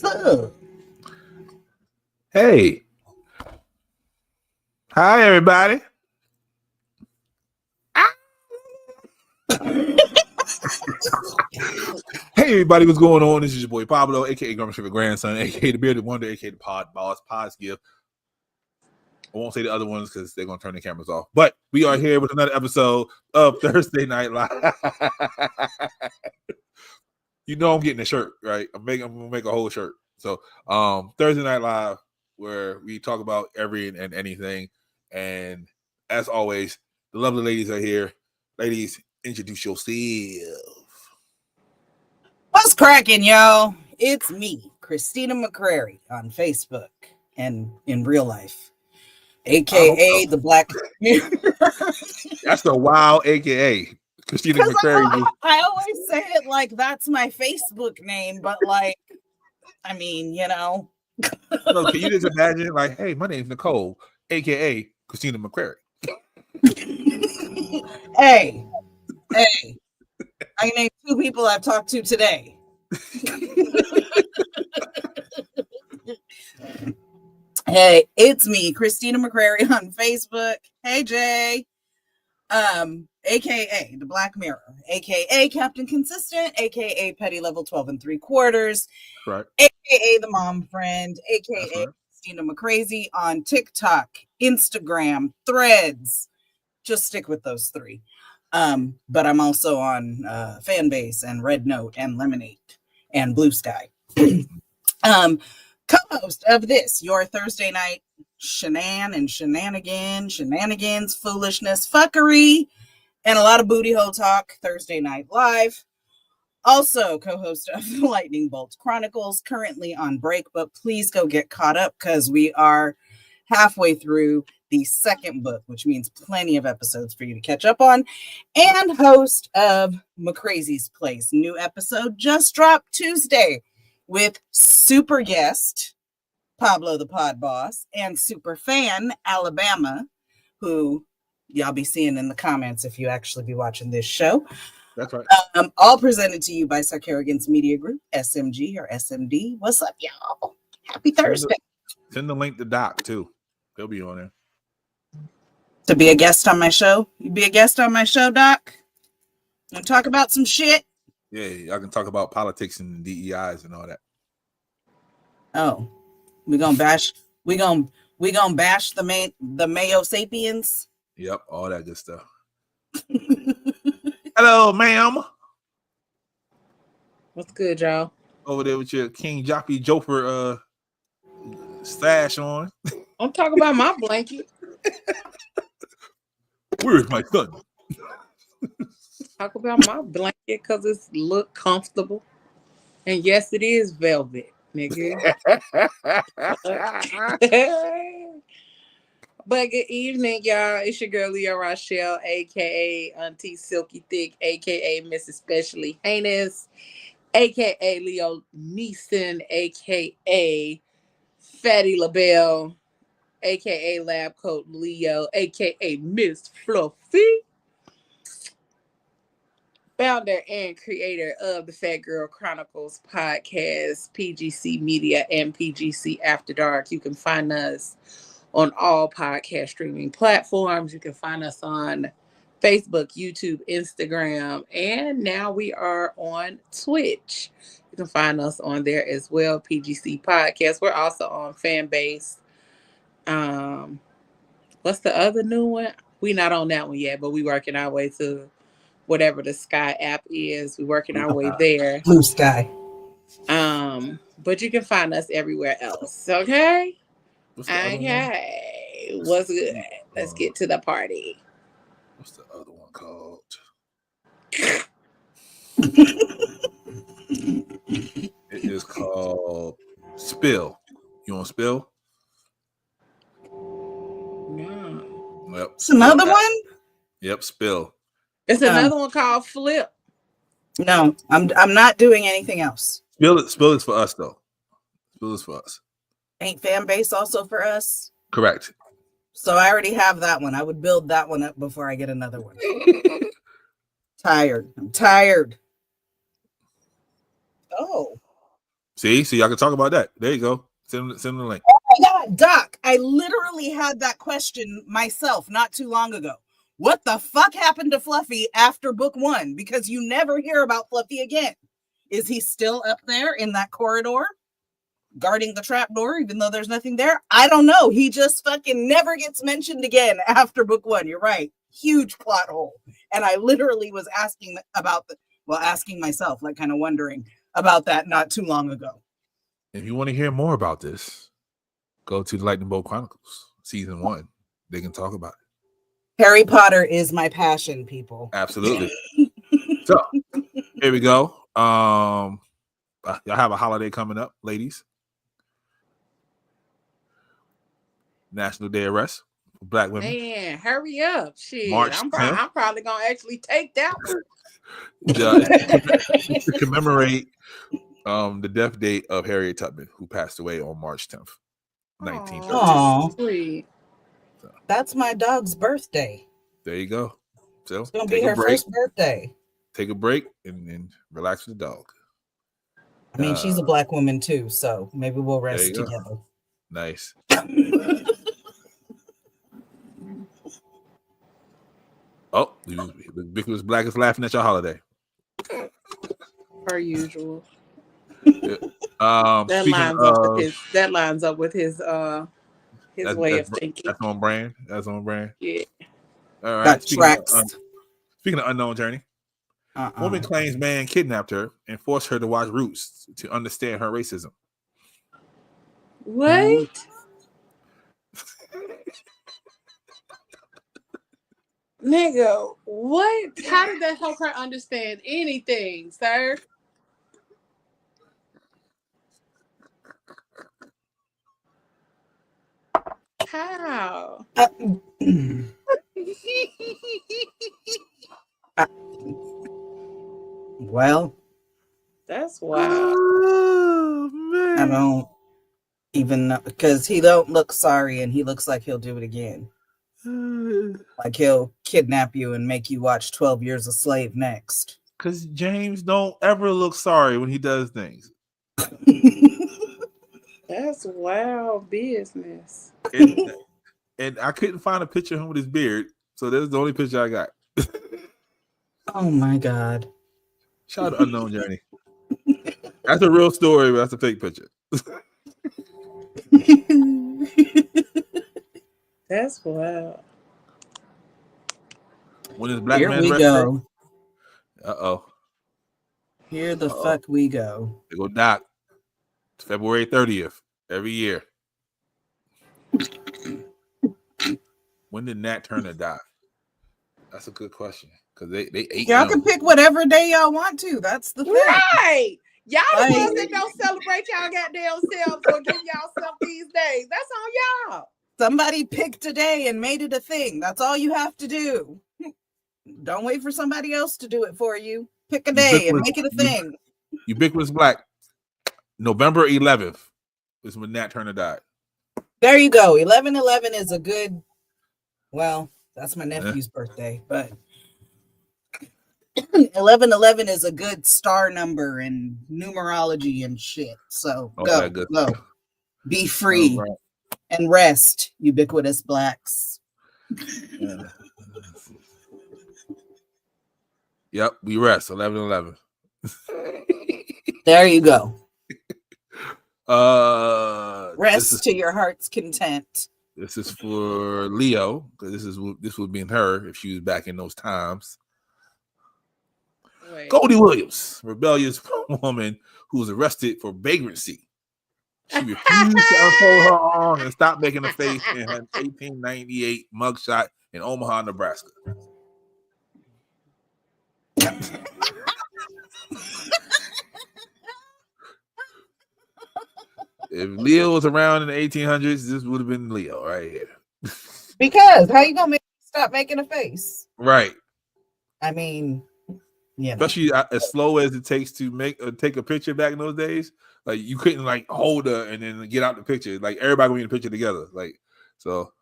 up? Hey. Hi, everybody. Hey, everybody, what's going on? This is your boy Pablo, a.k.a. Grandma Sugar Grandson, a.k.a. the Bearded Wonder, a.k.a. the Pod Boss, Pod's Gift. I won't say the other ones because they're going to turn the cameras off. But we are here with another episode of Thursday Night Live. You know I'm getting a shirt, right? I'm going to make a whole shirt. So Thursday Night Live, where we talk about every and anything. And as always, the lovely ladies are here. Ladies, introduce yourself. What's cracking, y'all? It's me, Christina McCrary, on Facebook and in real life, aka the Black. That's the wild aka Christina McCrary. I always say it like that's my Facebook name, but like, I mean, you know. No, can you just imagine, like, hey, my name's Nicole, aka Christina McCrary. Hey, I named 2 people I've talked to today. Hey, it's me, Christina McCrary on Facebook. Hey, Jay. AKA the Black Mirror, AKA Captain Consistent, AKA Petty Level 12 3/4, right? AKA the Mom Friend, AKA right. Christina McCrazy on TikTok, Instagram, Threads. Just stick with those 3. But I'm also on Fanbase and Red Note and Lemonade and Blue Sky. Co-host of this, your Thursday night shenanigans, foolishness, fuckery, and a lot of booty hole talk, Thursday Night Live. Also co-host of the Lightning Bolt Chronicles, currently on break, but please go get caught up because we are halfway through the 2nd book, which means plenty of episodes for you to catch up on, and host of McCrazy's Place. New episode just dropped Tuesday with super guest Pablo the Pod Boss and super fan Alabama, who y'all be seeing in the comments if you actually be watching this show. That's right. All presented to you by Sarcarrogance Media Group, SMG or SMD. What's up, y'all? Happy Thursday. Send the link to Doc, too. He'll be on there. To be a guest on my show? You be a guest on my show, Doc? Want to talk about some shit? Yeah, I can talk about politics and DEIs and all that. Oh, we gonna bash the Mayo Sapiens? Yep, all that good stuff. Hello, ma'am. What's good, y'all? Over there with your King Joppy Joper stash on. I'm talking about my blanket. Where's my son? Talk about my blanket because it's look comfortable. And yes, it is velvet, nigga. But good evening, y'all. It's your girl, Leo Rochelle, a.k.a. Auntie Silky Thick, a.k.a. Miss Especially Heinous, a.k.a. Leo Neeson, a.k.a. Fatty LaBelle, a.k.a. Lab Coat Leo, a.k.a. Miss Fluffy, founder and creator of the Fat Girl Chronicles podcast, PGC Media, and PGC After Dark. You can find us on all podcast streaming platforms. You can find us on Facebook, YouTube, Instagram, and now we are on Twitch. You can find us on there as well, PGC Podcast. We're also on Fanbase. What's the other new one? We're not on that one yet, but we're working our way to whatever the Sky app is. We're working our way there. Blue Sky. But you can find us everywhere else. Okay? Okay. What's good? Let's get to the party. What's the other one called? It is called Spill. You want Spill? No. Yep. It's another one? Yep, Spill. It's another one called Flip. No, I'm not doing anything else. Spill is for us, though. Spill is for us. Ain't Fanbase also for us? Correct. So I already have that one. I would build that one up before I get another one. I'm tired. Oh. See, so y'all can talk about that. There you go. Send the link. Oh my God, Doc, I literally had that question myself not too long ago. What the fuck happened to Fluffy after book 1? Because you never hear about Fluffy again. Is he still up there in that corridor guarding the trap door, even though there's nothing there? I don't know. He just fucking never gets mentioned again after book 1. You're right. Huge plot hole. And I literally was asking asking myself, like kind of wondering about that not too long ago. If you want to hear more about this, go to the Lightning Bolt Chronicles season 1. They can talk about it. Harry Potter is my passion, people. Absolutely. So here we go. Y'all have a holiday coming up, ladies. National Day of Rest for Black women. Man, hurry up. Shit. March I'm 10th. probably going to actually take that one. To commemorate the death date of Harriet Tubman, who passed away on March 10th, 1913. Aw. Sweet. That's my dog's birthday. There you go. So It's going to be her first birthday. Take a break and relax with the dog. I mean, she's a Black woman too, so maybe we'll rest together. Nice. Oh, the ubiquitous Black is laughing at your holiday. Per usual. That lines up with his way of thinking. That's on brand. Yeah. All right. That tracks. Speaking of unknown journey, woman claims man kidnapped her and forced her to watch Roots to understand her racism. What? Nigga, what? How did that help her understand anything, sir? How? Well, that's wild. Oh, man. I don't even know, because he don't look sorry and he looks like he'll do it again. Like he'll kidnap you and make you watch 12 Years a Slave next. Because James don't ever look sorry when he does things. That's wild business. And I couldn't find a picture of him with his beard, so that's the only picture I got. Oh my God. Shout out to Unknown Journey. That's a real story, but that's a fake picture. That's wild. When is Black Here Man's we Rest go. Day? Uh-oh. Here the fuck we go. They go Doc. It's February 30th every year. When did Nat Turner die? That's a good question. Because they ate y'all young. can pick whatever day y'all want to. That's the thing. Right. Y'all Like, the ones that don't celebrate y'all goddamn selves or give y'all self these days. That's on y'all. somebody picked a day and made it a thing. That's all you have to do. Don't wait for somebody else to do it for you. Pick a day and make it a thing. Ubiquitous Black. November 11th is when Nat Turner died. There you go. 11/11 is a good, well, that's my nephew's birthday, but 11/11 is a good star number in numerology and shit. So go. Be free and rest, ubiquitous Blacks. Yep, we rest 11/11. There you go. Rest to is, your heart's content. This is for Leo, because this would be in her if she was back in those times. Wait. Goldie Williams, rebellious woman who was arrested for vagrancy. She refused to unfold her arm and stop making a face in her 1898 mugshot in Omaha, Nebraska. If Leo was around in the 1800s, this would have been Leo right here. Because how you gonna stop making a face? Right. I mean, yeah. Especially as slow as it takes to take a picture back in those days. Like you couldn't like hold her and then get out the picture. Like everybody would be in the picture together. Like so.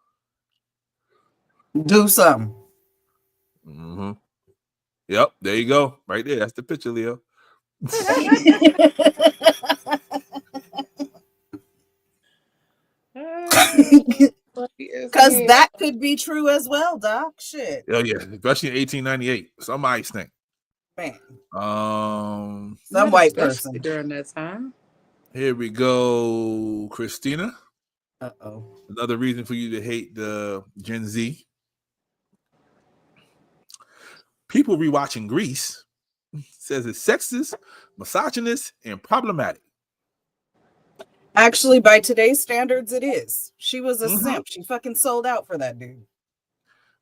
Do something. Mm-hmm. Yep, there you go. Right there. That's the picture, Leo. Because that could be true as well, Doc. Shit. Oh yeah, especially in 1898. Somebody stink. Man. Some white person during that time. Here we go, Christina. Uh-oh. Another reason for you to hate the Gen Z. People rewatching Grease says it's sexist, misogynist, and problematic. Actually, by today's standards, it is. She was a simp. She fucking sold out for that dude.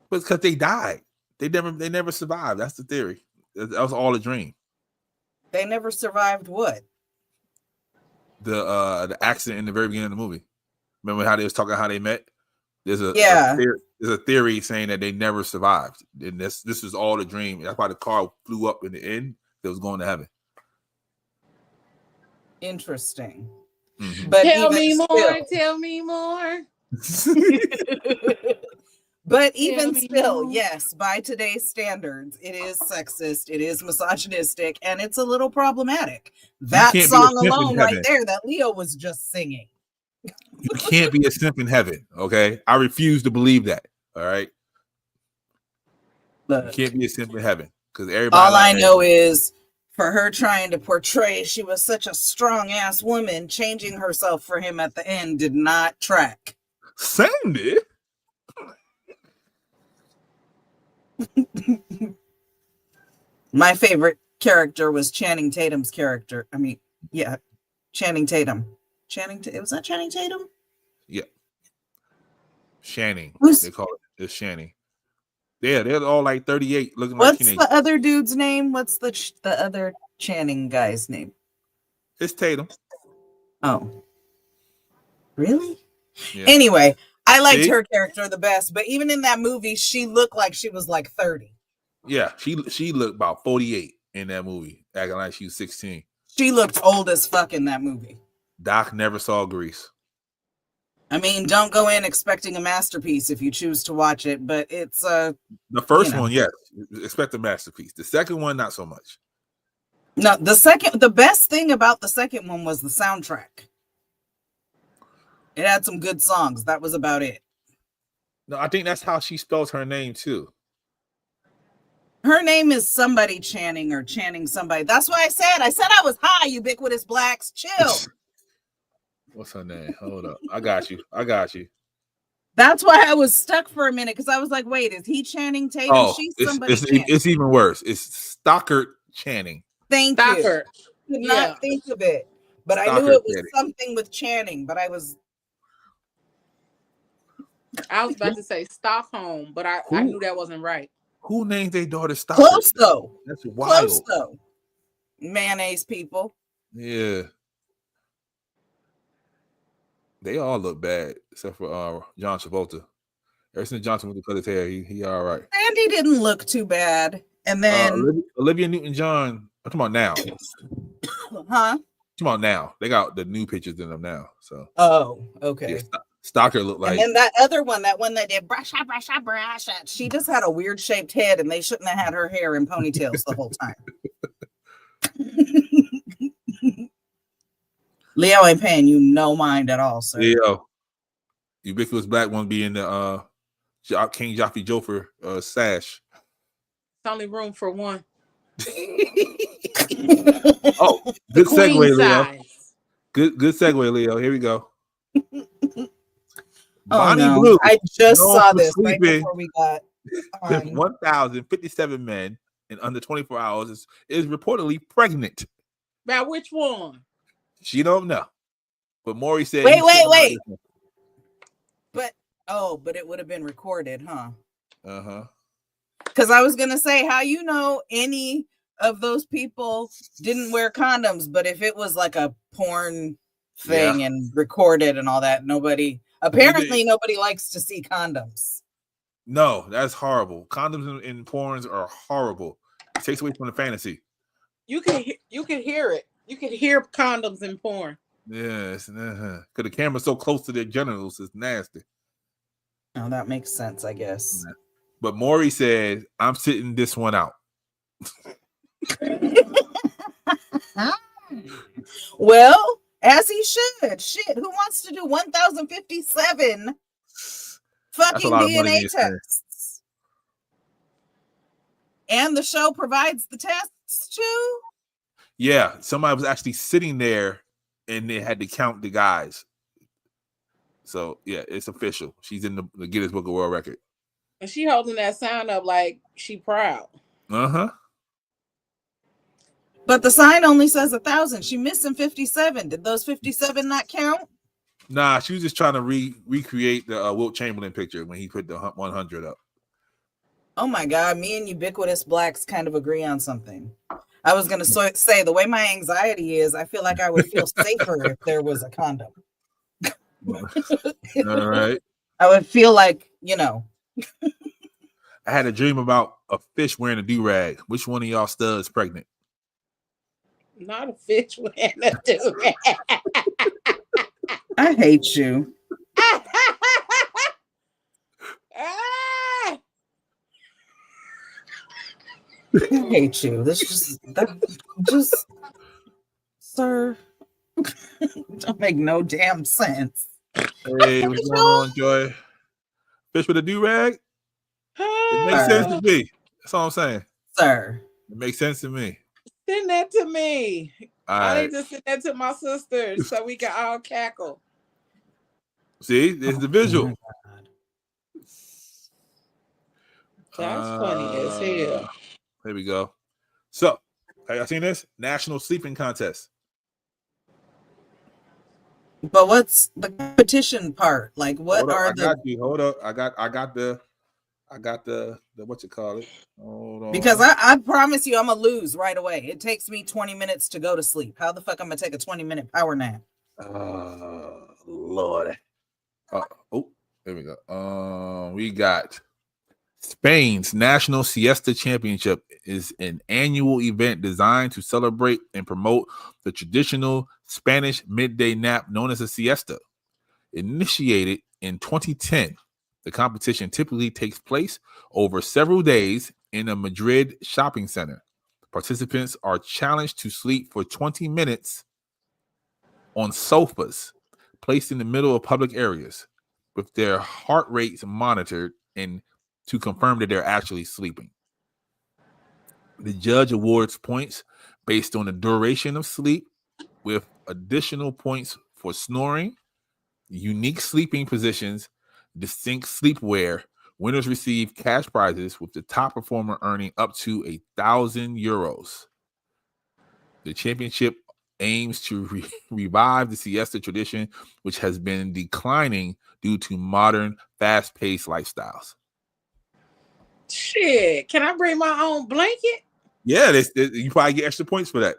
But because they died. They never survived. That's the theory. That was all a dream. They never survived what? The accident in the very beginning of the movie. Remember how they was talking how they met? There's a theory saying that they never survived. And this is all a dream. That's why the car flew up in the end. It was going to heaven. Interesting. Mm-hmm. But tell me more. But even still, yes, by today's standards, it is sexist, it is misogynistic, and it's a little problematic. That song alone right there that Leo was just singing. You can't be a simp in heaven, okay? I refuse to believe that, all right? Look, you can't be a simp in heaven because everybody. All I know is for her trying to portray she was such a strong-ass woman, changing herself for him at the end did not track. Sandy? My favorite character was Channing Tatum's character. I mean, yeah, Channing Tatum. Was that Channing Tatum? Yeah. Channing. They call it. It's Channing. Yeah, they're all like 38 looking like teenagers. What's the other dude's name? What's the other Channing guy's name? It's Tatum. Oh. Really? Yeah. Anyway, I liked her character the best, but even in that movie, she looked like she was like 30. Yeah, she looked about 48 in that movie, acting like she was 16. She looked old as fuck in that movie. Doc never saw Grease. I mean, don't go in expecting a masterpiece if you choose to watch it, but it's the first one, yes, expect a masterpiece. The second one, not so much. No, the best thing about the second one was the soundtrack. It had some good songs. That was about it. No, I think that's how she spells her name too. Her name is somebody Channing or Channing somebody. That's why I said I was high, ubiquitous blacks. Chill. What's her name? Hold up. I got you. That's why I was stuck for a minute because I was like, wait, is he Channing Tatum? Oh, she's somebody Channing. It's even worse. It's Stockard Channing. Thank you. Could not think of it. But Stockard, I knew it was something with Channing, but I was about to say Stockholm, but I knew that wasn't right. Who named their daughter Stockard? Close though. That's wild. Close though. Mayonnaise people. Yeah. They all look bad except for John Travolta. Ever since John Travolta cut his hair, he all right. Andy didn't look too bad. And then Olivia Newton-John. I'm talking about now. Huh? I'm talking about now. They got the new pictures in them now. So. Oh, okay. Yeah, Stockard looked like. And then that other one, that did brush. She just had a weird shaped head, and they shouldn't have had her hair in ponytails the whole time. Leo ain't paying you no mind at all, sir. Leo, ubiquitous black one be in the King Joffrey Joffrey sash. It's only room for one. Oh, good segue, Leo. Good segue, Leo. Here we go. Bonnie Blue. I just saw this right before we got on. 1,057 men in under 24 hours is reportedly pregnant. About which one? She don't know. But Maury said wait. But it would have been recorded, huh? Uh-huh. Because I was gonna say, how you know any of those people didn't wear condoms, but if it was like a porn thing and recorded and all that, nobody likes to see condoms. No, that's horrible. Condoms in porns are horrible. It takes away from the fantasy. You can hear it. You can hear condoms in porn. Yes, because the camera's so close to their genitals, it's nasty. Oh, that makes sense, I guess. But Maury said, I'm sitting this one out. Well, As he should. Shit, who wants to do 1,057 fucking DNA tests? And the show provides the tests too? Yeah, somebody was actually sitting there and they had to count the guys. So, yeah, it's official. She's in the Guinness Book of World Record. And she holding that sign up like she proud. Uh-huh. But the sign only says 1,000. She missing 57. Did those 57 not count? Nah, she was just trying to recreate the Wilt Chamberlain picture when he put the 100 up. Oh my God, me and ubiquitous blacks kind of agree on something. I was going to say, the way my anxiety is, I feel like I would feel safer if there was a condom. All right. I would feel like, you know. I had a dream about a fish wearing a do-rag. Which one of y'all studs pregnant? Not a fish wearing a do-rag. I hate you. I hate you. This just, sir, don't make no damn sense. Hey, what's going on, Joy? Fish with a do-rag? It makes sense to me. That's all I'm saying. Sir. It makes sense to me. Send that to me. I Right. need to send that to my sisters so we can all cackle. See, there's the visual. That's funny as hell. There we go. So, have y'all seen this? National Sleeping Contest. But what's the competition part? Like, what are the? Hold up. I got the what you call it? Hold on. Because I promise you, I'm gonna lose right away. It takes me 20 minutes to go to sleep. How the fuck I'm gonna take a 20-minute power nap? Lord. Oh, there we go. We got Spain's National Siesta Championship is an annual event designed to celebrate and promote the traditional Spanish midday nap known as a siesta. Initiated in 2010, the competition typically takes place over several days in a Madrid shopping center. Participants are challenged to sleep for 20 minutes on sofas placed in the middle of public areas with their heart rates monitored and to confirm that they're actually sleeping. The judge awards points based on the duration of sleep, with additional points for snoring, unique sleeping positions, distinct sleepwear. Winners receive cash prizes, with the top performer earning up to €1,000. The championship aims to revive the siesta tradition, which has been declining due to modern, fast-paced lifestyles. Shit, can I bring my own blanket? Yeah, you probably get extra points for that.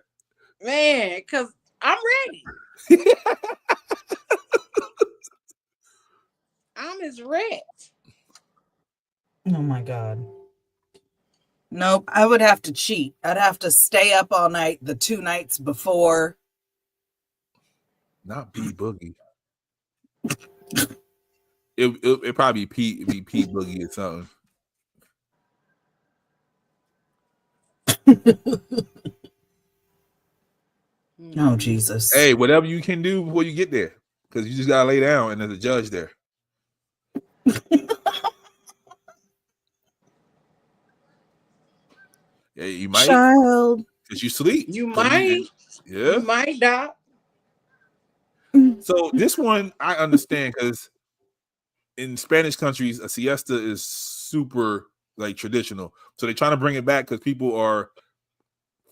Man, because I'm ready. I'm as wrecked. Oh my God. Nope, I would have to cheat. I'd have to stay up all night the 2 nights before. Not B Boogie. It probably be P Boogie or something. Oh, Jesus. Hey, whatever you can do before you get there, because you just gotta lay down and there's a judge there. Yeah, you might. Child. Because you sleep. You might. Yeah. You might, Doc. So this one I understand, because in Spanish countries, a siesta is super like traditional. So they're trying to bring it back because people are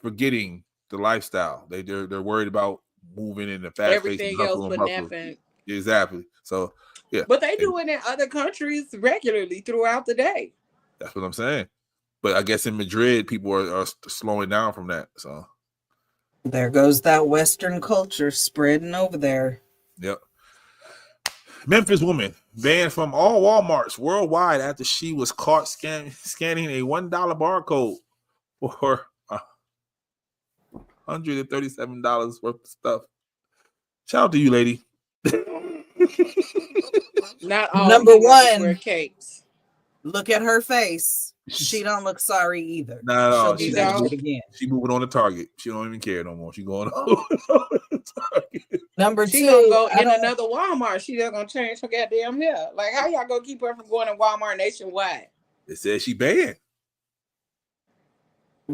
forgetting the lifestyle. They're worried about moving in the fast everything else but napping. Exactly. So yeah. But they do it in other countries regularly throughout the day. That's what I'm saying. But I guess in Madrid, people are slowing down from that. So there goes that Western culture spreading over there. Yep. Memphis woman banned from all Walmarts worldwide after she was caught scanning a $1 barcode for $137 worth of stuff. Shout out to you, lady. Not all Number one, wear capes. Look at her face. She don't look sorry either. Not at all. She'll do that shit again. She moving on to Target. She don't even care no more. She going on to Target. Number She gonna two, go in another Walmart. She just gonna change her goddamn hair. Like, how y'all gonna keep her from going to Walmart nationwide? It says she banned.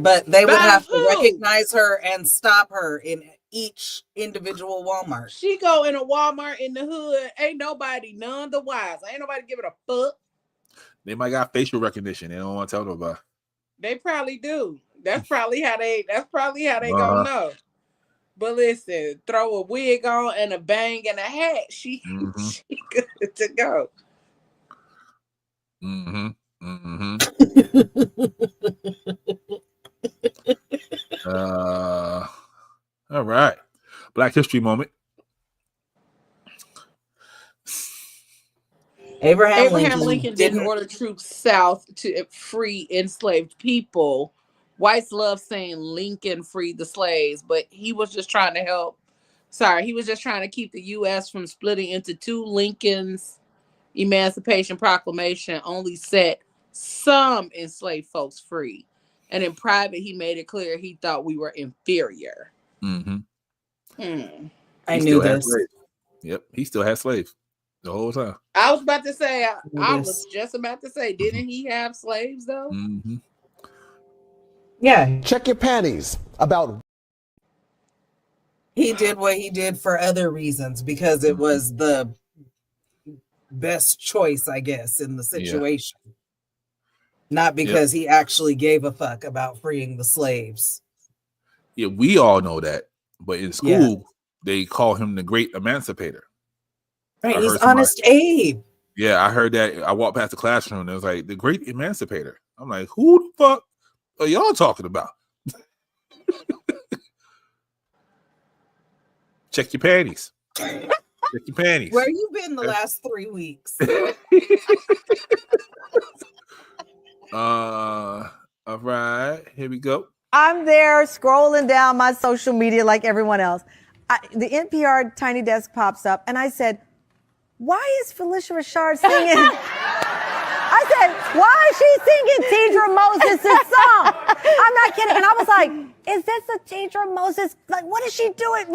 but they would By have to who? recognize her and stop her in each individual Walmart. She go in a Walmart in the hood. Ain't nobody none the wise. Ain't nobody giving a fuck. They might got facial recognition. They don't want to tell nobody. They probably do. That's probably how they gonna know. But listen, throw a wig on and a bang and a hat. She good to go. All right. Black History Moment. Abraham Lincoln didn't order troops south to free enslaved people. Whites love saying Lincoln freed the slaves, but he was just trying to help. He was just trying to keep the U.S. from splitting into two. Lincoln's Emancipation Proclamation only set some enslaved folks free. And in private, he made it clear he thought we were inferior. I knew this. Yep, he still had slaves the whole time. I was about to say, didn't he have slaves though? Yeah. Check your panties about. He did what he did for other reasons because it was the best choice, I guess, in the situation. Yeah. Not because he actually gave a fuck about freeing the slaves. Yeah, we all know that. But in school, they call him the Great Emancipator. Right, he's Honest Abe. Yeah, I heard that. I walked past the classroom and it was like, the Great Emancipator. I'm like, who the fuck are y'all talking about? Check your panties. Check your panties. Where you been the last 3 weeks? All right, here we go. I'm there scrolling down my social media like everyone else. The NPR Tiny Desk pops up, and I said, why is Felicia Rashad singing? I said, why is she singing Tidra Moses' song? I'm not kidding. And I was like, is this a Tidra Moses? Like, what is she doing?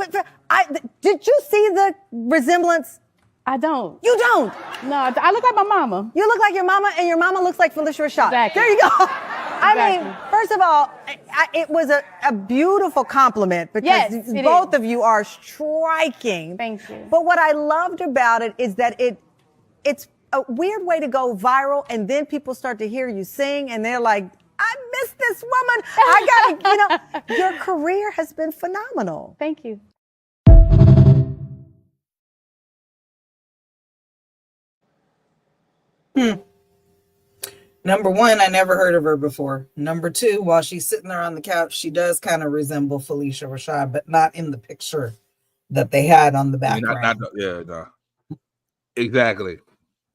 Did you see the resemblance? I don't. You don't? No, I look like my mama. You look like your mama, and your mama looks like Felicia Rashad. Exactly. There you go. I mean, first of all, it was a beautiful compliment because both of you are striking. Thank you. But what I loved about it is that it's a weird way to go viral, and then people start to hear you sing, and they're like, I miss this woman. I gotta, your career has been phenomenal. Thank you. Number one, I never heard of her before. Number two, while she's sitting there on the couch, she does kind of resemble Felicia Rashad, but not in the picture that they had on the background. No. Exactly.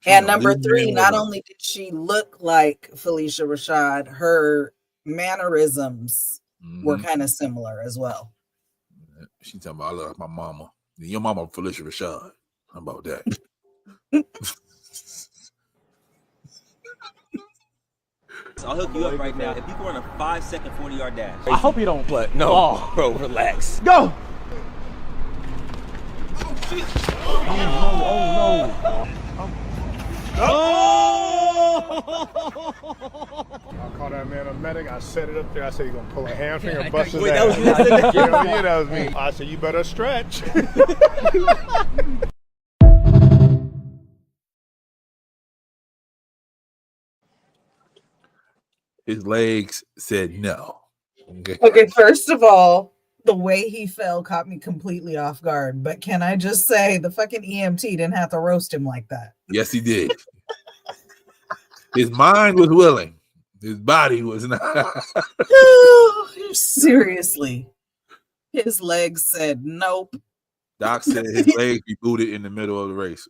And number three, not only did she look like Felicia Rashad, her mannerisms were kind of similar as well. She's talking about, I look like my mama. Your mama, Felicia Rashad. How about that? I'll hook you up right now. If you can run a 5-second 40-yard dash. I hope you don't. But no, bro, relax. Go. I called that man a medic. I set it up there. I said, you're going to pull a hamstring or bust his ass. That was me. I said, you better stretch. His legs said no. Okay, first of all, the way he fell caught me completely off guard. But can I just say the fucking EMT didn't have to roast him like that? Yes, he did. His mind was willing. His body was not. Seriously. His legs said nope. Doc said his legs be booted in the middle of the race.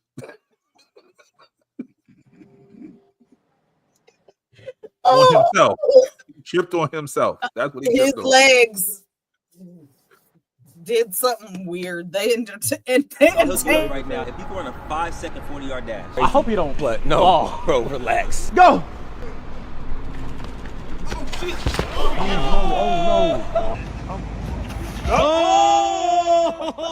On himself. He tripped on himself. That's what he His tripped on. legs did something weird. They entertained right now. If you can run a 5-second 40-yard dash. I hope you don't. But no, bro, relax. Go.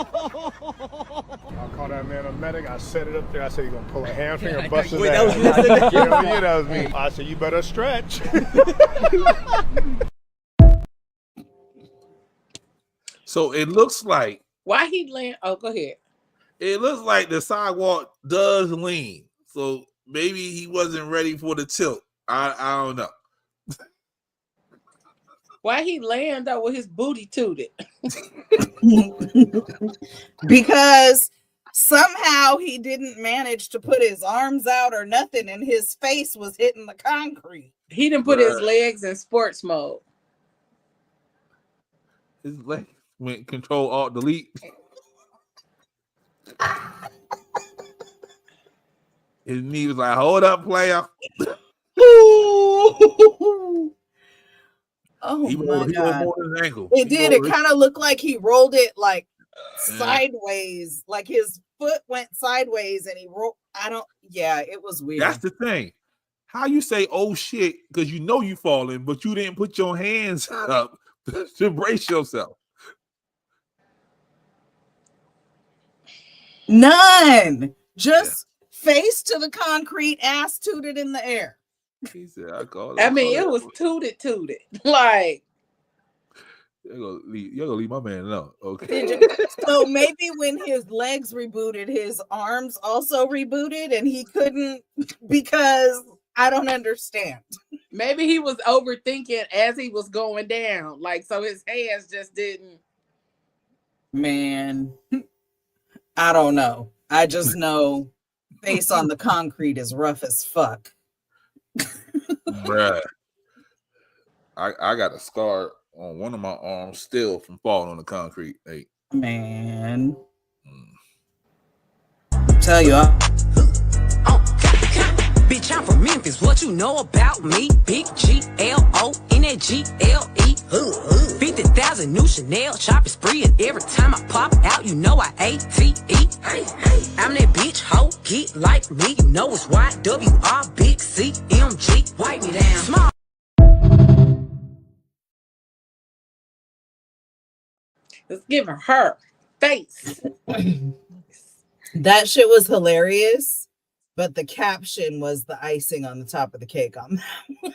call that man a medic. I set it up there. I said, you're going to pull a hamstring or bust his Wait, ass. that was you? That was me. I said, you better stretch. So it looks like Why he land? Oh, go ahead. it looks like the sidewalk does lean. So maybe he wasn't ready for the tilt. I don't know. Why he land though with his booty tooted? Because somehow he didn't manage to put his arms out or nothing, and his face was hitting the concrete. He didn't put his legs in sports mode. His leg went Control Alt Delete. His knee was like, hold up, player. Oh He my rolled God. more than his ankle. It did. It kind of looked like he rolled it like sideways, like his foot went sideways and he rolled. It was weird. That's the thing. How you say, oh shit, because you know you falling, but you didn't put your hands up to brace yourself. None. Just face to the concrete, ass tooted in the air. He said, it was tooted. Like, you're gonna leave my man alone. Okay. So maybe when his legs rebooted, his arms also rebooted and he couldn't, because I don't understand. maybe he was overthinking as he was going down. Like, so his hands just didn't. Man, I don't know. I just know face on the concrete is rough as fuck. Bruh. I got a scar on one of my arms still from falling on the concrete. Hey. Man. Tell you, bitch, I'm from Memphis. What you know about me? Big G-L-O-N-A-G-L-E. 50,000 new Chanel shopping spree, and every time I pop out, you know I A-T-E. I'm that bitch hoe, get like me. You know it's Y-W-R, big C-M-G. Wipe me down. Small. It's giving her face. that shit was hilarious, but the caption was the icing on the top of the cake on that.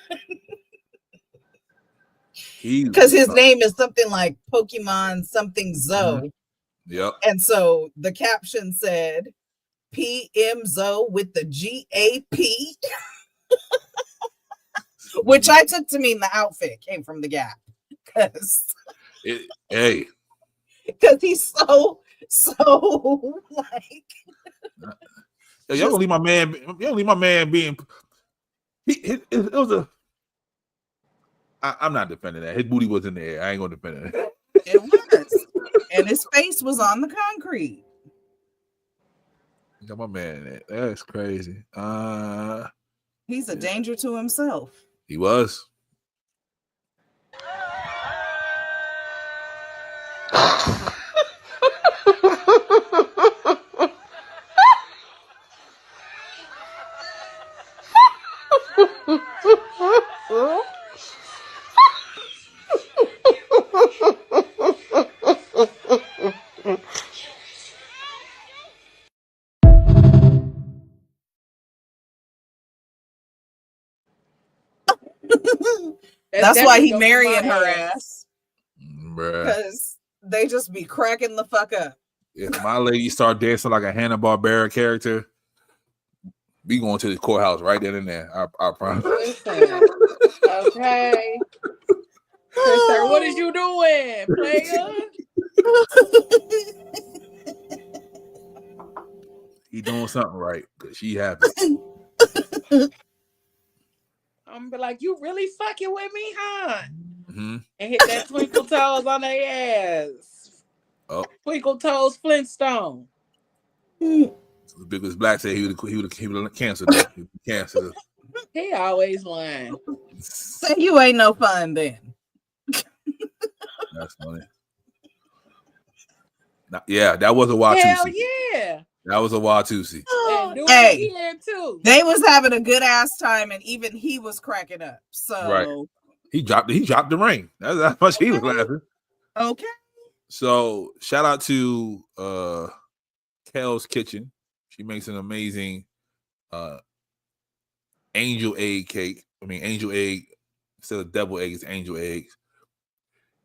Because his name is something like Pokemon something Zoe. Yep. And so the caption said PM Zoe with the G-A-P, which I took to mean the outfit came from the Gap. Because he's so like y'all gonna leave my man. Y'all gonna leave my man being. It was a. I'm not defending that. His booty was in the air. I ain't gonna defend it. It was, and his face was on the concrete. Got my man in there. That's crazy. He's a danger to himself. He was. That's why he marrying her ass. Bruh. Because they just be cracking the fuck up. If my lady start dancing like a Hanna-Barbera character, we going to the courthouse right then and there. I promise. Listen. Okay. Sister, what is you doing, player? He doing something right because she happy. I'm be like, you really fucking with me, huh? Mm-hmm. And hit that twinkle toes on their ass. Oh, Twinkle toes Flintstone. so the biggest black said he would cancel that. He would cancel. He always lying. Say you ain't no fun then. That's funny. Yeah, that was a Watusi. Hell yeah. That was a Watusi. Hey, too. they was having a good ass time, and even he was cracking up. So right. He dropped the ring. That's how much he was laughing. Okay. So shout out to Kel's Kitchen. She makes an amazing angel egg cake. I mean, angel egg instead of devil eggs, angel eggs.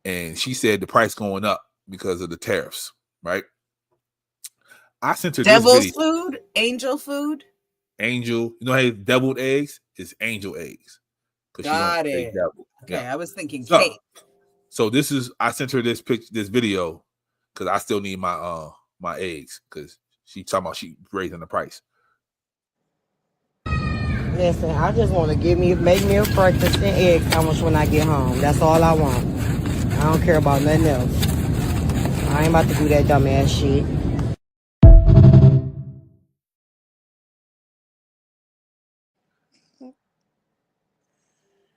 And she said the price going up because of the tariffs, right? I sent her Devil's this video. food, angel food. Angel, you know how deviled eggs is angel eggs. Got it. Okay, Yeah. I was thinking cake. So this is I sent her this video because I still need my my eggs because she talking about she raising the price. Listen, I just want to make me a breakfast and egg sandwich when I get home. That's all I want. I don't care about nothing else. I ain't about to do that dumbass shit.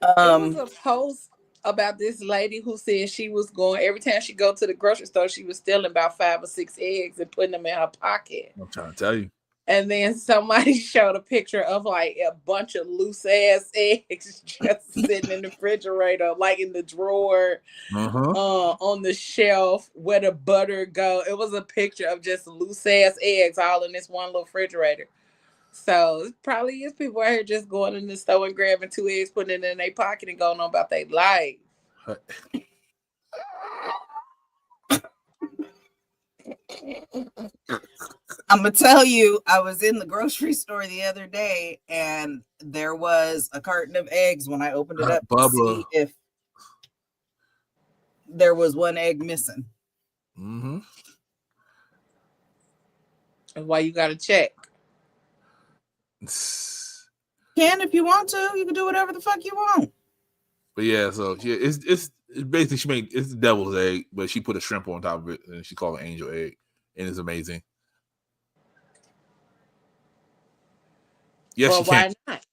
It was a post about this lady who said she was going every time she go to the grocery store, she was stealing about 5 or 6 eggs and putting them in her pocket. I'm trying to tell you. And then somebody showed a picture of like a bunch of loose ass eggs just sitting in the refrigerator, like in the drawer, on the shelf where the butter go. It was a picture of just loose ass eggs all in this one little refrigerator. So it probably is people out here just going in the store and grabbing 2 eggs, putting it in their pocket and going on about their life. I'm gonna tell you, I was in the grocery store the other day and there was a carton of eggs when I opened it up to see if there was one egg missing. Mm-hmm. That's why you gotta check. Can if you want to, you can do whatever the fuck you want. But yeah, so yeah, it's basically she made it's the devil's egg, but she put a shrimp on top of it and she called it angel egg, and it's amazing. Yes, well, why not?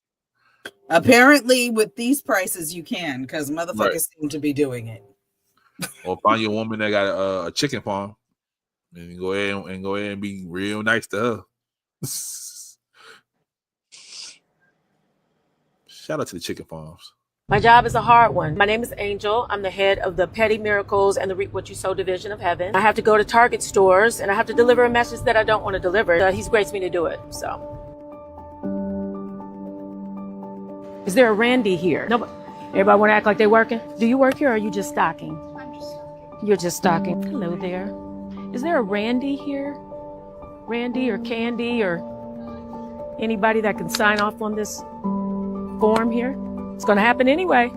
Apparently, with these prices, you can because motherfuckers seem to be doing it. Or find your woman that got a chicken farm, and go ahead and be real nice to her. Shout out to the chicken farms. My job is a hard one. My name is Angel. I'm the head of the Petty Miracles and the Reap What You Sow division of Heaven. I have to go to Target stores and I have to deliver a message that I don't want to deliver. He's graced me to do it. So, is there a Randy here? Nobody. Everybody want to act like they're working? Do you work here or are you just stocking? I'm just stocking. You're just stocking. Hello there. Is there a Randy here? Randy or Candy or anybody that can sign off on this form here? It's going to happen anyway.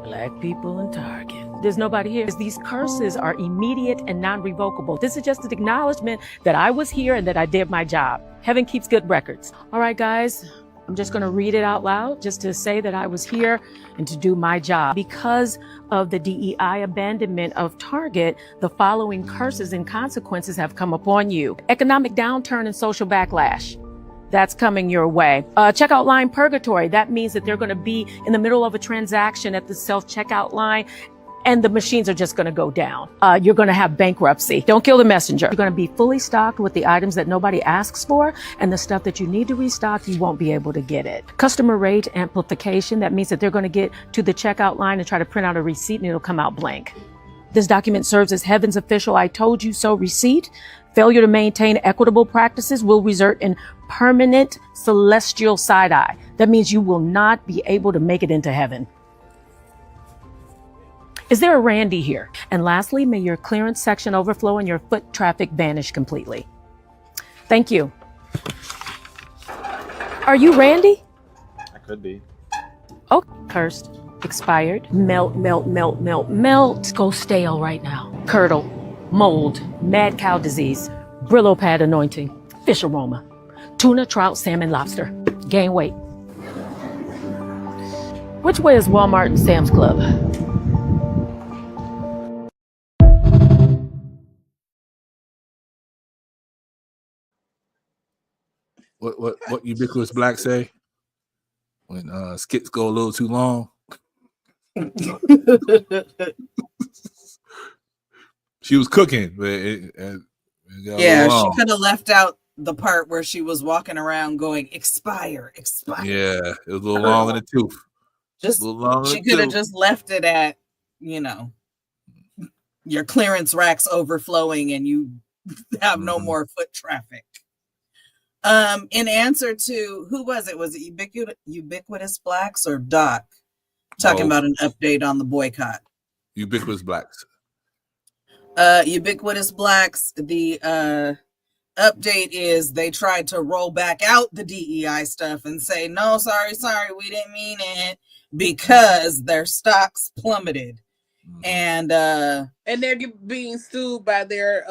Black people in Target. There's nobody here. These curses are immediate and non-revocable. This is just an acknowledgement that I was here and that I did my job. Heaven keeps good records. All right, guys, I'm just going to read it out loud just to say that I was here and to do my job. Because of the DEI abandonment of Target, the following curses and consequences have come upon you. Economic downturn and social backlash. That's coming your way. Checkout line purgatory. That means that they're going to be in the middle of a transaction at the self-checkout line and the machines are just going to go down. You're going to have bankruptcy. Don't kill the messenger. You're going to be fully stocked with the items that nobody asks for, and the stuff that you need to restock, you won't be able to get it. Customer rate amplification. That means that they're going to get to the checkout line and try to print out a receipt and it'll come out blank. This document serves as Heaven's official I told you so receipt. Failure to maintain equitable practices will result in permanent celestial side-eye. That means you will not be able to make it into heaven. Is there a Randy here? And lastly, may your clearance section overflow and your foot traffic vanish completely. Thank you. Are you Randy? I could be. Oh, cursed, expired, melt, melt, melt, melt, melt. Go stale right now. Curdle, mold, mad cow disease, Brillo pad anointing, fish aroma, tuna, trout, salmon, lobster. Gain weight. Which way is Walmart and Sam's Club? What ubiquitous black say when skits go a little too long? She was cooking, but yeah, she could have left out the part where she was walking around going expire. Yeah, it was a little long in the tooth. She could have just left it at, your clearance racks overflowing and you have no more foot traffic. In answer to, who was it? Was it Ubiquitous Blacks or Doc talking about an update on the boycott? Ubiquitous Blacks. Ubiquitous Blacks, the update is they tried to roll back out the DEI stuff and say, no, sorry, we didn't mean it, because their stocks plummeted. And they're being sued by their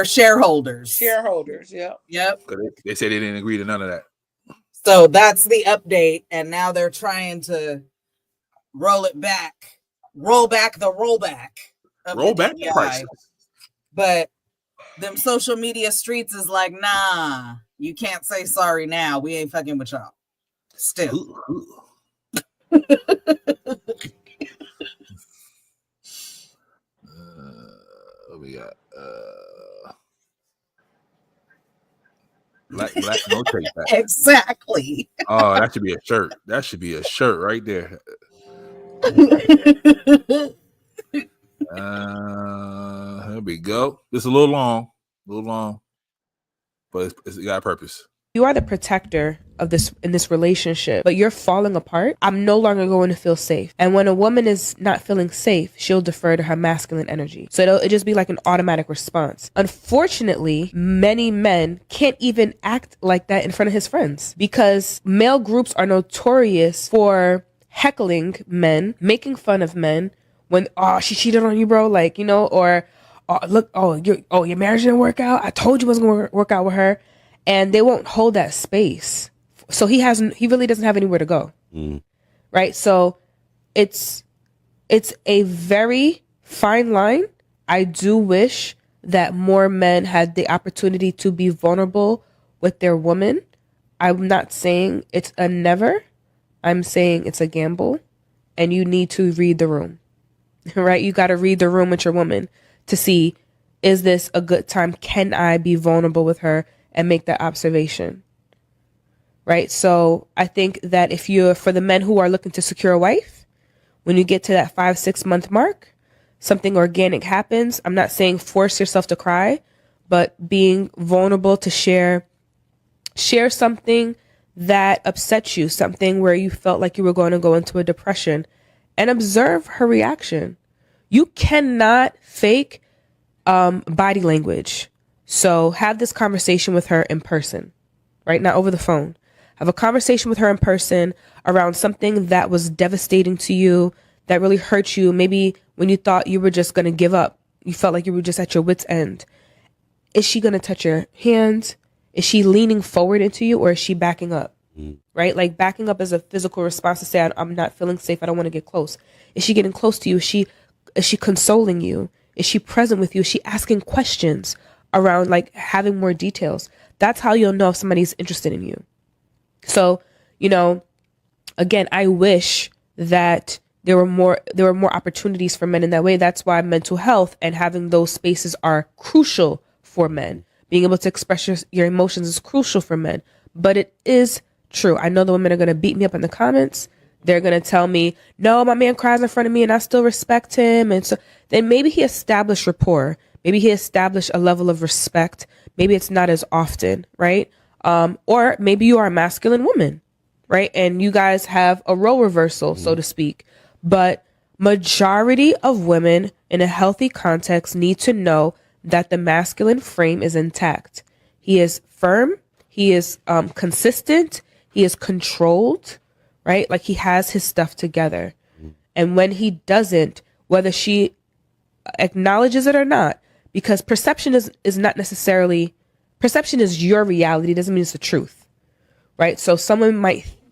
shareholders. Yep. They said they didn't agree to none of that. So that's the update, and now they're trying to roll back the rollback of the DEI. Prices. But them social media streets is like, nah, you can't say sorry now. We ain't fucking with y'all. Still. What we got? Black no take back. Exactly. Oh, that should be a shirt. That should be a shirt right there. Here we go. It's a little long, but it's got a purpose. You are the protector of this in this relationship, but you're falling apart. I'm no longer going to feel safe. And when a woman is not feeling safe, she'll defer to her masculine energy. So it'll just be like an automatic response. Unfortunately, many men can't even act like that in front of his friends because male groups are notorious for heckling men, making fun of men when, oh, she cheated on you, bro, like, you know, or look, your marriage didn't work out. I told you it wasn't going to work out with her. And they won't hold that space. So he really doesn't have anywhere to go. Right? So it's a very fine line. I do wish that more men had the opportunity to be vulnerable with their woman. I'm not saying it's a never. I'm saying it's a gamble. And you need to read the room. Right? You got to read the room with your woman to see, is this a good time? Can I be vulnerable with her and make that observation? Right? So I think that for the men who are looking to secure a wife, when you get to that 5-6 month mark, something organic happens. I'm not saying force yourself to cry, but being vulnerable to share something that upsets you, something where you felt like you were going to go into a depression, and observe her reaction. You cannot fake body language. So have this conversation with her in person, right? Not over the phone. Have a conversation with her in person around something that was devastating to you, that really hurt you. Maybe when you thought you were just going to give up, you felt like you were just at your wit's end. Is she going to touch your hand? Is she leaning forward into you, or is she backing up? Right? Like backing up is a physical response to say, I'm not feeling safe. I don't want to get close. Is she getting close to you? Is she consoling you? Is she present with you? Is she asking questions around, like, having more details? That's how you'll know if somebody's interested in you. So, you know, again, I wish that there were more opportunities for men in that way. That's why mental health and having those spaces are crucial for men. Being able to express your emotions is crucial for men. But it is true. I know the women are going to beat me up in the comments. They're going to tell me, no, my man cries in front of me and I still respect him. And so then maybe he established rapport. Maybe he established a level of respect. Maybe it's not as often, right? Or maybe you are a masculine woman, right? And you guys have a role reversal, so to speak. But majority of women in a healthy context need to know that the masculine frame is intact. He is firm. He is consistent. He is controlled, right? Like he has his stuff together. And when he doesn't, whether she acknowledges it or not, because perception is not necessarily, perception is your reality, doesn't mean it's the truth, right? So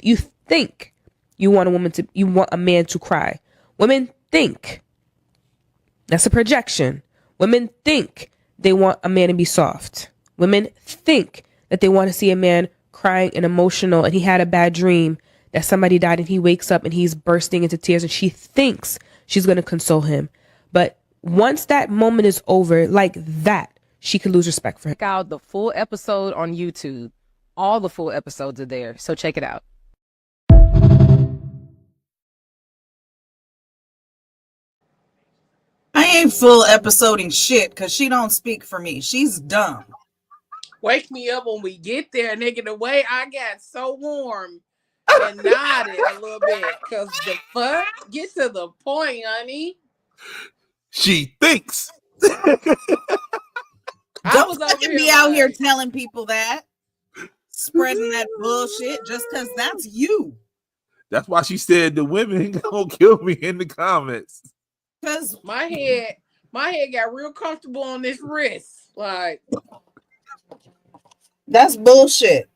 you think you want a man to cry. Women think, that's a projection. Women think they want a man to be soft. Women think that they want to see a man crying and emotional and he had a bad dream that somebody died and he wakes up and he's bursting into tears and she thinks she's going to console him. But once that moment is over, like that, she could lose respect for him. Check out the full episode on YouTube. All the full episodes are there, so check it out. I ain't full episoding shit because she don't speak for me. She's dumb. Wake me up when we get there, nigga. The way I got so warm and nodded a little bit. Because the fuck? Get to the point, honey. She thinks. Don't fucking be out here telling people that. Spreading that bullshit just because that's you. That's why she said the women gonna kill me in the comments. Because my head got real comfortable on this wrist. Like, that's bullshit.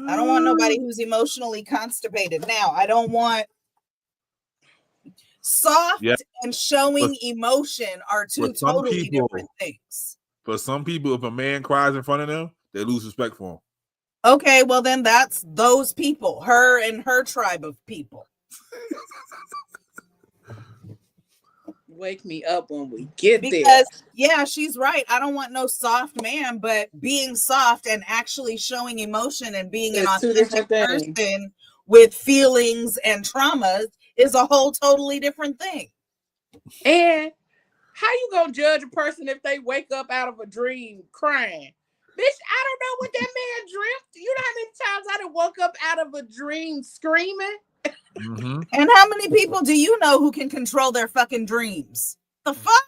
I don't want nobody who's emotionally constipated. Now, I don't want soft and showing emotion are two totally different things. For some people, if a man cries in front of them, they lose respect for him. Okay, well then that's those people, her and her tribe of people. Wake me up when we get there. Because, yeah, she's right. I don't want no soft man, but being soft and actually showing emotion and being an authentic person with feelings and traumas is a whole totally different thing. And how you gonna judge a person if they wake up out of a dream crying? Bitch, I don't know what that man dreamt. You know how many times I done woke up out of a dream screaming? Mm-hmm. And how many people do you know who can control their fucking dreams? The fuck?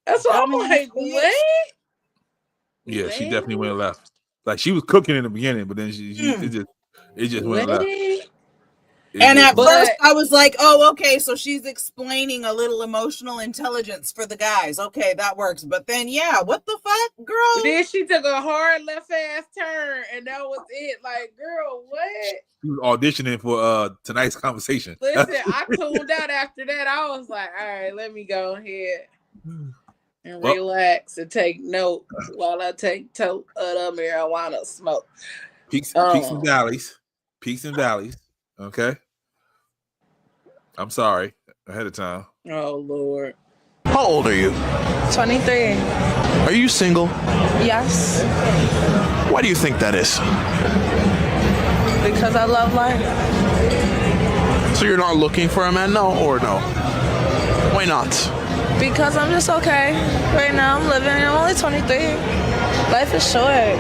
That's what I'm like, what? Yeah, she definitely went left. Like she was cooking in the beginning, but then it just went left. And at first I was like, oh, okay, so she's explaining a little emotional intelligence for the guys. Okay, that works. But then, yeah, what the fuck, girl? Then she took a hard left ass turn, and that was it. Like, girl, what? She was auditioning for tonight's conversation. Listen, I tuned out after that. I was like, all right, let me go ahead and relax and take note while I take tote of the marijuana smoke. Peaks and valleys. Peaks and valleys. Okay. I'm sorry ahead of time. Oh, Lord. How old are you? 23. Are you single? Yes. Why do you think that is? Because I love life. So you're not looking for a man now, or no? Why not? Because I'm just okay. Right now I'm living, I'm only 23. Life is short.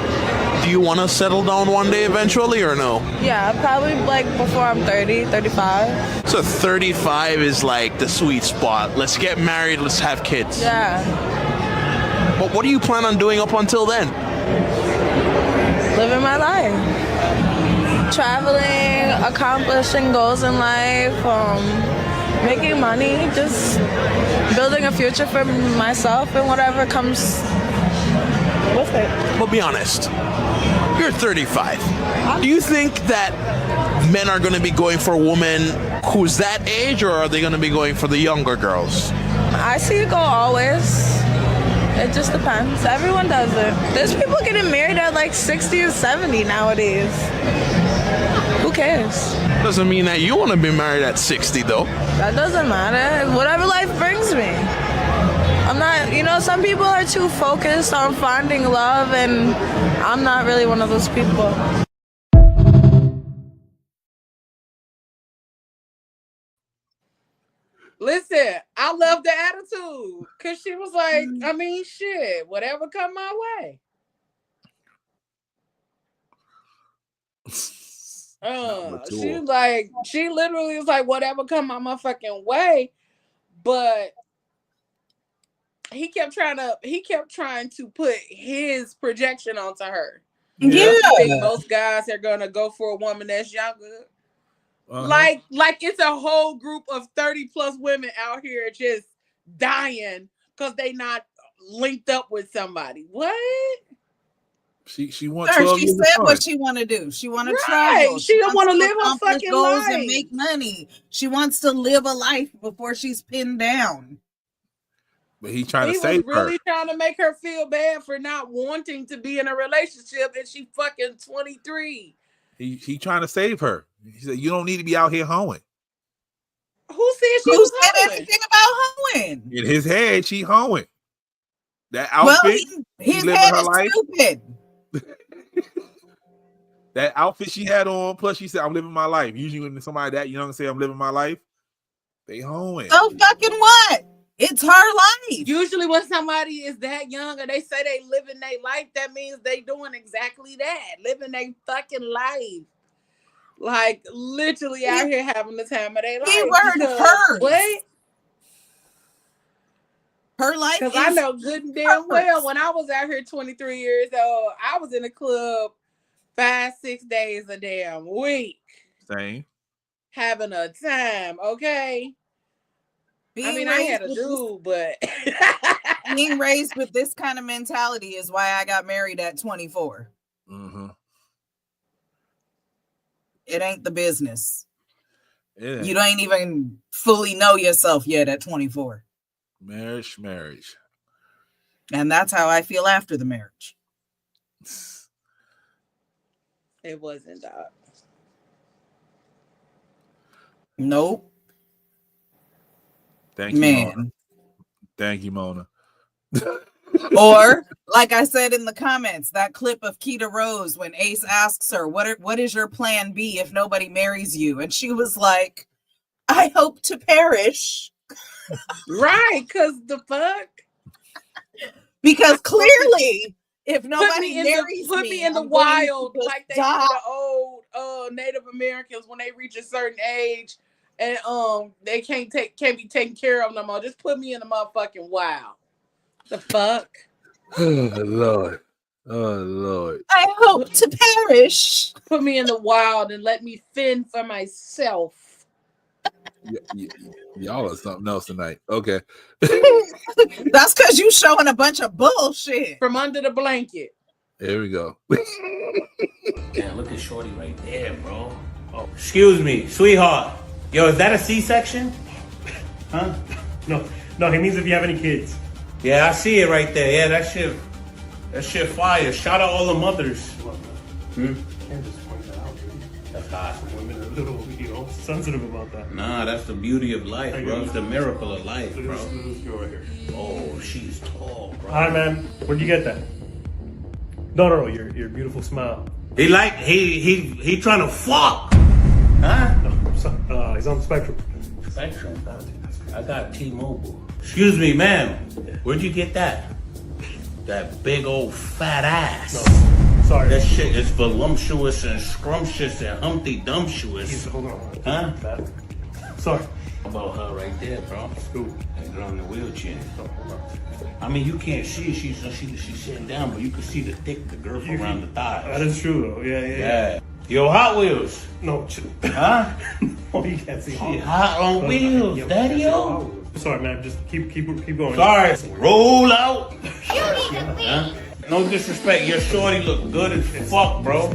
Do you want to settle down one day eventually, or no? Yeah, probably like before I'm 30, 35. So 35 is like the sweet spot. Let's get married, let's have kids. Yeah. But what do you plan on doing up until then? Living my life. Traveling, accomplishing goals in life, making money, just building a future for myself and whatever comes with it. But be honest, you're 35. Do you think that men are going to be going for a woman who's that age, or are they going to be going for the younger girls? I see it go always. It just depends. Everyone does it. There's people getting married at like 60 and 70 nowadays. Who cares? Doesn't mean that you want to be married at 60, though. That doesn't matter. Whatever life brings me. I'm not, some people are too focused on finding love, and I'm not really one of those people. Listen, I love the attitude, because she was like, I mean, shit, whatever come my way. She literally was like, whatever come my motherfucking way. But he kept trying to put his projection onto her. Yeah. I think most guys are gonna go for a woman that's younger. Like it's a whole group of 30 plus women out here just dying because they not linked up with somebody. What? She wants. She said what she want to do. She want to travel. She don't want to live her fucking goals life and make money. She wants to live a life before she's pinned down. But he's trying to save her. He was really trying to make her feel bad for not wanting to be in a relationship, and she fucking 23. He trying to save her. He said, "You don't need to be out here hoeing." Who said she was hoeing? Anything about hoeing? In his head, she hoeing. That outfit, his head is stupid. That outfit she had on, plus she said, "I'm living my life." Usually when somebody that young say, "I'm living my life," they hoeing. So fucking what? It's her life. Usually when somebody is that young and they say they living their life, that means they doing exactly that. Living their fucking life. Like literally out here having the time of their life. Keyword hers. What? Her life. Because I know good and damn well when I was out here 23 years old, I was in the club 5-6 days a damn week. Same. Having a time, okay? I had a dude, but being raised with this kind of mentality is why I got married at 24. Mm-hmm. It ain't the business. It ain't. You don't even fully know yourself yet at 24. Marriage. And that's how I feel after the marriage. It wasn't, dog. Nope. Thank you, Mona. Thank you, Mona. Or, like I said in the comments, that clip of Keita Rose when Ace asks her, what is your plan B if nobody marries you? And she was like, I hope to perish. Right, because the fuck? Because clearly, if nobody marries put me in the wild, like they do the old Native Americans when they reach a certain age and they can't be taken care of no more. Just put me in the motherfucking wild. The fuck? Oh Lord. I hope to perish. Put me in the wild and let me fend for myself. Y'all are something else tonight. Okay. That's because you showing a bunch of bullshit. From under the blanket. Here we go. Damn, look at Shorty right there, bro. Oh, excuse me, sweetheart. Yo, is that a C-section? Huh? No, he means if you have any kids. Yeah, I see it right there. Yeah, that shit fire. Shout out all the mothers. That's hot. Women are a little, sensitive about that. Nah, that's the beauty of life, bro. It's the miracle of life, bro. This girl right here. Oh, she's tall, bro. Hi, man. Where'd you get that? No, your beautiful smile. He trying to fuck. Huh? No, he's on the spectrum. Spectrum? I got T-Mobile. Excuse me, ma'am. Where'd you get that? That big old fat ass. No, sorry. That shit is voluptuous and scrumptious and Humpty Dumptuous. Hold on. Huh? Sorry. About her right there, bro. Cool. That girl in the wheelchair. I mean, you can't see. She's sitting down, but you can see the girth around the thighs. That is true, though. Yeah. Yo, Hot Wheels. No. Huh? Oh, you can't see. She hot on wheels, daddy-o. Sorry, man. Just keep going. Sorry. Roll out. Huh? No disrespect. Your shorty look good as fuck, bro.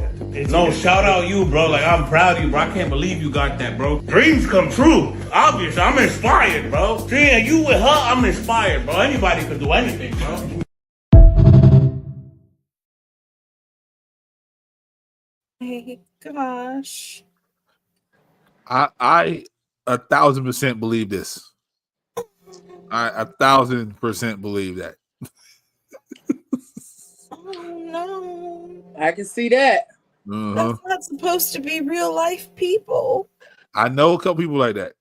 No, shout out you, bro. Like, I'm proud of you, bro. I can't believe you got that, bro. Dreams come true. Obviously, I'm inspired, bro. Seeing you with her, I'm inspired, bro. Anybody could do anything, bro. Hey, gosh. I 1,000% believe this. I 1,000% believe that. Oh no. I can see that. That's not supposed to be real life people. I know a couple people like that.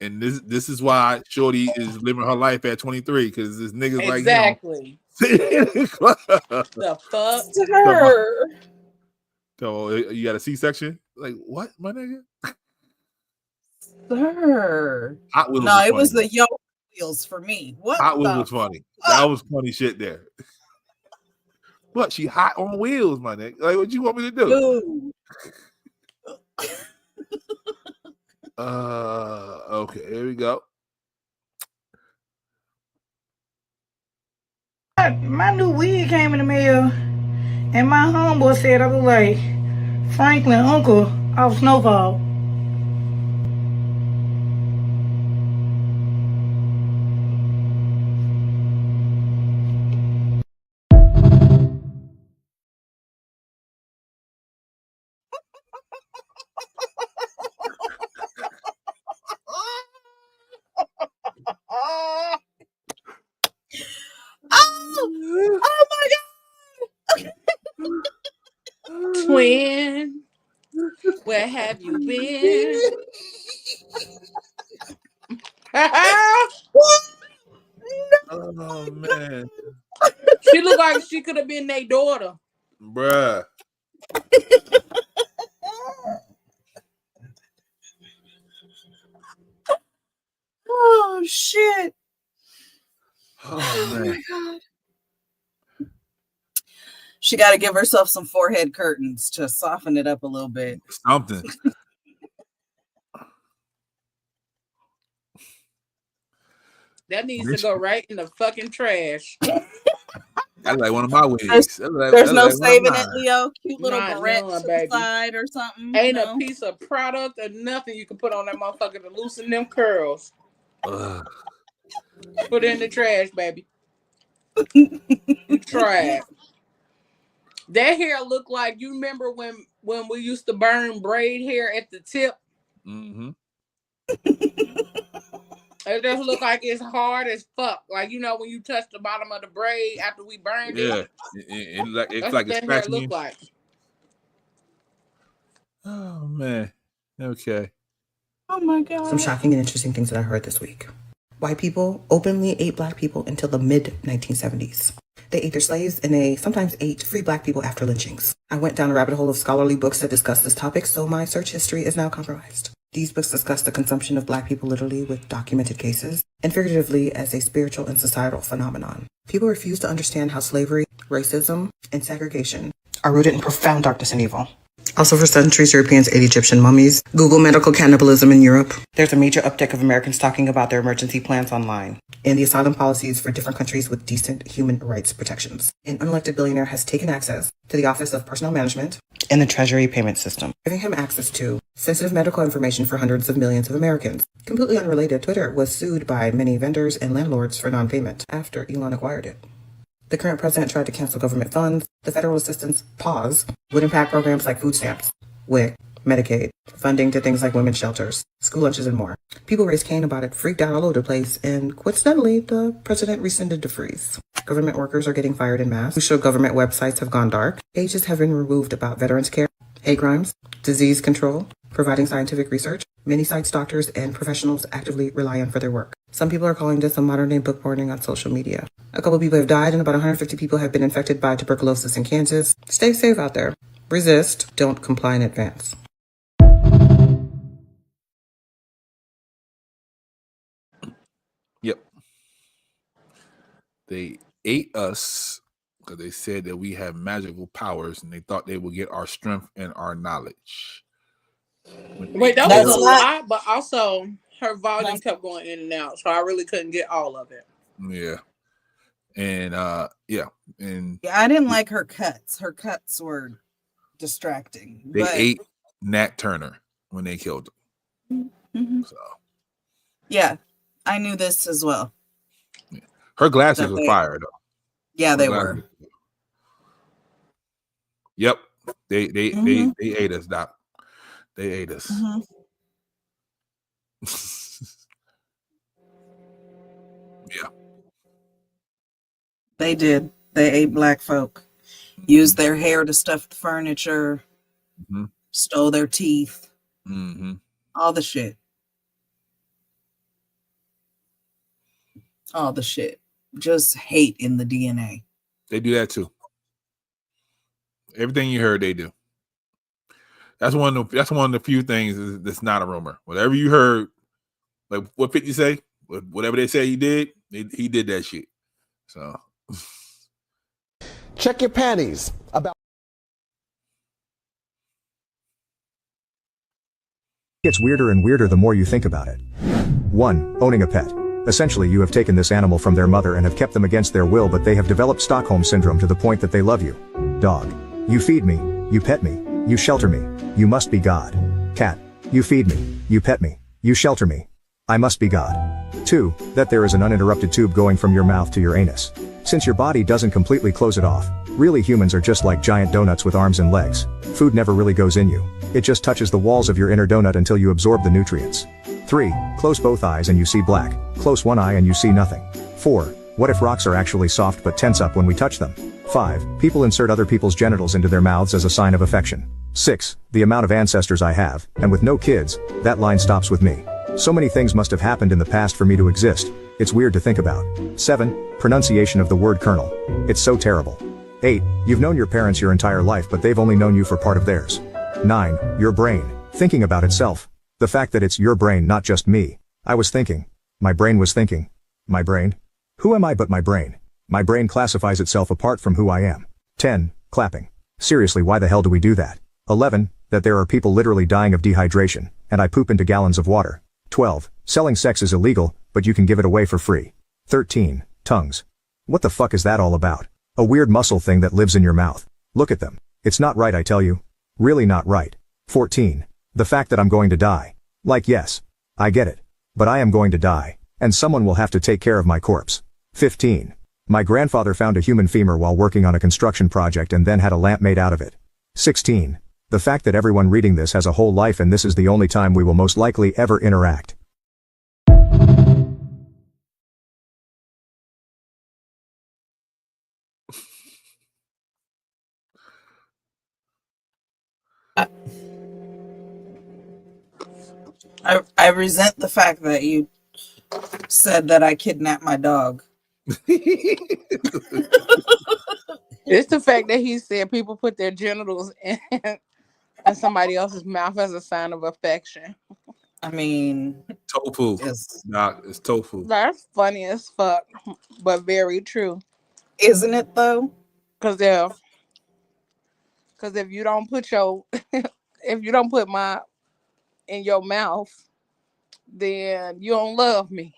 And this is why Shorty is living her life at 23, because this nigga's exactly. The fuck? Her. So you got a C-section? Like, what, my nigga? Sir. Hot Wheels. No, it was the Yo Wheels for me. What? Hot Wheels was funny. That was funny shit there. What? She hot on wheels, my nigga. Like, what you want me to do? Okay, here we go. My new wig came in the mail, and my homeboy said I look like Franklin uncle off Snowfall. Oh my God. Twin, where have you been? What? Oh man, She looked like she could have been their daughter. bruh. Oh shit. Oh man. my God. She got to give herself some forehead curtains to soften it up a little bit. Something. That needs to go right in the fucking trash. That's like one of my wigs. There's no saving it, Leo. Cute little Not barrette none, to baby. the side or something. Ain't a piece of product or nothing you can put on that motherfucker to loosen them curls. Ugh. Put it in the trash, baby. You tried. That hair looked like, you remember when we used to burn braid hair at the tip? Mm-hmm. It just look like it's hard as fuck. Like, you know, when you touch the bottom of the braid after we burned it. It's That's like what it's that hair scratching look you. like. Oh man. Okay. Oh my God. Some shocking and interesting things that I heard this week. White people openly ate black people until the mid-1970s. They ate their slaves, and they sometimes ate free black people after lynchings. I went down a rabbit hole of scholarly books that discuss this topic, so my search history is now compromised. These books discuss the consumption of black people literally with documented cases, and figuratively as a spiritual and societal phenomenon. People refuse to understand how slavery, racism, and segregation are rooted in profound darkness and evil. Also, for centuries, Europeans ate Egyptian mummies. Google medical cannibalism in Europe. There's a major uptick of Americans talking about their emergency plans online and the asylum policies for different countries with decent human rights protections. An unelected billionaire has taken access to the Office of Personnel Management and the Treasury payment system, giving him access to sensitive medical information for hundreds of millions of Americans. Completely unrelated, Twitter was sued by many vendors and landlords for non-payment after Elon acquired it. The current president tried to cancel government funds. The federal assistance pause would impact programs like food stamps, WIC, Medicaid, funding to things like women's shelters, school lunches, and more. People raised Cain about it, freaked out all over the place, and coincidentally, the president rescinded the freeze. Government workers are getting fired en masse. Crucial government websites have gone dark. Pages have been removed about veterans care, hate crimes, disease control, providing scientific research. Many sites doctors and professionals actively rely on for their work. Some people are calling this a modern-day book burning on social media. A couple people have died and about 150 people have been infected by tuberculosis in Kansas. Stay safe out there. Resist. Don't comply in advance. Yep. They ate us because they said that we have magical powers and they thought they would get our strength and our knowledge. Wait, that was a lot, but also her volume kept going in and out, so I really couldn't get all of it. Yeah. And yeah. And yeah, I didn't like her cuts. Her cuts were distracting. They ate Nat Turner when they killed him. Mm-hmm. So yeah, I knew this as well. Yeah. Her glasses were fire though. Yeah, they were. Yep. They ate us, Doc. They ate us. Mm-hmm. Yeah. They did. They ate black folk. Used their hair to stuff the furniture. Mm-hmm. Stole their teeth. Mm-hmm. All the shit. All the shit. Just hate in the DNA. They do that too. Everything you heard, they do. That's one of the few things that's not a rumor. Whatever you heard, like what 50 say, whatever they say he did, he did that shit. So check your panties. About It's weirder and weirder the more you think about it. 1. Owning a pet. Essentially, you have taken this animal from their mother and have kept them against their will, but they have developed Stockholm Syndrome to the point that they love you. Dog. You feed me, you pet me, you shelter me, you must be God. Cat. You feed me, you pet me, you shelter me, I must be God. 2. That there is an uninterrupted tube going from your mouth to your anus. Since your body doesn't completely close it off, really humans are just like giant donuts with arms and legs. Food never really goes in you. It just touches the walls of your inner donut until you absorb the nutrients. 3. Close both eyes and you see black. Close one eye and you see nothing. 4. What if rocks are actually soft but tense up when we touch them? 5. People insert other people's genitals into their mouths as a sign of affection. 6. The amount of ancestors I have, and with no kids, that line stops with me. So many things must have happened in the past for me to exist. It's weird to think about. 7. Pronunciation of the word colonel. It's so terrible. 8. You've known your parents your entire life but they've only known you for part of theirs. 9. Your brain. Thinking about itself. The fact that it's your brain, not just me. I was thinking. My brain was thinking. My brain? Who am I but my brain? My brain classifies itself apart from who I am. 10. Clapping. Seriously, why the hell do we do that? 11. That there are people literally dying of dehydration, and I poop into gallons of water. 12. Selling sex is illegal, but you can give it away for free. 13. Tongues. What the fuck is that all about? A weird muscle thing that lives in your mouth. Look at them. It's not right, I tell you. Really not right. 14. The fact that I'm going to die. Like, yes. I get it. But I am going to die, and someone will have to take care of my corpse. 15. My grandfather found a human femur while working on a construction project and then had a lamp made out of it. 16. The fact that everyone reading this has a whole life and this is the only time we will most likely ever interact. I resent the fact that you said that I kidnapped my dog. It's the fact that he said people put their genitals in somebody else's mouth as a sign of affection. I mean, tofu. It's tofu. That's funny as fuck, but very true. Isn't it though? Because if you don't put my in your mouth, then you don't love me.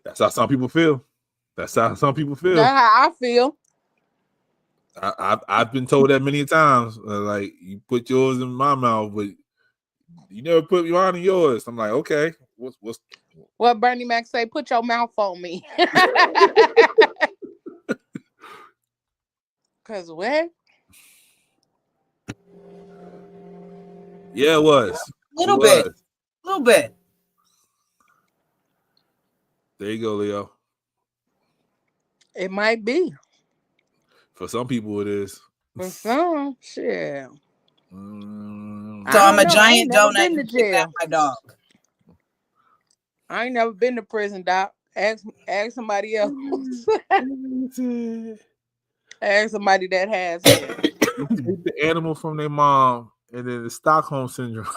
That's how some people feel. That's how some people feel. That's how I feel. I've been told that many times. Like, you put yours in my mouth, but you never put mine in yours. I'm like, okay, what's what Bernie Mac say? Put your mouth on me. Cause what? Yeah, it was. Little bit. There you go, Leo. It might be. For some people, it is. For some, shit. So I'm a giant donut and kidnap my dog. I ain't never been to prison, Doc. Ask somebody else. Ask somebody that has it. You take the animal from their mom, and then the Stockholm syndrome.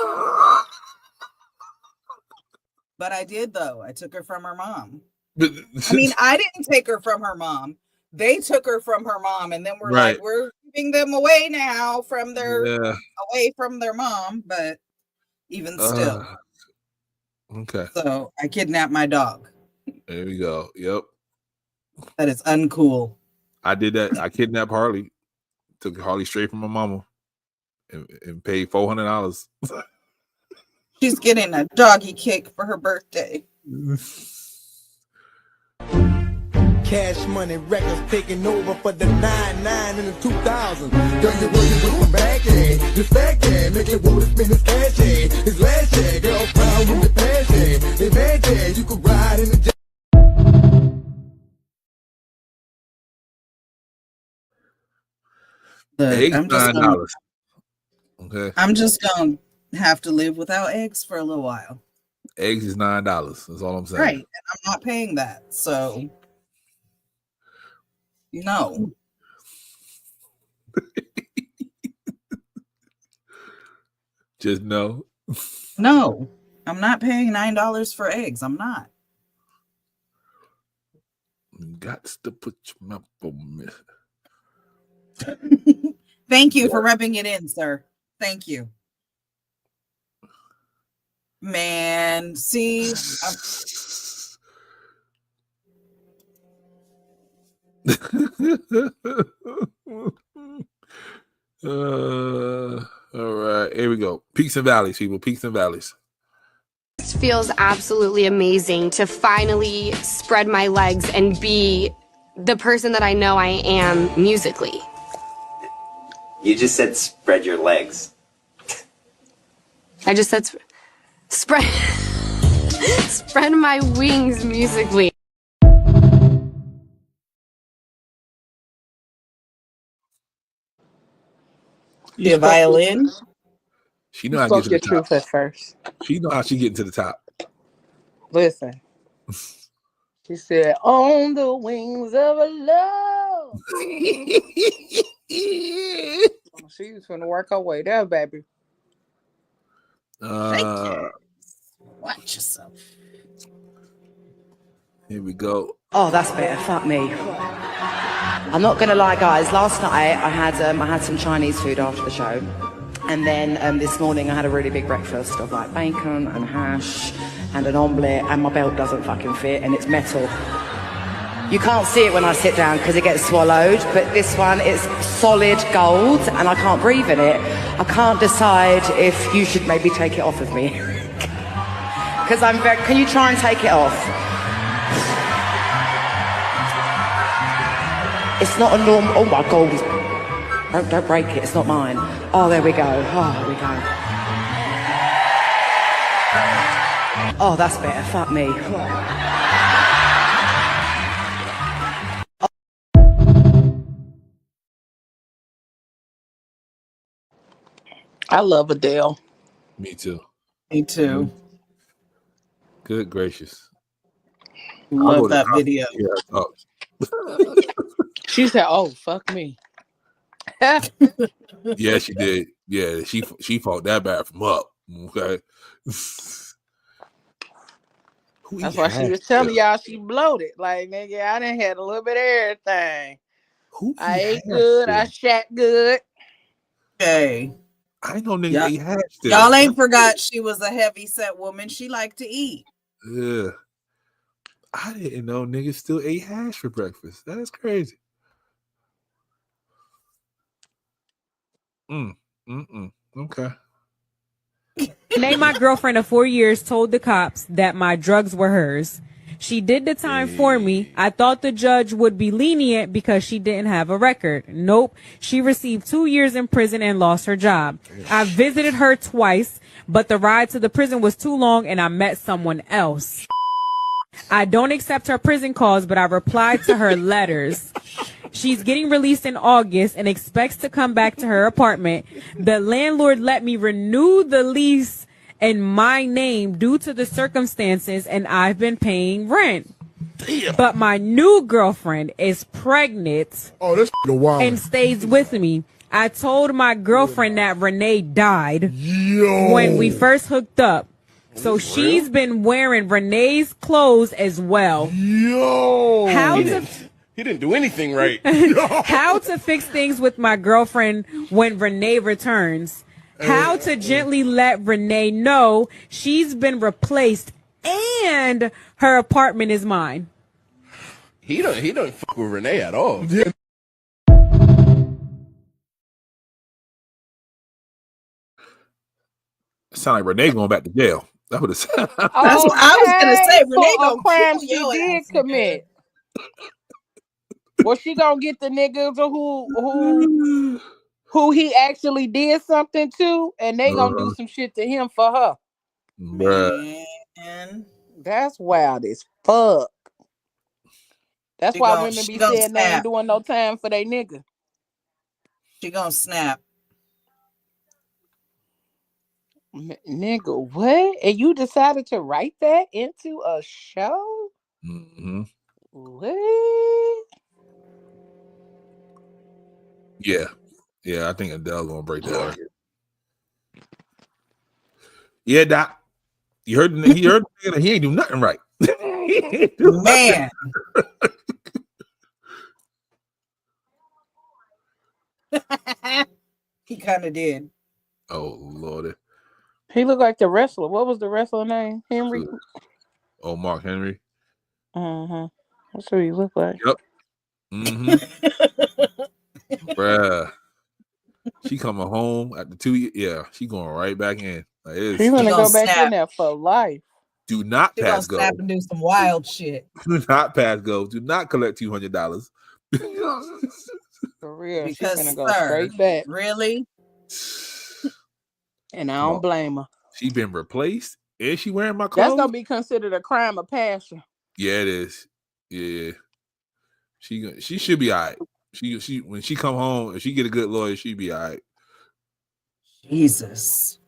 But I did, though. I took her from her mom. I mean, I didn't take her from her mom. They took her from her mom, and then we're like, we're giving them away now from away from their mom. But even still, okay. So I kidnapped my dog. There we go. Yep. That is uncool. I did that. I kidnapped Harley. Took Harley straight from my mama, and paid $400. She's getting a doggy cake for her birthday. Cash Money Records taking over for the 99 and the 2000. Girl, you working with the back end, this back end, make it wanna spend his cash end. His last year, girl, proud with the passion. They mad yeah, you could ride in the Eggs I'm just $9. Okay. I'm just gonna have to live without eggs for a little while. Eggs is $9. That's all I'm saying. Right. And I'm not paying that. So no. Just no. No. I'm not paying $9 for eggs. I'm not. Got to put your mouth on me. Thank you for rubbing it in, sir. Thank you. Man, see, all right, here we go. Peaks and valleys, people. Peaks and valleys. It feels absolutely amazing to finally spread my legs and be the person that I know I am musically. You just said spread your legs. I just said spread spread my wings musically. The violin. She know how to get to the top. Truth at first. She know how she getting to the top. Listen, She said, "On the wings of a love." She was finna work her way there, baby. Watch yourself. Here we go. Oh, that's better. Fuck me. I'm not gonna lie, guys. Last night I had some Chinese food after the show, and then this morning I had a really big breakfast of like bacon and hash and an omelette, and my belt doesn't fucking fit, and it's metal. You can't see it when I sit down because it gets swallowed, but this one is solid gold, and I can't breathe in it. I can't decide if you should maybe take it off of me. Because I'm very... Can you try and take it off? It's not a normal... Oh my God. Don't break it. It's not mine. Oh, there we go. Oh, there we go. Oh, that's better. Fuck me. I love Adele. Me too. Me too. Good gracious. Love that video. She said, "Oh, fuck me." Yeah, she did. Yeah, she fought that bad from up. Okay. That's why she was telling y'all she bloated. Like, nigga, I done had a little bit of everything. I ate good. I shat good. Okay. I know niggas ate hash still. Y'all ain't forgot she was a heavy set woman. She liked to eat. Yeah. I didn't know niggas still ate hash for breakfast. That's crazy. Okay. Renee, my girlfriend of 4 years, told the cops that my drugs were hers. She did the time for me. I thought the judge would be lenient because she didn't have a record. Nope. She received 2 years in prison and lost her job. I visited her twice, but the ride to the prison was too long and I met someone else. I don't accept her prison calls, but I replied to her letters. She's getting released in August and expects to come back to her apartment. The landlord let me renew the lease in my name due to the circumstances, and I've been paying rent. Damn. But my new girlfriend is pregnant and stays with me. I told my girlfriend that Renee died when we first hooked up. So she's been wearing Renee's clothes as well. He didn't do anything right. How to fix things with my girlfriend when Renee returns. How to gently let Renee know she's been replaced and her apartment is mine. He don't fuck with Renee at all. Yeah. Sound like Renee going back to jail. That would have said. That's what I was gonna say. Renee For a gonna crime kill she your did ass, commit. Well, she gonna get the niggas who he actually did something to, and they gonna do some shit to him for her. Man, that's wild as fuck. That's why women be saying they ain't doing no time for they nigga. She gonna snap. Nigga, what? And you decided to write that into a show? Mm-hmm. What? Yeah. I think Adele gonna break that record. Yeah, Doc. He heard the nigga that he ain't do nothing right. Man. He kind of did. Oh Lord. He looked like the wrestler. What was the wrestler name? Henry. Oh, Mark Henry. That's what he looked like. Yep. Bruh. She coming home after 2 years. Yeah, she going right back in. She's gonna go back in there for life. Do not She pass gonna go. snap and do some wild shit. Do not pass go. Do not collect $200. For real, Because, she's gonna go straight back. Really? And I don't blame her. She been replaced and she wearing my clothes. That's gonna be considered a crime of passion. Yeah, it is. Yeah, she should be all right. She when she come home, if she get a good lawyer, she be all right. Jesus.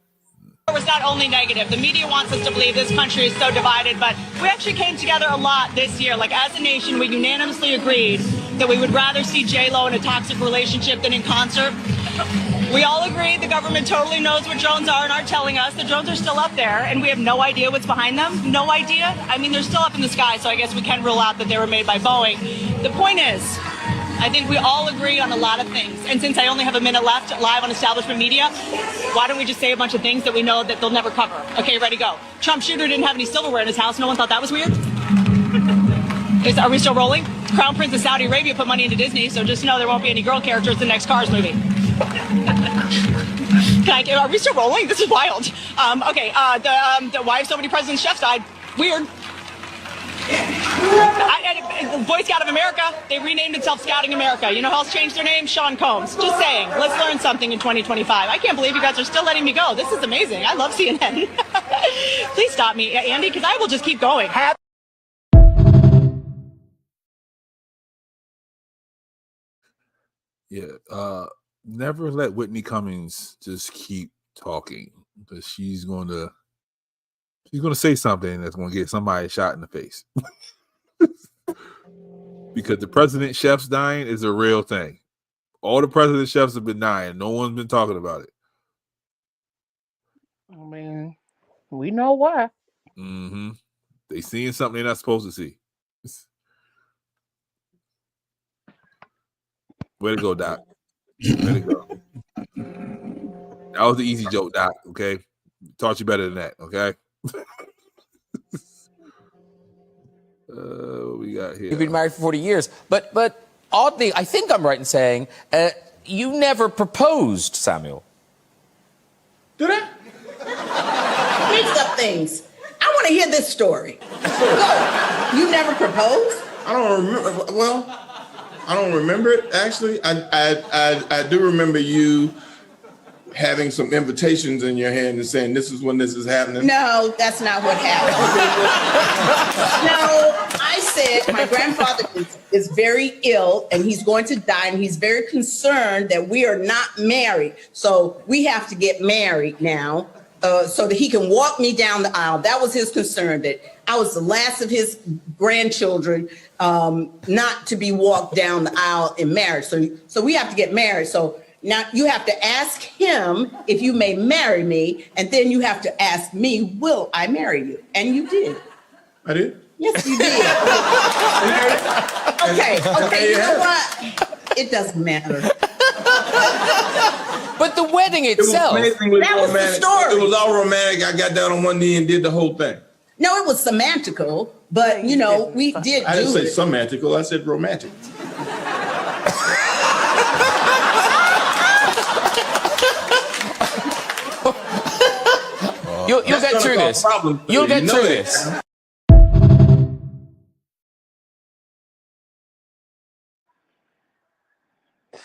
was not only negative. The media wants us to believe this country is so divided, but we actually came together a lot this year. Like, as a nation, we unanimously agreed that we would rather see J-Lo in a toxic relationship than in concert. We all agreed the government totally knows what drones are and are telling us. The drones are still up there, and we have no idea what's behind them. No idea. I mean, they're still up in the sky, so I guess we can rule out that they were made by Boeing. The point is, I think we all agree on a lot of things. And since I only have a minute left live on establishment media, why don't we just say a bunch of things that we know that they'll never cover? Okay, ready, go. Trump shooter didn't have any silverware in his house. No one thought that was weird? Are we still rolling? Crown Prince of Saudi Arabia put money into Disney, so just know there won't be any girl characters in the next Cars movie. Are we still rolling? This is wild. Okay, why have so many presidents' chefs died? Weird. Boy Scout of America, they renamed itself Scouting America. You know who else changed their name? Sean Combs. Just saying. Let's learn something in 2025. I can't believe you guys are still letting me go. This is amazing. I love CNN. Please stop me, Andy, because I will just keep going. Yeah. Never let Whitney Cummings just keep talking, because she's going to say something that's going to get somebody shot in the face. Because the president chefs dying is a real thing. All the president chefs have been dying. No one's been talking about it. I mean, we know why. Mm-hmm. They seeing something they're not supposed to see. Way to go, Doc. Way to go. That was the easy joke, Doc. Okay, taught you better than that. Okay. What we got here? You've been married for 40 years, but oddly, I think I'm right in saying you never proposed, Samuel. Did I? Mix up things. I want to hear this story. Go. You never proposed? I don't remember. Well, I don't remember it actually. I do remember you having some invitations in your hand and saying this is when this is happening. No, that's not what happened. No, I said my grandfather is very ill and he's going to die, and he's very concerned that we are not married. So we have to get married now so that he can walk me down the aisle. That was his concern, that I was the last of his grandchildren not to be walked down the aisle in marriage. So we have to get married. So now you have to ask him if you may marry me, and then you have to ask me, will I marry you? And you did. I did? Yes, you did. Okay, you know what? It doesn't matter. But the wedding itself. That was the story. It was all romantic. I got down on one knee and did the whole thing. No, it was semantical, but you know, we did I didn't do say it. semantical, I said romantic. You'll get through this. You'll get through this.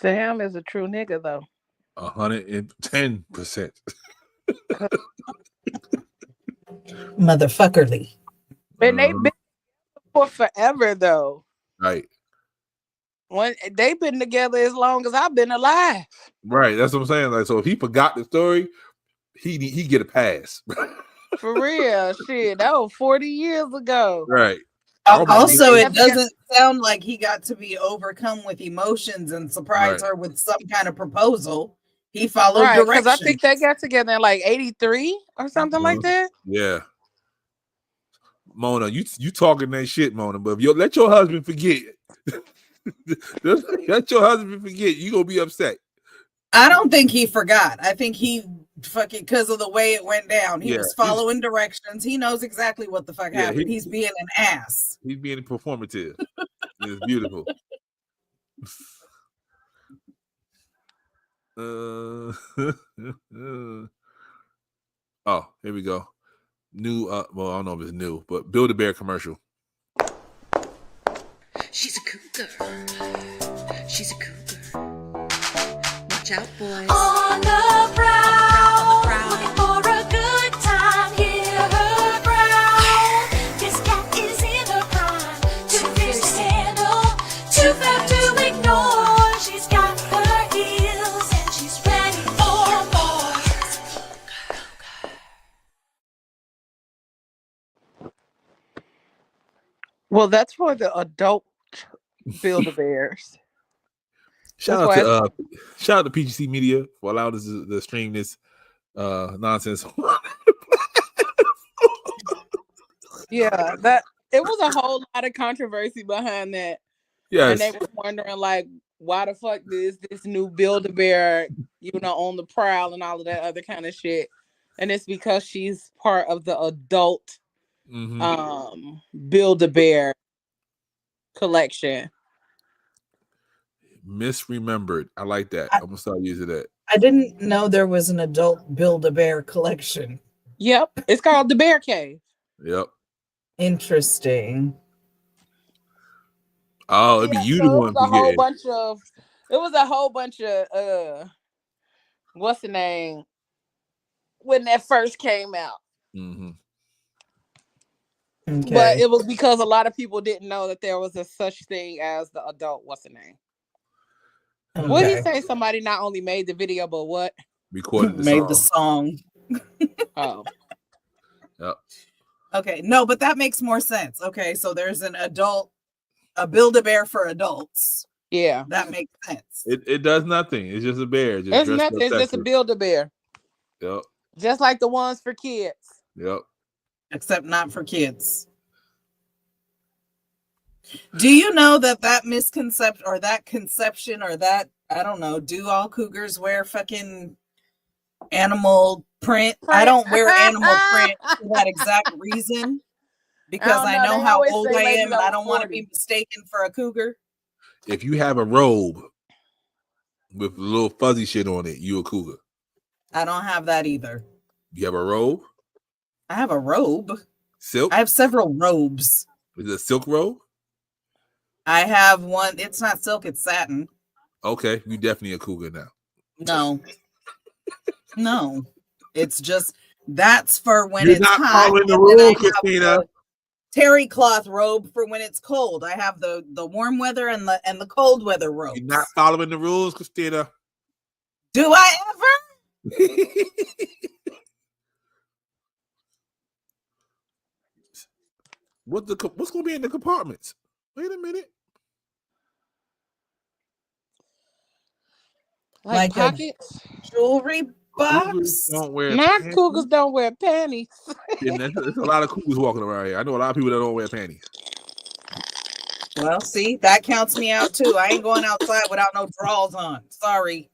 Sam is a true nigga, though. 110%. Motherfuckerly. And they've been for forever, though. Right. When they've been together as long as I've been alive. Right. That's what I'm saying. Like, so if he forgot the story, he get a pass. For real. Shit, that was 40 years ago. Right. Also, it doesn't sound like he got to be overcome with emotions and surprise her with some kind of proposal. He followed Right, because directions. I think they got together in like 83 or something like that. Yeah. Mona, you talking that shit, Mona, but if you let your husband forget, let your husband forget, you gonna be upset. I don't think he forgot. I think he fucking, because of the way it went down, he Yeah, was following directions. He knows exactly what the fuck happened. He's being an ass. He's being performative. It's beautiful. Oh, here we go. New, well, I don't know if it's new, but Build-A-Bear commercial. She's a cougar. She's a cougar. Watch out, boys. On the prowl, looking for a good time. Hear her growl. This cat is in her prime. Too fierce to handle, too fat to ignore. She's got her heels and she's ready for more. Well, that's for the adult Build-A-Bears. Shout out to PGC Media for allowing us to stream this nonsense. Yeah, that it was a whole lot of controversy behind that. Yes. And they were wondering, like, why the fuck is this new Build-A-Bear, on the prowl and all of that other kind of shit. And it's because she's part of the adult Build-A-Bear collection. Misremembered. I like that. I'm gonna start using that. I didn't know there was an adult Build-A-Bear collection. Yep. It's called the Bear Cave. Yep. Interesting. Oh, it'd be you the one to get it was a whole bunch of what's the name when that first came out. Mm-hmm. Okay. But it was because a lot of people didn't know that there was a such thing as the adult what's the name. Okay. What did he say? Somebody not only made the video, but what? Recorded the song. Oh. Yep. Okay, no, but that makes more sense. Okay, so there's a Build-A-Bear for adults. Yeah. That makes sense. It does nothing. It's just a bear. It's nothing. It's just a Build-A-Bear. Yep. Just like the ones for kids. Yep. Except not for kids. Do you know that misconception or that conception or that, I don't know, do all cougars wear fucking animal print? I don't wear animal print for that exact reason. Because I know how old I am and I don't want to be mistaken for a cougar. If you have a robe with a little fuzzy shit on it, you a cougar. I don't have that either. You have a robe? I have a robe. Silk? I have several robes. Is it a silk robe? I have one. It's not silk, it's satin. Okay, you definitely a cougar now. No. No. It's just that's for when You're it's not hot. following the rules, Christina. Terry cloth robe for when it's cold. I have the warm weather and the cold weather robe. You're not following the rules, Christina. Do I ever? What's gonna be in the compartments? Wait a minute. Like pockets? Jewelry box? Cougars don't wear Not panties. cougars don't wear panties. Yeah, there's a lot of cougars walking around here. I know a lot of people that don't wear panties. Well, see, that counts me out too. I ain't going outside without no drawers on. Sorry.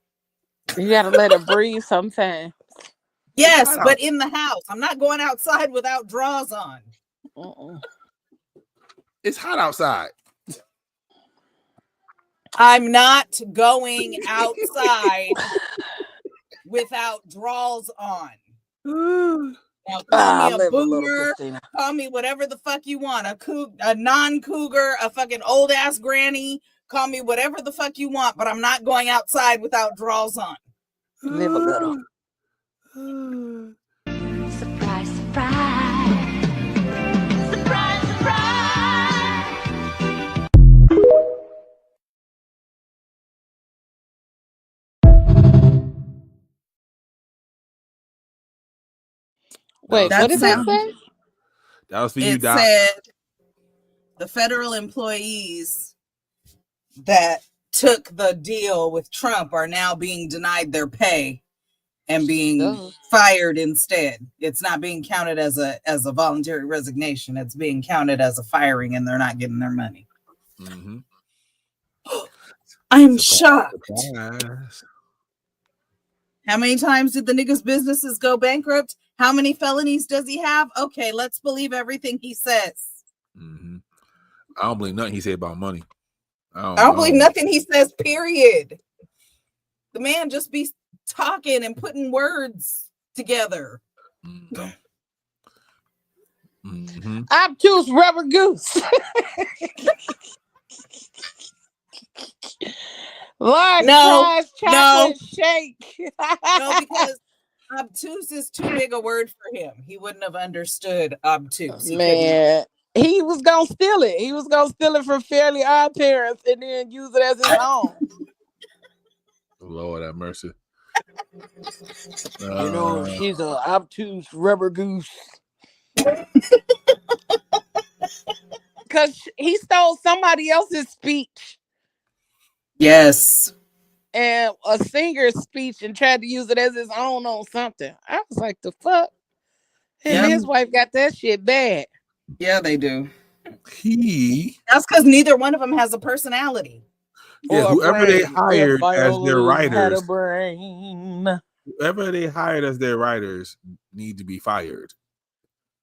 You gotta let it breathe sometimes. Yes, but in the house. I'm not going outside without drawers on. It's hot outside. I'm not going outside without drawers on. Now call me a boomer, call me whatever the fuck you want, a non-cougar, a fucking old ass granny, call me whatever the fuck you want, but I'm not going outside without drawers on. Live a little. Surprise, surprise. Surprise, surprise. Wait, what did that say? That was for you, It Doc. said the federal employees that took the deal with Trump are now being denied their pay and being fired instead. It's not being counted as a voluntary resignation. It's being counted as a firing, and they're not getting their money. Mm-hmm. I'm shocked. Surprise. How many times did the nigga's businesses go bankrupt? How many felonies does he have? Okay, let's believe everything he says. Mm-hmm. I don't believe nothing he said about money. I don't believe nothing he says, period. The man just be talking and putting words together. Mm-hmm. Obtuse rubber goose. Large size chocolate shake. No, because obtuse is too big a word for him. He wouldn't have understood obtuse. Man, he was gonna steal it. He was gonna steal it from Fairly Odd Parents and then use it as his own. Lord have mercy. You know, she's an obtuse rubber goose. Because he stole somebody else's speech. Yes. And a singer's speech and tried to use it as his own on something. I was like, the fuck? Him and his wife got that shit bad. Yeah, they do. He. That's because neither one of them has a personality. Yeah, Or whoever they brain. hired If as their Viola had writers, a brain. whoever they hired as their writers need to be fired.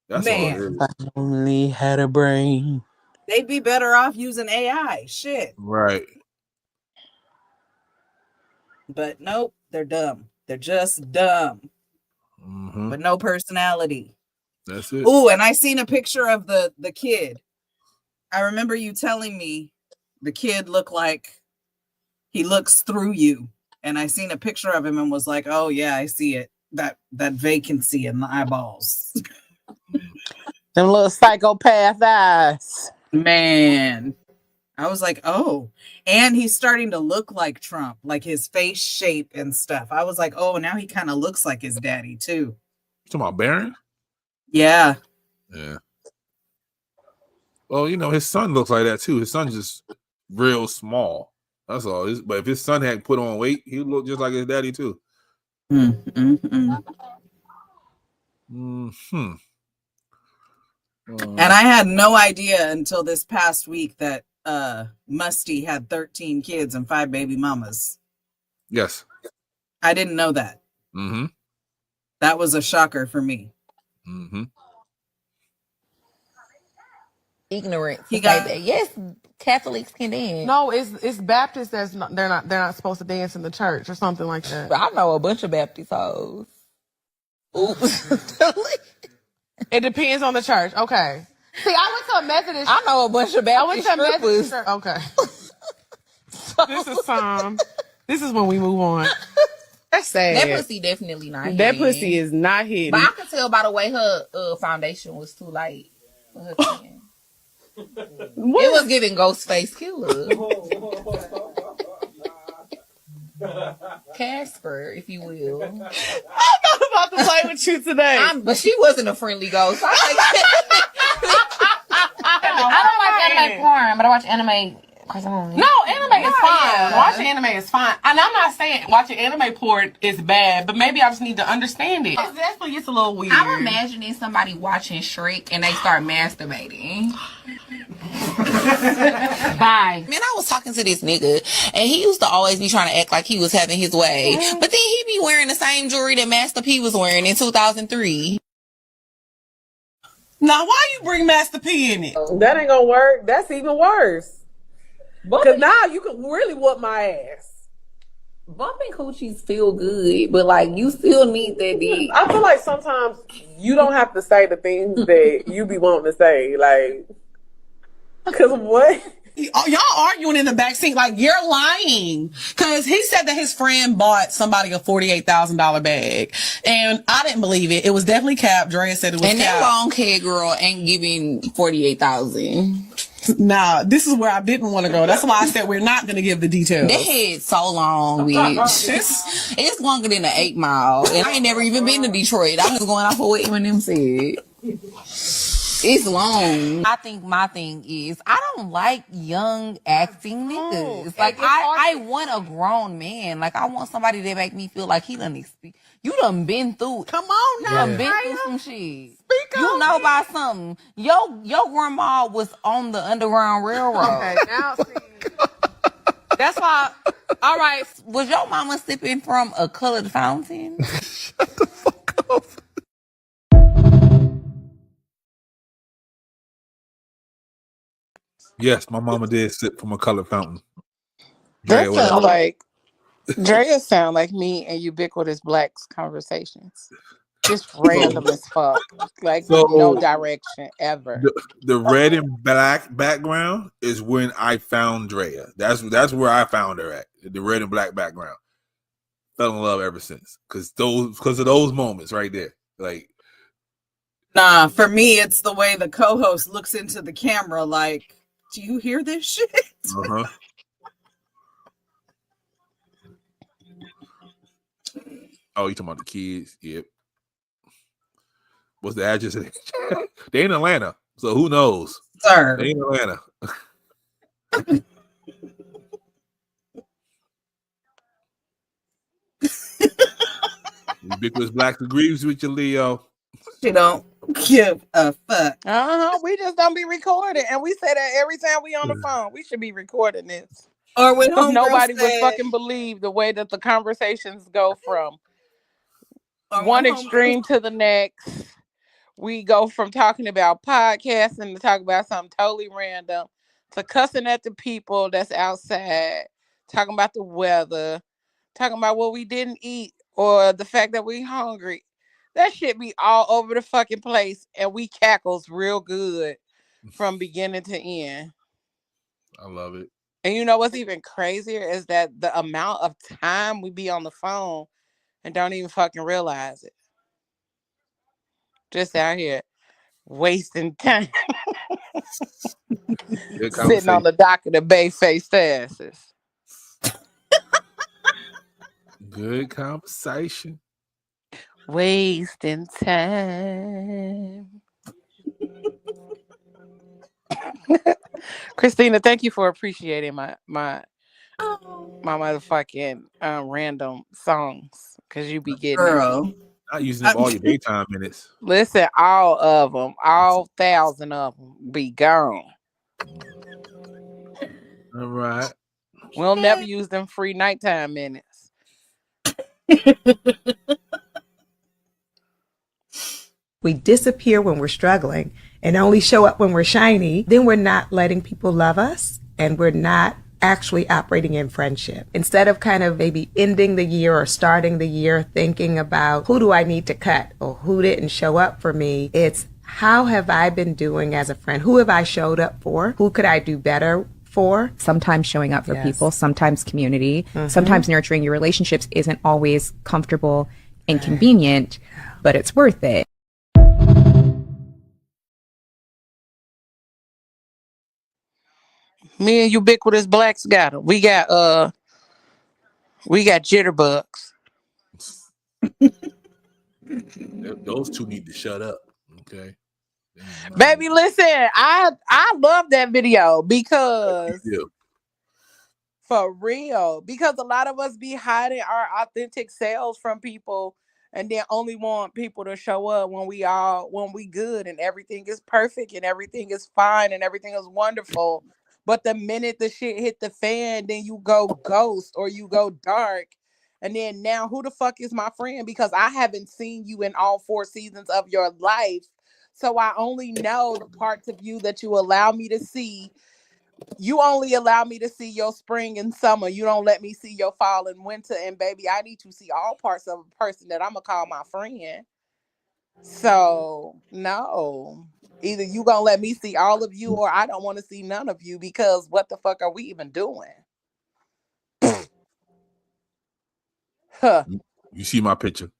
That's all it is. If I only had a brain. They'd be better off using AI. Shit. Right. But nope, they're dumb. They're just dumb. Mm-hmm. But no personality. That's it. Oh, and I seen a picture of the kid. I remember you telling me the kid looked like he looks through you. And I seen a picture of him and was like, oh yeah, I see it. That vacancy in the eyeballs. Them little psychopath eyes. Man. I was like, oh. And he's starting to look like Trump, like his face shape and stuff. I was like, oh, now he kind of looks like his daddy too. You talking about Barron? Yeah. Yeah. Well, his son looks like that too. His son's just real small. That's all. But if his son hadn't put on weight, he would look just like his daddy too. Mm-hmm. And I had no idea until this past week that Musty had 13 kids and 5 baby mamas. Yes. I didn't know that. Mm-hmm. That was a shocker for me. Mm-hmm. Ignorant. He got that. Yes, Catholics can dance. No, it's Baptists that's not. They're not supposed to dance in the church or something like that. But I know a bunch of Baptist hoes. Oops. It depends on the church. Okay. See, I went to a Methodist. I know a bunch of Baptist strippers. Okay. This is when we move on. That's sad. That pussy definitely not hitting. That pussy is not hitting. But I could tell by the way her foundation was too light for her skin. It was giving Ghostface Killer. Casper, if you will. I'm not about to play with you today. But she wasn't a friendly ghost. I don't like anime porn, but I watch anime cartoons. No, anime is fine. Watching anime is fine. And I'm not saying watching anime porn is bad, but maybe I just need to understand it. It definitely gets a little weird. I'm imagining somebody watching Shrek and they start masturbating. Bye. Man, I was talking to this nigga, and he used to always be trying to act like he was having his way. But then he be wearing the same jewelry that Master P was wearing in 2003. Now, why you bring Master P in it? That ain't gonna work. That's even worse. Because now you can really whoop my ass. Bumping coochies feel good, but like you still need that dick. I feel like sometimes you don't have to say the things that you be wanting to say. Like, because what? Y'all arguing in the backseat like you're lying. Because he said that his friend bought somebody a $48,000 bag. And I didn't believe it. It was definitely cap. Drea said it was and cap. And that long hair girl ain't giving $48,000. Nah, this is where I didn't want to go. That's why I said we're not going to give the details. That head's so long, bitch. It's longer than an 8 Mile. And I ain't never even been to Detroit. I'm just going off of what Eminem said. It's long. I think my thing is I don't like young acting niggas. Like I want a grown man. Like I want somebody that make me feel like he done you done been through. Come on now. You done been through some shit. You know about something. Your grandma was on the Underground Railroad. Okay, now see. That's why. All right, was your mama sipping from a colored fountain? Shut the fuck up. Yes, my mama did sip from a colored fountain. That sounds like Drea sound like me and Ubiquitous Black's conversations. Just random as fuck. Like no direction ever. The red and black background is when I found Drea. That's where I found her at. The red and black background. Fell in love ever since. Because of those moments right there. Like, nah, for me it's the way the co-host looks into the camera like, do you hear this shit? Uh-huh. Oh, you talking about the kids? Yep. What's the address? They in Atlanta, so who knows? Sir. They in Atlanta. Ubiquitous Black agrees with you, Leo. She don't give a fuck. We just don't be recording, and we say that every time we on the phone. We should be recording this. Or when Because homegirl nobody would said, fucking believe the way that the conversations go from or one when extreme to the next. We go from talking about podcasting to talk about something totally random to cussing at the people that's outside, talking about the weather, talking about what we didn't eat or the fact that we hungry. That shit be all over the fucking place, and we cackles real good from beginning to end. I love it. And you know what's even crazier is that the amount of time we be on the phone and don't even fucking realize it. Just out here wasting time. Sitting on the dock of the bay face asses. Good conversation. Wasting time. Christina, thank you for appreciating my motherfucking random songs. Cause you be getting girl. Not using up all your daytime minutes. Listen, all of them, all 1,000 of them be gone. All right. We'll never use them free nighttime minutes. We disappear when we're struggling and only show up when we're shiny. Then we're not letting people love us, and we're not actually operating in friendship. Instead of kind of maybe ending the year or starting the year thinking about who do I need to cut or who didn't show up for me, it's how have I been doing as a friend? Who have I showed up for? Who could I do better for? Sometimes showing up for people, sometimes community, sometimes nurturing your relationships isn't always comfortable and convenient, but it's worth it. Me and Ubiquitous Blacks got them. We got jitterbugs. Those two need to shut up. Okay. Baby, listen, I love that video because for real, because a lot of us be hiding our authentic selves from people and then only want people to show up when we good and everything is perfect and everything is fine and everything is wonderful. But the minute the shit hit the fan, then you go ghost or you go dark. And then now who the fuck is my friend? Because I haven't seen you in all 4 seasons of your life. So I only know the parts of you that you allow me to see. You only allow me to see your spring and summer. You don't let me see your fall and winter. And baby, I need to see all parts of a person that I'm going to call my friend. So no, either you going to let me see all of you or I don't want to see none of you, because what the fuck are we even doing? Huh. You see my picture.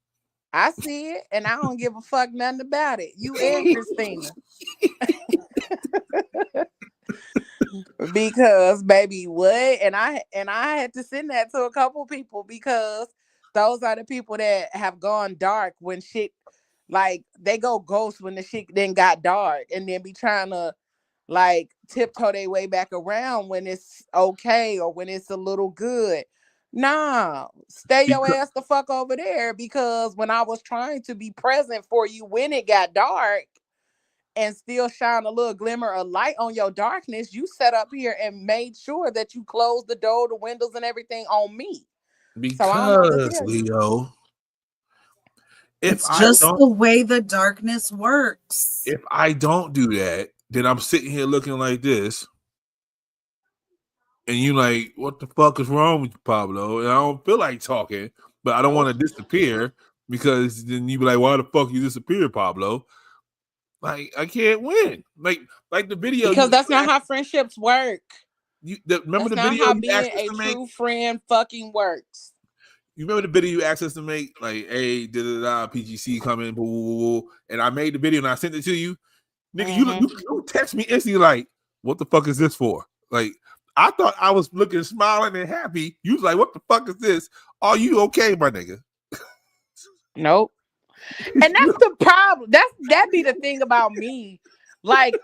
I see it, and I don't give a fuck nothing about it. You and Christina. Because baby, what? And I had to send that to a couple people because those are the people that have gone dark when shit, like they go ghost when the shit then got dark and then be trying to like tiptoe their way back around when it's okay or when it's a little good. Nah, stay your ass the fuck over there, because when I was trying to be present for you when it got dark and still shine a little glimmer of light on your darkness, you sat up here and made sure that you closed the door, the windows, and everything on me. So I don't know what to Because tell you. Leo, It's just the way the darkness works. If I don't do that, then I'm sitting here looking like this. And you like, what the fuck is wrong with you, Pablo? And I don't feel like talking, but I don't want to disappear, because then you be like, why the fuck you disappear, Pablo? Like, I can't win. Like the video. Because that's not how friendships work. Remember that's the video not how you being asked us a to make? true friend fucking works. You remember the video you asked us to make? Like, hey, PGC coming, boo, boo, boo, and I made the video and I sent it to you. Nigga, you text me instantly like, what the fuck is this for? Like, I thought I was looking smiling and happy. You was like, what the fuck is this? Are you okay, my nigga? Nope. And that's the problem. That be the thing about me. Like,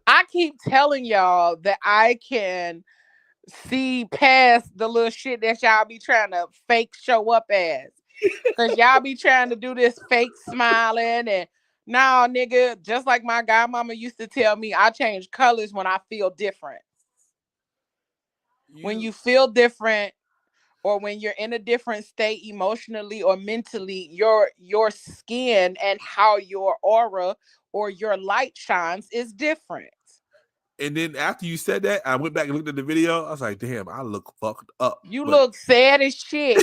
I keep telling y'all that I can see past the little shit that y'all be trying to fake show up as. Cause y'all be trying to do this fake smiling and nah, nigga, just like my godmama used to tell me, I change colors when I feel different. When you feel different or when you're in a different state emotionally or mentally, your skin and how your aura or your light shines is different. And then after you said that, I went back and looked at the video. I was like, damn, I look fucked up. You look sad as shit.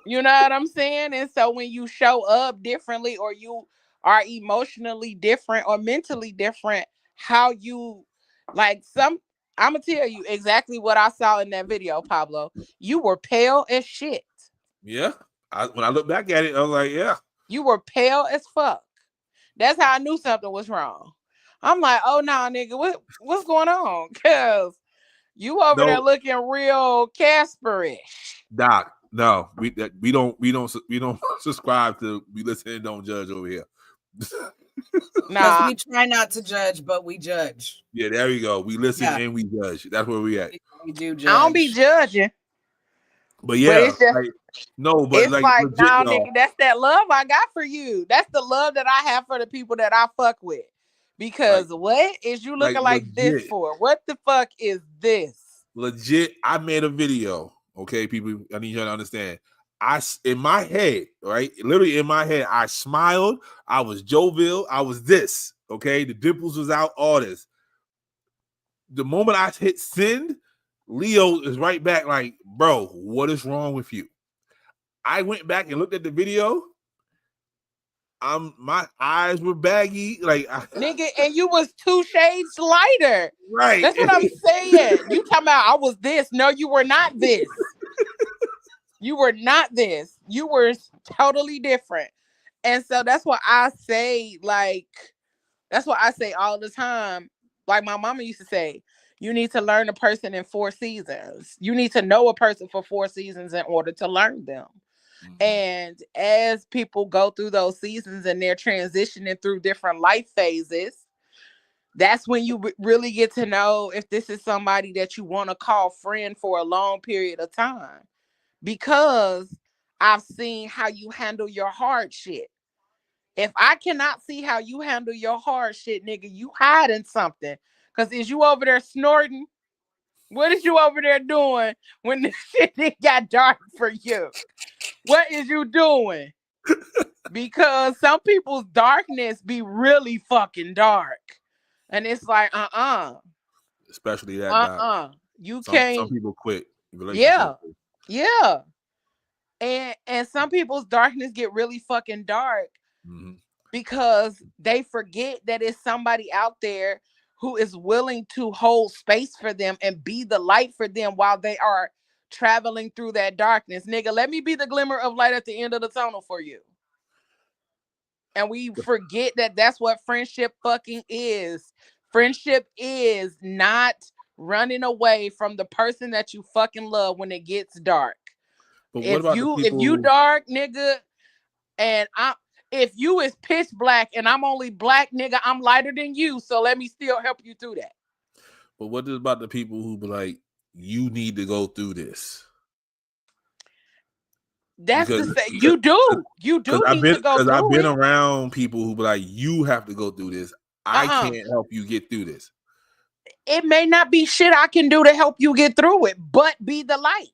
You know what I'm saying? And so when you show up differently or you are emotionally different or mentally different, how you like I'm gonna tell you exactly what I saw in that video, Pablo. You were pale as shit. Yeah. When I look back at it, I was like, yeah. You were pale as fuck. That's how I knew something was wrong. I'm like, oh no, nigga, what's going on? Cause you over there looking real Casperish. Doc, no, we don't subscribe to we listen and don't judge over here. Because we try not to judge, but we judge. Yeah, there we go. We listen and we judge. That's where we at. We do judge. I don't be judging. But yeah, but it's just, like, no, but it's like legit, nah, y'all. nigga, that's that love I got for you. That's the love that I have for the people that I fuck with. Because what is you looking like this for? What the fuck is this? Legit, I made a video. Okay, people, I need you to understand. In my head, right? Literally in my head, I smiled. I was jovial. I was this. Okay, the dimples was out. All this. The moment I hit send, Leo is right back like, bro, what is wrong with you? I went back and looked at the video. My eyes were baggy, like nigga, and you was 2 shades lighter. Right. That's what I'm saying. You talking about I was this. No, you were not this. You were not this. You were totally different. And so that's what I say, like, that's what I say all the time. Like my mama used to say, you need to learn a person in 4 seasons. You need to know a person for 4 seasons in order to learn them. And as people go through those seasons and they're transitioning through different life phases, that's when you really get to know if this is somebody that you want to call friend for a long period of time. Because I've seen how you handle your hard shit. If I cannot see how you handle your hard shit, nigga, you hiding something. Because is you over there snorting? What is you over there doing when the shit got dark for you? What is you doing? Because some people's darkness be really fucking dark. And it's like, especially that. You can't. Some people quit. Yeah. And some people's darkness get really fucking dark because they forget that it's somebody out there who is willing to hold space for them and be the light for them while they are traveling through that darkness. Nigga, let me be the glimmer of light at the end of the tunnel for you. And we forget that that's what friendship fucking is. Friendship is not running away from the person that you fucking love when it gets dark. But what about if you dark, nigga, and if you is pitch black and I'm only black, nigga, I'm lighter than you, so let me still help you through that. But what about the people who be like, you need to go through this? That's to say, you do need to go through it. Because I've been around people who be like, you have to go through this. I can't help you get through this. It may not be shit I can do to help you get through it, but be the light.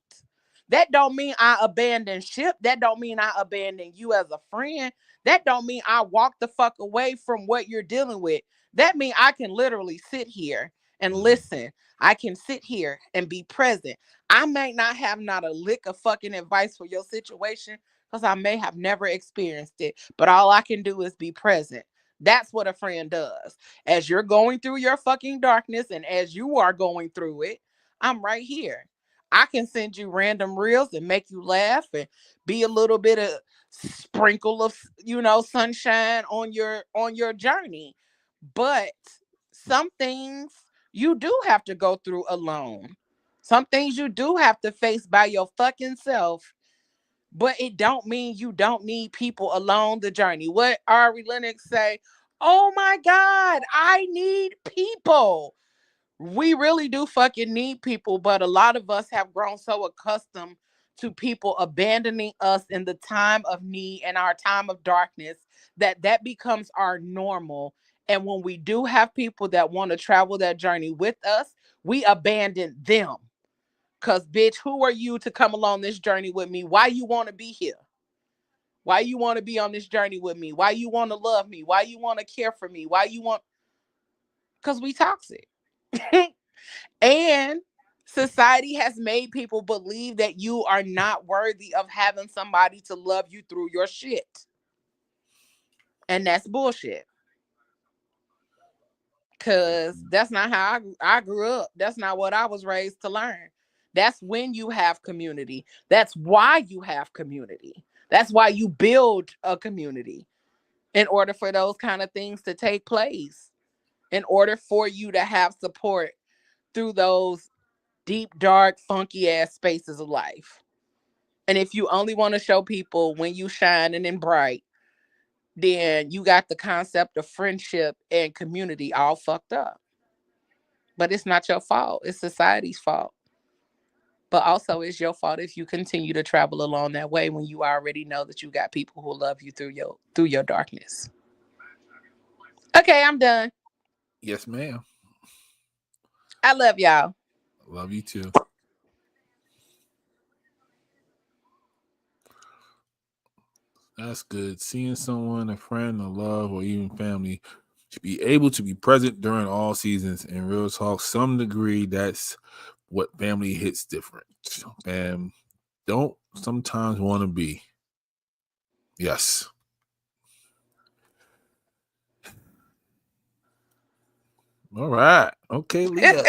That don't mean I abandon ship. That don't mean I abandon you as a friend. That don't mean I walk the fuck away from what you're dealing with. That means I can literally sit here and listen. I can sit here and be present. I may not have not a lick of fucking advice for your situation because I may have never experienced it, but all I can do is be present. That's what a friend does. As you're going through your fucking darkness and as you are going through it, I'm right here. I can send you random reels and make you laugh and be a little bit of sprinkle of, sunshine on your journey. But some things you do have to go through alone. Some things you do have to face by your fucking self. But it don't mean you don't need people along the journey. What Ari Lennox say? Oh my God, I need people. We really do fucking need people, but a lot of us have grown so accustomed to people abandoning us in the time of need and our time of darkness that becomes our normal. And when we do have people that want to travel that journey with us, we abandon them. Cause bitch, who are you to come along this journey with me? Why you want to be here? Why you want to be on this journey with me? Why you want to love me? Why you want to care for me? Why you want? Cause we toxic. And society has made people believe that you are not worthy of having somebody to love you through your shit. And that's bullshit. Cause that's not how I grew up. That's not what I was raised to learn. That's when you have community. That's why you have community. That's why you build a community in order for those kind of things to take place. In order for you to have support through those deep, dark, funky ass spaces of life. And if you only want to show people when you shining and bright, then you got the concept of friendship and community all fucked up. But it's not your fault. It's society's fault. But also it's your fault if you continue to travel along that way when you already know that you got people who love you through your darkness. Okay, I'm done. Yes, ma'am. I love y'all. Love you too. That's good. Seeing someone, a friend, a love, or even family, to be able to be present during all seasons. In real talk, some degree, that's what family hits different. And don't sometimes want to be. Yes. All right. Okay, Leah.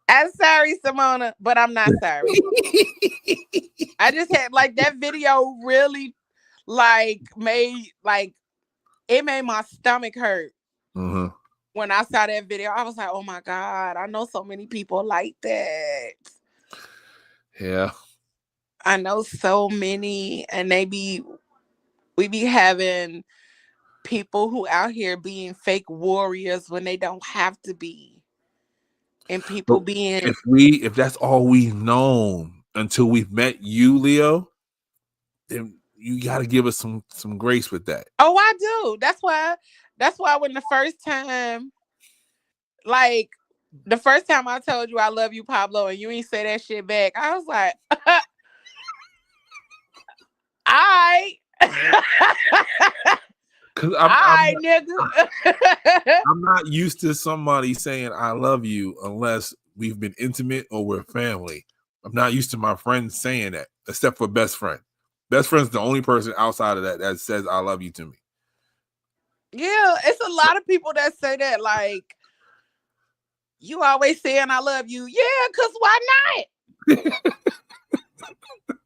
I'm sorry, Simona, but I'm not sorry. I just had like that video really made my stomach hurt. Uh-huh. When I saw that video, I was like, oh my God, I know so many people like that. Yeah. I know so many, and we be having people who out here being fake warriors when they don't have to be. And people But being if that's all we've known until we've met you, Leo, then you got to give us some grace with that. Oh, I do. That's why when the first time I told you I love you, Pablo, and you ain't say that shit back, I was like, I Because nigga. I'm not used to somebody saying I love you unless we've been intimate or we're family. I'm not used to my friends saying that, except for best friend. Best friend's the only person outside of that says I love you to me. Yeah, it's a lot of people that say that, like, you always saying I love you. Yeah, because why not?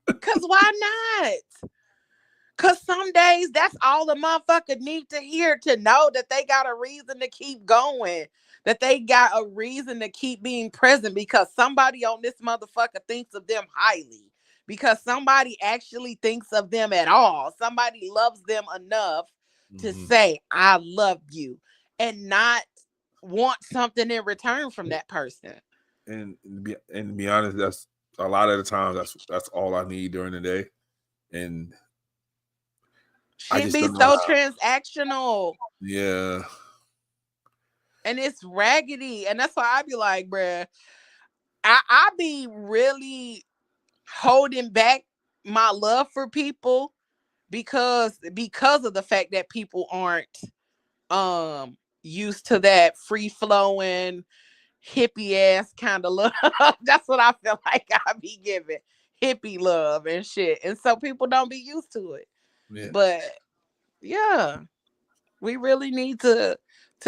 Because why not? Because some days that's all a motherfucker need to hear to know that they got a reason to keep going, that they got a reason to keep being present because somebody on this motherfucker thinks of them highly, because somebody actually thinks of them at all. Somebody loves them enough to say, I love you, and not want something in return from that person. And to be honest, that's a lot of the times that's all I need during the day. And shit be so transactional. Yeah. And it's raggedy. And that's why I be like, bruh, I be really holding back my love for people because of the fact that people aren't used to that free flowing hippie ass kind of love. That's what I feel like I be giving, hippie love and shit. And so people don't be used to it. Yeah. But yeah, we really need to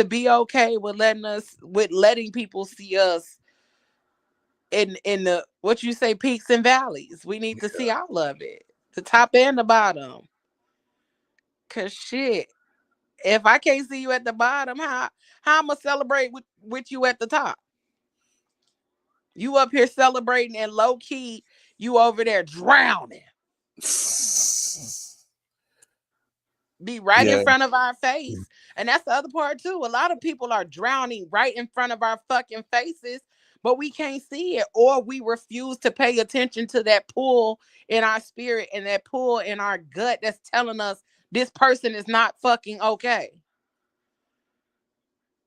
be okay with letting people see us in the, what you say, peaks and valleys. We need to see all of it, the top and the bottom. Cause shit, if I can't see you at the bottom, how I'm gonna celebrate with you at the top? You up here celebrating, and low key you over there drowning. be right in Yeah. front of our face. And that's the other part too. A lot of people are drowning right in front of our fucking faces, but we can't see it, or we refuse to pay attention to that pull in our spirit and that pull in our gut that's telling us this person is not fucking okay.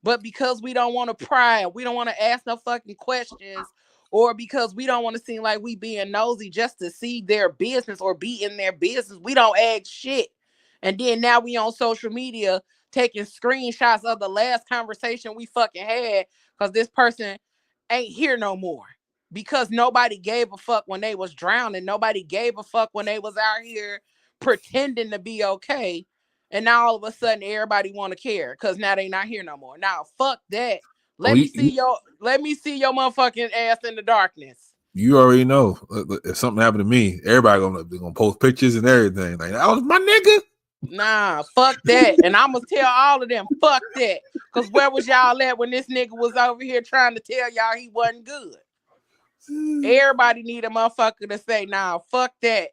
But because we don't want to pry, we don't want to ask no fucking questions, or because we don't want to seem like we being nosy just to see their business or be in their business, we don't ask shit. And then now we on social media taking screenshots of the last conversation we fucking had because this person ain't here no more. Because nobody gave a fuck when they was drowning. Nobody gave a fuck when they was out here pretending to be okay. And now all of a sudden everybody want to care because now they not here no more. Now fuck that. Let me see your motherfucking ass in the darkness. You already know if something happened to me, everybody gonna post pictures and everything. Like, that was my nigga. Nah, fuck that. And I'm gonna tell all of them, fuck that. Cause where was y'all at when this nigga was over here trying to tell y'all he wasn't good? Everybody need a motherfucker to say, nah, fuck that.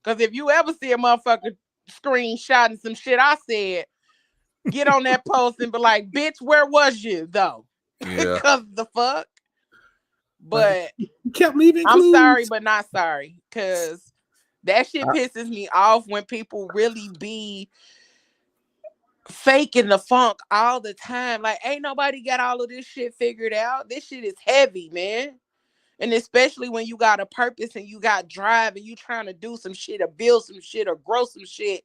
Cause if you ever see a motherfucker screenshotting some shit I said, get on that post and be like, bitch, where was you though? Yeah. Cause the fuck. But you kept leaving I'm clues. sorry, but not sorry. Cause that shit pisses me off when people really be faking the funk all the time. Like, ain't nobody got all of this shit figured out. This shit is heavy, man. And especially when you got a purpose and you got drive and you trying to do some shit or build some shit or grow some shit,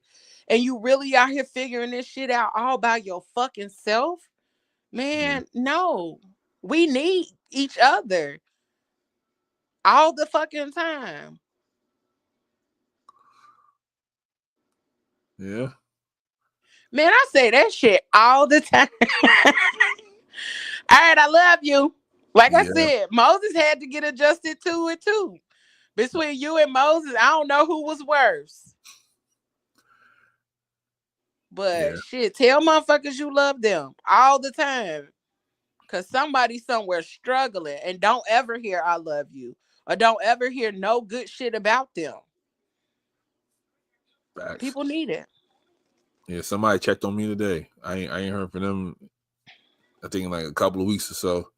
and you really out here figuring this shit out all by your fucking self, man, no. We need each other all the fucking time. Yeah. Man, I say that shit all the time. All right, I love you. Like I said, Moses had to get adjusted to it too. Between you and Moses, I don't know who was worse. But shit, tell motherfuckers you love them all the time. Cause somebody somewhere struggling and don't ever hear I love you. Or don't ever hear no good shit about them. Facts. People need it. Yeah, somebody checked on me today. I ain't heard from them, I think in like a couple of weeks or so.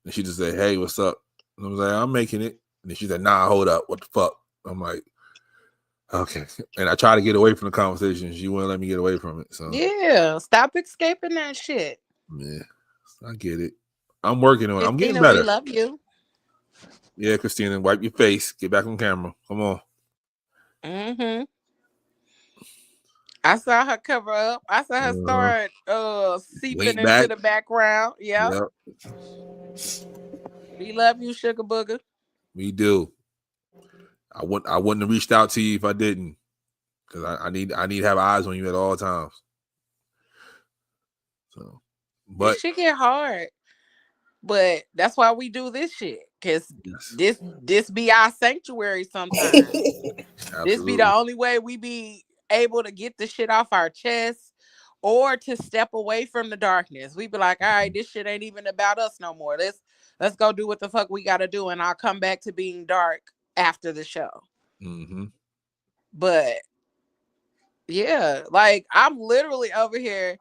And she just said, hey, what's up? And I was like, I'm making it. And then she said, nah, hold up. What the fuck? I'm like, okay. And I try to get away from the conversation. She wouldn't let me get away from it. So yeah, stop escaping that shit. Yeah, I get it. I'm working on it. I'm getting Christina, better. we love you. Yeah, Christina, wipe your face. Get back on camera. Come on. Mm-hmm. I saw her cover up. I saw her start seeping into the background. Yep. We love you, Sugar Booger. We do. I wouldn't have reached out to you if I didn't. Because I need to have eyes on you at all times. So, but this shit get hard. But that's why we do this shit. Cause this be our sanctuary sometimes. This be the only way we be able to get the shit off our chest or to step away from the darkness. We be like, all right, this shit ain't even about us no more. Let's go do what the fuck we gotta do, and I'll come back to being dark after the show. Mm-hmm. But yeah, like I'm literally over here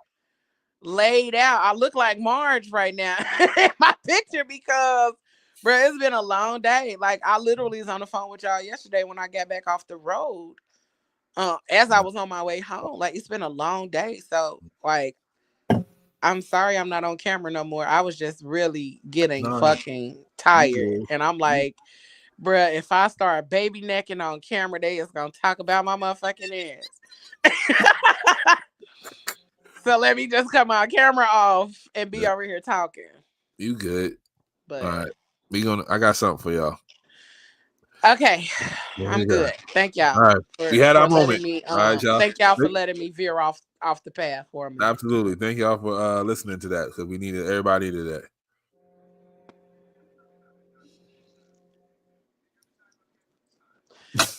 laid out. I look like Marge right now in my picture because, bro, it's been a long day. Like I literally was on the phone with y'all yesterday when I got back off the road. As I was on my way home. Like it's been a long day. So like I'm sorry I'm not on camera no more. I was just really getting fucking tired. And I'm like, bruh, if I start baby necking on camera, they is gonna talk about my motherfucking ass. So let me just cut my camera off and be over here talking. You good. But all right. I got something for y'all. Okay. I'm good. Thank y'all. All right. We had our moment. All right, y'all. Thank y'all for letting me veer off the path for me. Absolutely. Thank y'all for listening to that. Because everybody needed that.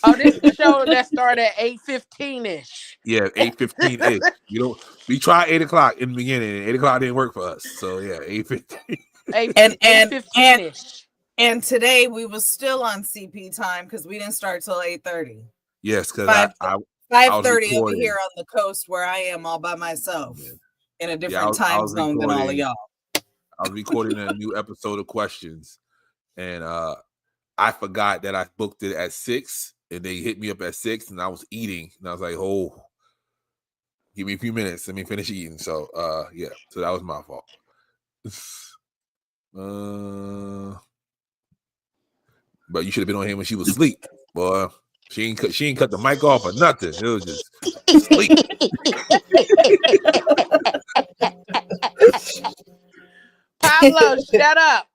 Oh, this is the show that started at 8:15-ish. Yeah, 8:15-ish. We tried 8 o'clock in the beginning, and 8 o'clock didn't work for us. So yeah, 8:15. 8:15-ish. And today we was still on CP time because we didn't start till 8:30. Yes, because 5:30 over here on the coast where I am all by myself in a different time zone than all of y'all. I was recording a new episode of Questions, and I forgot that I booked it at 6, and they hit me up at 6, and I was eating, and I was like, "Oh, give me a few minutes, let me finish eating." So, so that was my fault. But you should have been on here when she was asleep, boy. She ain't cut the mic off or nothing. It was just sleep. Pablo, shut up.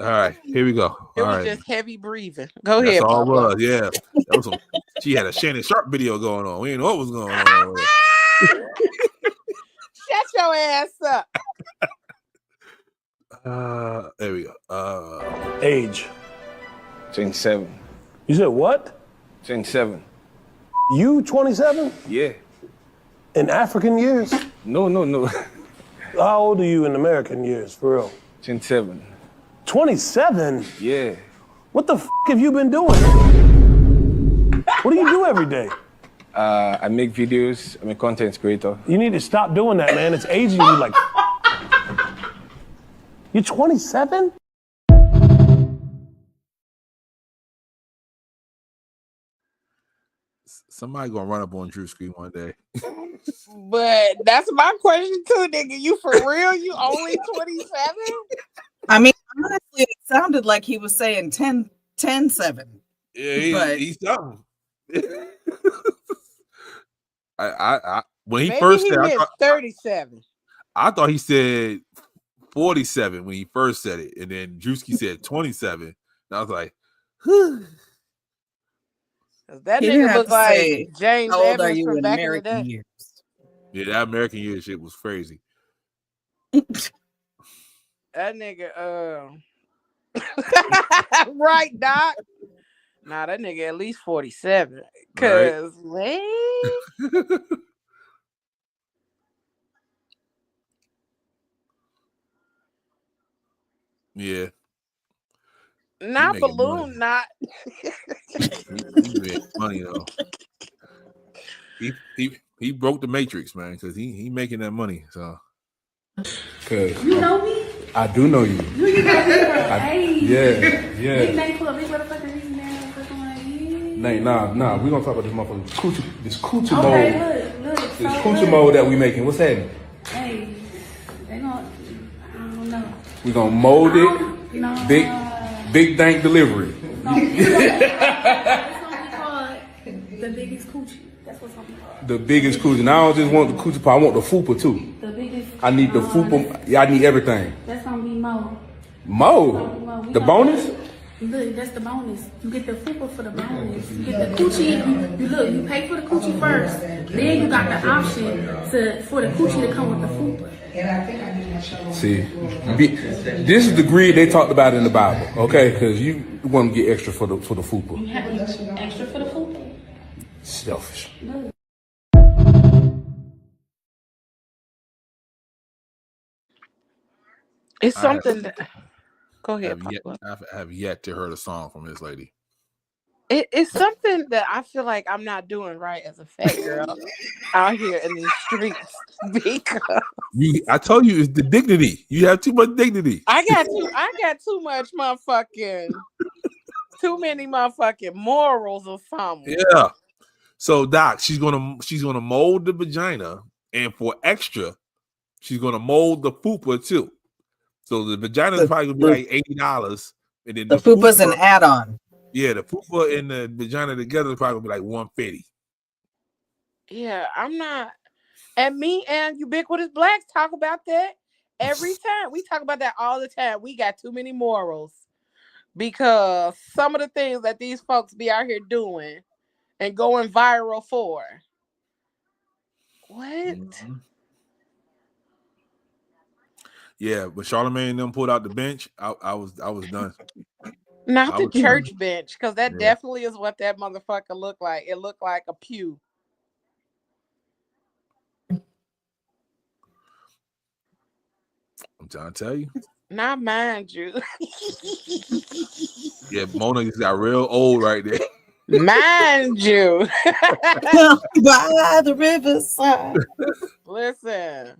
All right, here we go. It was just heavy breathing. Go ahead, That's all Pablo. it was. Yeah, that was she had a Shannon Sharp video going on. We didn't know what was going on. Shut your ass up. There we go. Age. 27. You said what? 27. You 27? Yeah. In African years? No. How old are you in American years, for real? 27. 27? Yeah. What the have you been doing? What do you do every day? I make videos. I'm a content creator. You need to stop doing that, man. It's aging you like... You're 27? Somebody gonna run up on Drew screen one day. But that's my question too, nigga. You for real? You only 27? I mean, honestly, it sounded like he was saying 10-7. Yeah, he's something. I when he Maybe first he said, meant 37. I thought he said 47 when he first said it, and then Drewski said 27. And I was like, That He didn't nigga have look to like say, James "How old are Evans you from in back in the American day. years?" yeah, that American year shit was crazy. That nigga, right, Doc? Nah, that nigga at least 47. Cause wait. Yeah. Not making balloon, not. He made money though. He broke the matrix, man, because he making that money. So, cause You know me? I do know you. You know me? Hey. Yeah. Big name for a big motherfucker reason now. Nah. We gonna talk about this motherfucker. This coochie Okay, mode. look. This So coochie look. mode that we making. What's happening? Hey, they gonna, I don't know. We gonna mold it. No. Big dank delivery. It's gonna be called the biggest coochie. That's what's gonna be called. The biggest coochie. And I don't just want the coochie pie. I want the fupa too. The biggest. I need the fupa. Yeah, I need everything. That's gonna be Mo. Mo. The bonus. Look, that's the bonus. You get the fupa for the bonus. You get the coochie. You pay for the coochie first. Then you got the option for the coochie to come with the fupa. See, this is the greed they talked about in the Bible, okay? Because you want to get extra for the fupa. You have extra for the fupa. Selfish. Look. It's something that. Go ahead. I have yet to heard a song from this lady. It's something that I feel like I'm not doing right as a fat girl out here in these streets because I told you it's the dignity. You have too much dignity. I got too much motherfucking too many motherfucking morals or something. Yeah. So Doc, she's gonna mold the vagina, and for extra, she's gonna mold the fupa too. So the vagina is probably gonna be like $80, and then the fupa's an add-on. Yeah, the fupa and the vagina together is probably gonna be like $150. Yeah, I'm not. And me and Ubiquitous Blacks talk about that every time. We talk about that all the time. We got too many morals because some of the things that these folks be out here doing and going viral for. What? Mm-hmm. Yeah, but Charlamagne and them pulled out the bench. I was done. Not the church bench, because that definitely is what that motherfucker looked like. It looked like a pew. I'm trying to tell you. Not mind you. Yeah, Mona just got real old right there. Mind you. By the riverside. Listen.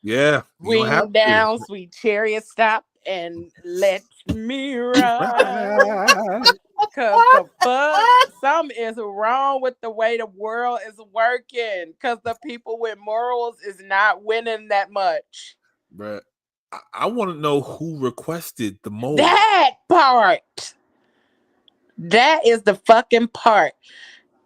Yeah. You don't have Ring down, sweet chariot, stop and let me ride. Cause the fuck, something is wrong with the way the world is working. Cause the people with morals is not winning that much. Bruh, I want to know who requested the mold. That part. That is the fucking part.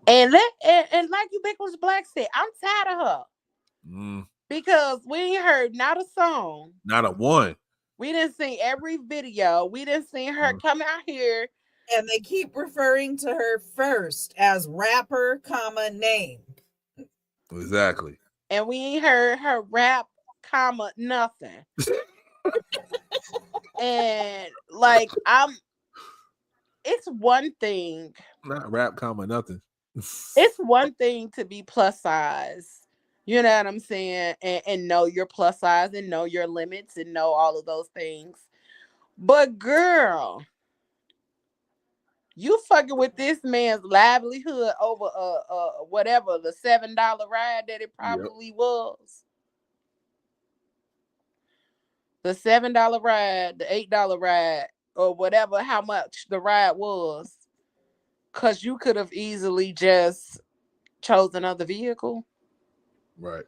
And like Ubiquitous Black said, I'm tired of her. Because we ain't heard not a song. Not a one. We didn't see every video. We didn't see her come out here. And they keep referring to her first as rapper, name. Exactly. And we ain't heard her rap, nothing. And like it's one thing. Not rap, nothing. It's one thing to be plus size. You know what I'm saying? And know your plus size and know your limits and know all of those things. But girl, you fucking with this man's livelihood over whatever the $7 ride that it probably was. The $7 ride, the $8 ride, or whatever, how much the ride was. Cause you could have easily just chose another vehicle. Right.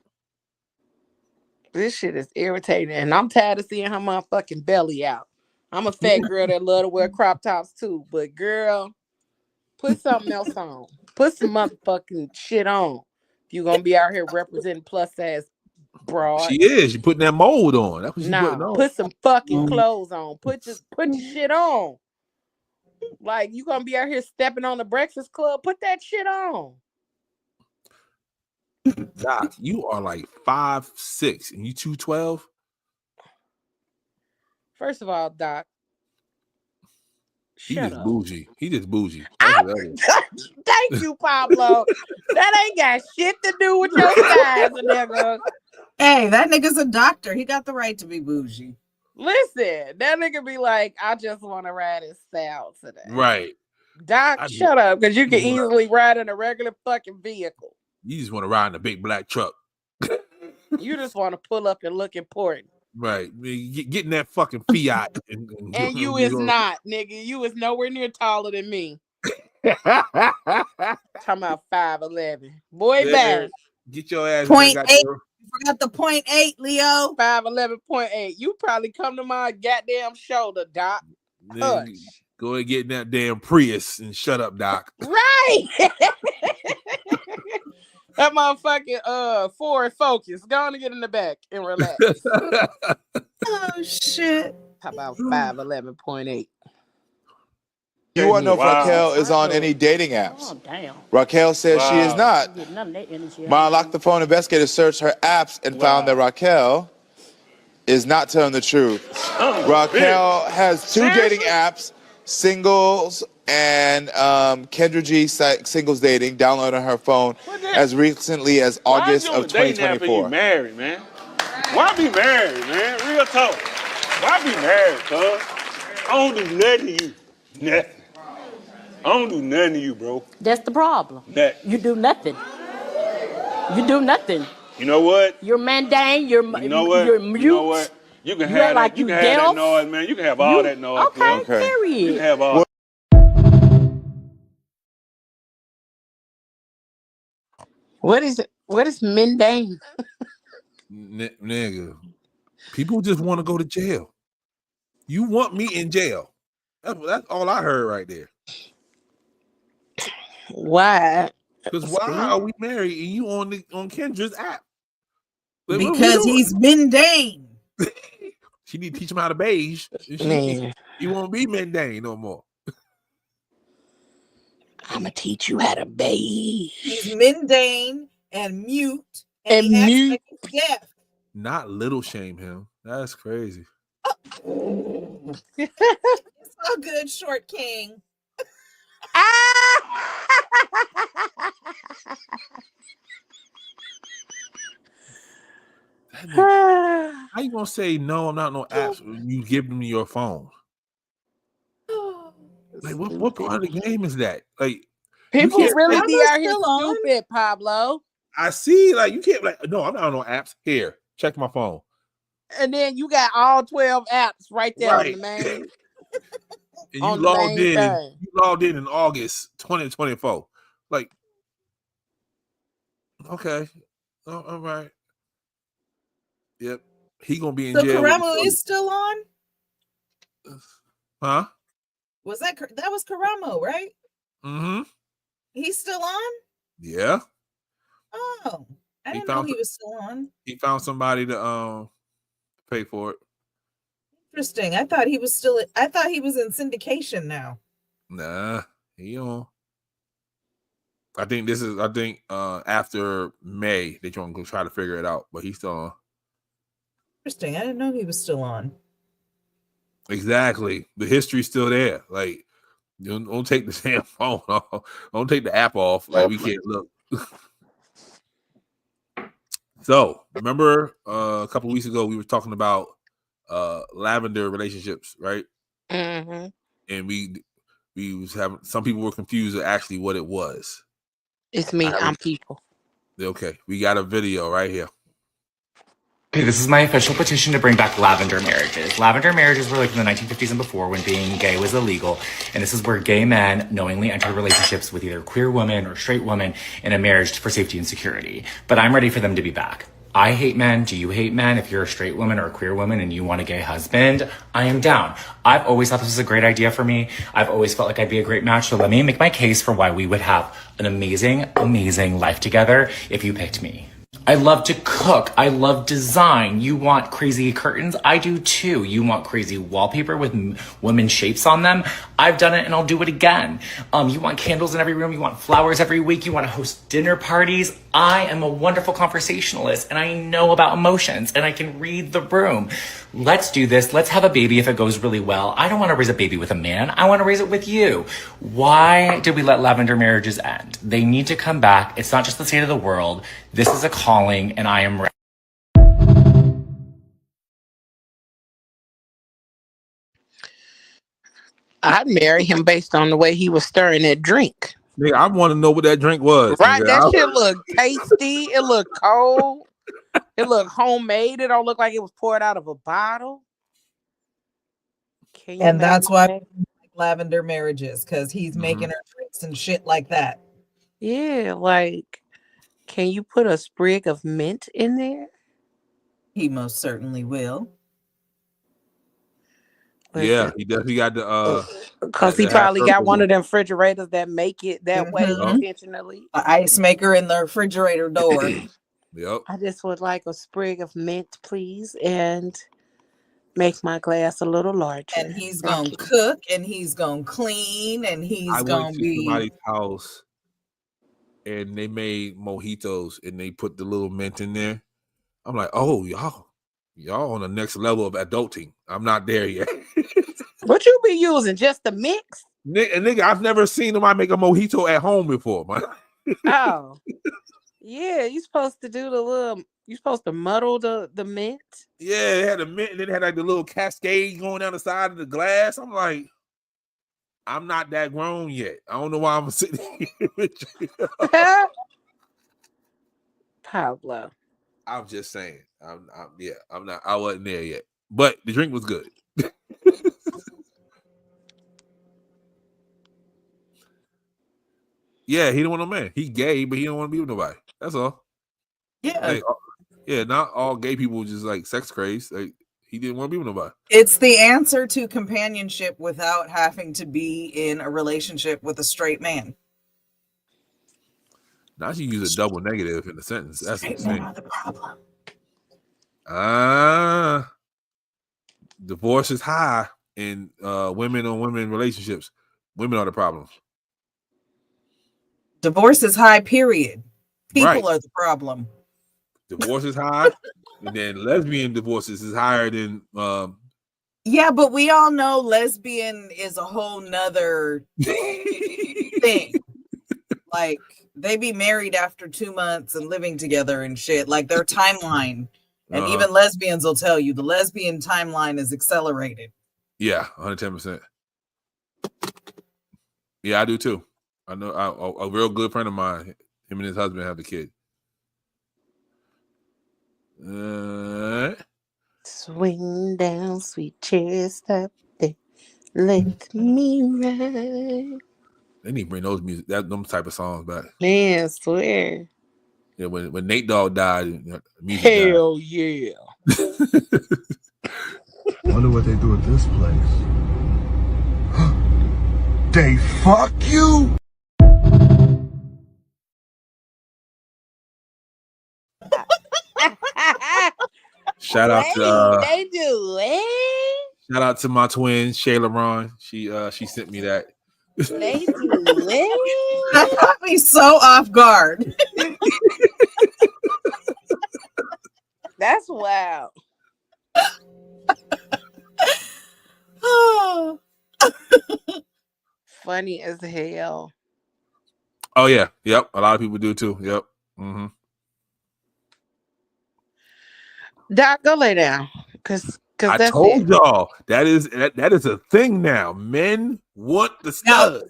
This shit is irritating, and I'm tired of seeing her motherfucking belly out. I'm a fat girl that love to wear crop tops too, but girl, put something else on. Put some motherfucking shit on. If you gonna be out here representing plus size broad. She is. You putting that mold on. That's what she's putting on. Put some fucking clothes on. Put your shit on. Like you gonna be out here stepping on the Breakfast Club. Put that shit on. Doc, you are like 5'6" and you 212. First of all, Doc, he just bougie. He just bougie. Thank you, Pablo. That ain't got shit to do with your size, nigga. Hey, that nigga's a doctor. He got the right to be bougie. Listen, that nigga be like, I just want to ride in style today. Right. Doc, shut up, because you can easily ride in a regular fucking vehicle. You just want to ride in a big black truck. You just want to pull up and look important. Right. Getting that fucking Fiat. And you is not, nigga. You is nowhere near taller than me. Talking about 5'11". Boy, back. Get your ass. 0.8. You forgot the 0.8, Leo. 5'11.8. You probably come to my goddamn shoulder, Doc. Go and get in that damn Prius and shut up, Doc. Right. That motherfucking Ford Focus. Go on and get in the back and relax. Oh shit. How about 5'11.8? You want to know if Raquel is on any dating apps? Oh, damn. Raquel says she is not. None of that energy. My Unlock the Phone investigators searched her apps and found that Raquel is not telling the truth. Raquel has two dating apps, Singles and Kendra G Singles Dating, downloaded on her phone as recently as August of 2024. Why married, man? Why be married, man? Real talk. Why be married, cuz? I don't do nothing to you. Nothing. I don't do nothing to you, bro. That's the problem. You do nothing. You do nothing. You know what? You're mundane. You're You know what? You're mute. You know what? You can have like that. You you can have deaf. that noise, man. You can have all that noise. Okay, bro. period. You can have all. What is it? What is mundane? Nigga, people just want to go to jail. You want me in jail? That's all I heard right there. Why? Because why are we married and you on Kendra's app? Because he's mundane. She need to teach him how to beige. He won't be mundane no more. I'm gonna teach you how to beige. He's mundane and mute and he acts like he's deaf. Not little shame him. That's crazy. It's all good, short king. How you gonna say no? I'm not no apps. You give me your phone. Like what part of the game is that? Like People can't really say- be out here still on? stupid, Pablo. I see. Like you can't. Like no, I'm not on no apps. Here, check my phone. And then you got all 12 apps right there on Right. the main. And On you the logged main in. thing. You logged in August 2024. Like, okay, all right. Yep, he gonna be in So jail. Karamo is still on? Huh? Was that was Karamo, right? Mm-hmm. He's still on? Yeah. Oh, I He didn't know found he was still on. he found somebody to pay for it. Interesting. I thought he was in syndication now. Nah, he on. I think after May they're gonna go try to figure it out, but he's still on. Interesting. I didn't know he was still on. Exactly. The history's still there. Like, don't take the damn phone off. Don't take the app off. Like, we can't look. So, remember a couple of weeks ago we were talking about lavender relationships, right? Mm-hmm. And we was having some people were confused at actually what it was. It's me. I'm people. Okay, we got a video right here. Okay, this is my official petition to bring back lavender marriages. Lavender marriages were like in the 1950s and before when being gay was illegal. And this is where gay men knowingly enter relationships with either queer women or straight women in a marriage for safety and security. But I'm ready for them to be back. I hate men. Do you hate men? If you're a straight woman or a queer woman and you want a gay husband, I am down. I've always thought this was a great idea for me. I've always felt like I'd be a great match. So let me make my case for why we would have an amazing, amazing life together if you picked me. I love to cook. I love design. You want crazy curtains? I do too. You want crazy wallpaper with women's shapes on them? I've done it and I'll do it again. You want candles in every room? You want flowers every week? You want to host dinner parties? I am a wonderful conversationalist and I know about emotions and I can read the room. Let's do this. Let's have a baby if it goes really well. I don't want to raise a baby with a man. I want to raise it with you. Why did we let lavender marriages end? They need to come back. It's not just the state of the world. This is a calling and I am ready. I'd marry him based on the way he was stirring that drink. Nigga, I want to know what that drink was. Right, nigga. that shit look tasty. It look cold. It look homemade. It don't look like it was poured out of a bottle. Can you And that's why imagine? we like lavender marriages, because he's making her drinks and shit like that. Yeah, like, can you put a sprig of mint in there? He most certainly will. Yeah, he definitely got the Because he probably got one of them refrigerators that make it that way Mhm. intentionally. An ice maker in the refrigerator door. Yep. I just would like a sprig of mint, please, and make my glass a little larger. And he's gonna cook and he's gonna clean and he's I gonna went to be somebody's house and they made mojitos and they put the little mint in there. I'm like, oh, y'all on the next level of adulting. I'm not there yet. What you be using? Just the mix? Nigga, I've never seen somebody make a mojito at home before, man. Oh. Yeah, you're supposed to do you're supposed to muddle the mint. Yeah, it had a mint and then it had like the little cascade going down the side of the glass. I'm like, I'm not that grown yet. I don't know why I'm sitting here with you. Pablo. I'm just saying. I'm not. I wasn't there yet, but the drink was good. Yeah, he don't want no man. He gay, but he don't want to be with nobody. That's all. Yeah. Like, yeah, not all gay people just like sex crazed. Like he didn't want to be with nobody. It's the answer to companionship without having to be in a relationship with a straight man. Now she use a double negative in the sentence. That's Straight insane. men are the problem. Divorce is high in women on women relationships. Women are the problem. Divorce is high, period. People Right. are the problem. Divorce is high, and then lesbian divorces is higher than Yeah, but we all know lesbian is a whole nother thing. Like, they be married after 2 months and living together and shit. Like, their timeline. And even lesbians will tell you the lesbian timeline is accelerated. Yeah, 110%. Yeah, I do too. I know a real good friend of mine. Him and his husband have the kid. Swing down, sweet chest up there. Let me ride. They need to bring those them type of songs back. Man, swear. Yeah, when Nate Dogg died, music Hell yeah. Wonder what they do at this place. They fuck you? Shout out to they do it. shout out to my twin Shayla Ron. She sent me that. They do it. That caught me so off guard. That's wild. Oh. Funny as hell. Oh yeah, yep. A lot of people do too. Yep. Mm-hmm. Doc, go lay down. Cause I that's told it. y'all that is a thing now. Men want the stud.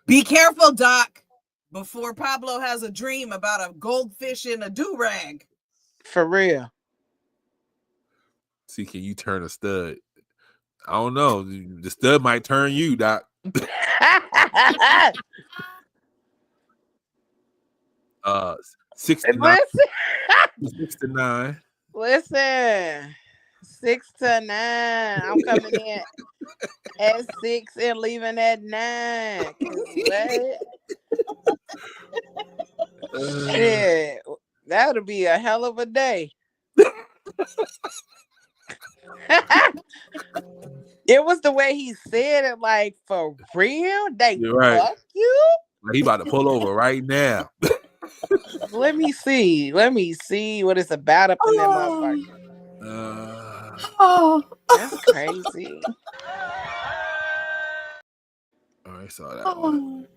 Be careful, Doc, before Pablo has a dream about a goldfish in a do-rag. For real. See, can you turn a stud? I don't know. The stud might turn you, Doc. 69. 6 to 9. Listen. 6 to 9. I'm coming in at 6 and leaving at 9. Shit, that would be a hell of a day. It was the way he said it, like, for real? They You're right. fuck you? He about to pull over right now. Let me see what it's about up in that motherfucker. That's crazy. All right, saw that one.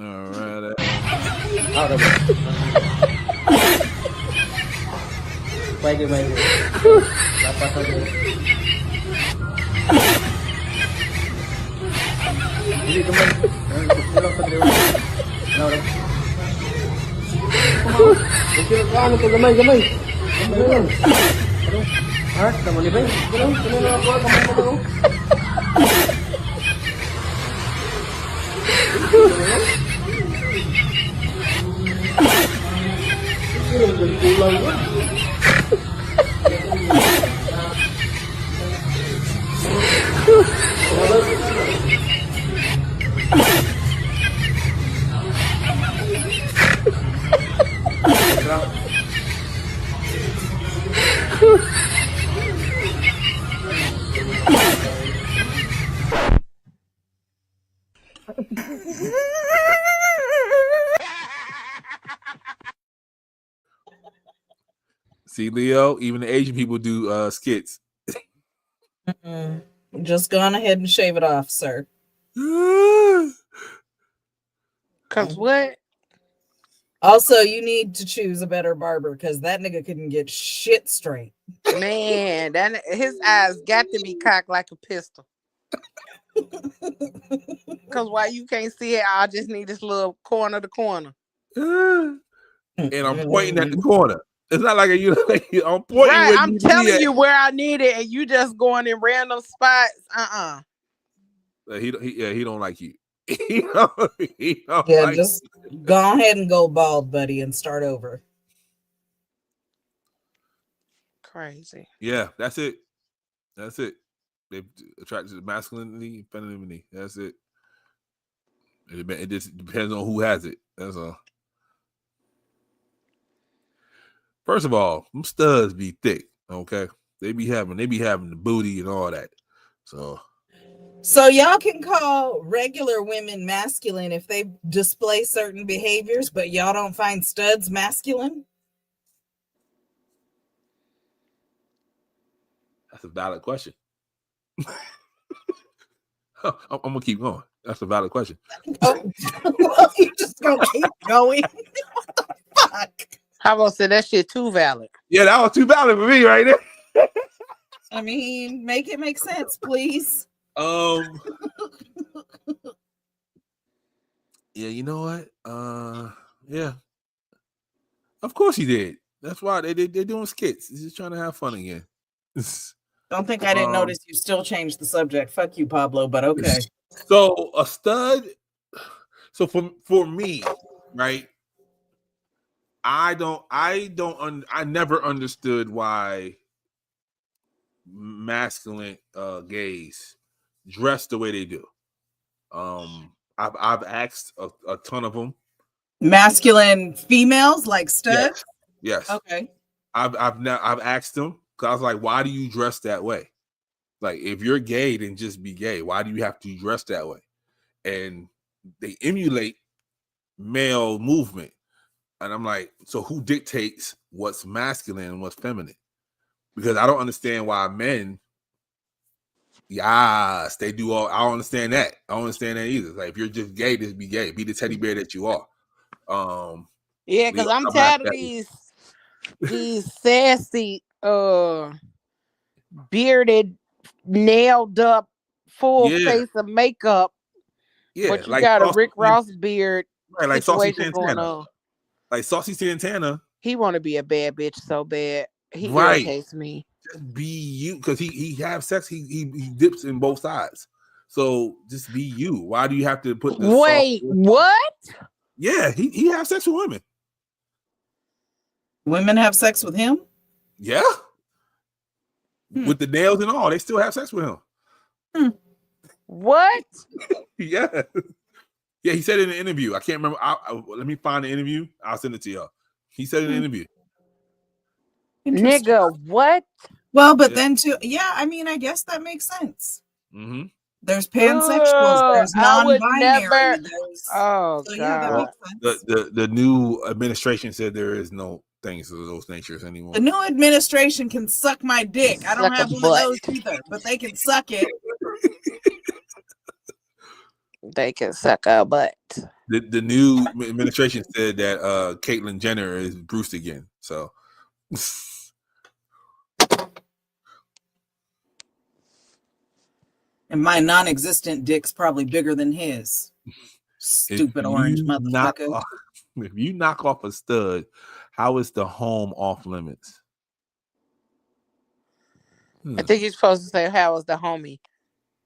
All right. See, Leo, even the Asian people do skits. Just go on ahead and shave it off, sir. Cause what? Also, you need to choose a better barber because that nigga couldn't get shit straight. Man, that his eyes got to be cocked like a pistol. Cause why you can't see it, I just need this little corner to corner. And I'm pointing at the corner. It's not like I'm pointing. Right, where I'm you telling you where I need it, and you just going in random spots. He don't like you. he don't Yeah, like just go ahead and go bald, buddy, and start over. Crazy. Yeah, that's it. That's it. They attracted to masculinity, femininity. That's it. It just depends on who has it. That's all. First of all, them studs be thick. Okay, they be having the booty and all that. So y'all can call regular women masculine if they display certain behaviors, but y'all don't find studs masculine? That's a valid question. I'm gonna keep going. That's a valid question. Oh, well, you just gonna keep going. Fuck. How about say that shit too valid? Yeah, that was too valid for me right there. I mean, make it make sense, please. Yeah, you know what? Yeah. Of course he did. That's why they're doing skits. He's just trying to have fun again. Don't think I didn't notice you still changed the subject. Fuck you, Pablo, but okay. So a stud. So for me, right? I never understood why masculine gays dress the way they do. I've asked a ton of them. Masculine females like studs? Yes. Okay. I've asked them because I was like, why do you dress that way? Like, if you're gay, then just be gay. Why do you have to dress that way? And they emulate male movement. And I'm like, so who dictates what's masculine and what's feminine? Because I don't understand why men, yes, they do all. I don't understand that. I don't understand that either. Like, if you're just gay, just be gay. Be the teddy bear that you are. Yeah, because I'm tired of these sassy, bearded, nailed up, full face of makeup. Yeah, But you like got a Rick Ross beard right, like Saucy situation going on. Like Saucy Santana. He want to be a bad bitch so bad. He Right. irritates me. Just be you, because he have sex. He dips in both sides. So just be you. Why do you have to put the Wait, what? Yeah, he have sex with women. Women have sex with him? Yeah. With the nails and all, they still have sex with him. What? Yeah. Yeah, he said in an interview. I can't remember. Let me find the interview. I'll send it to y'all. He said in an interview. Nigga, what? Well, but then too, yeah, I mean, I guess that makes sense. Mm-hmm. There's pansexuals, there's non-binary. Oh, so yeah, that makes sense. The new administration said there is no things of those natures anymore. The new administration can suck my dick. I don't Suck have a one butt. of those either, but they can suck it. They can suck a butt. The new administration said that Caitlyn Jenner is Bruce again. So And my non-existent dick's probably bigger than his. Stupid orange motherfucker. If you knock off a stud, how is the home off limits? I think you're supposed to say, how was the homie?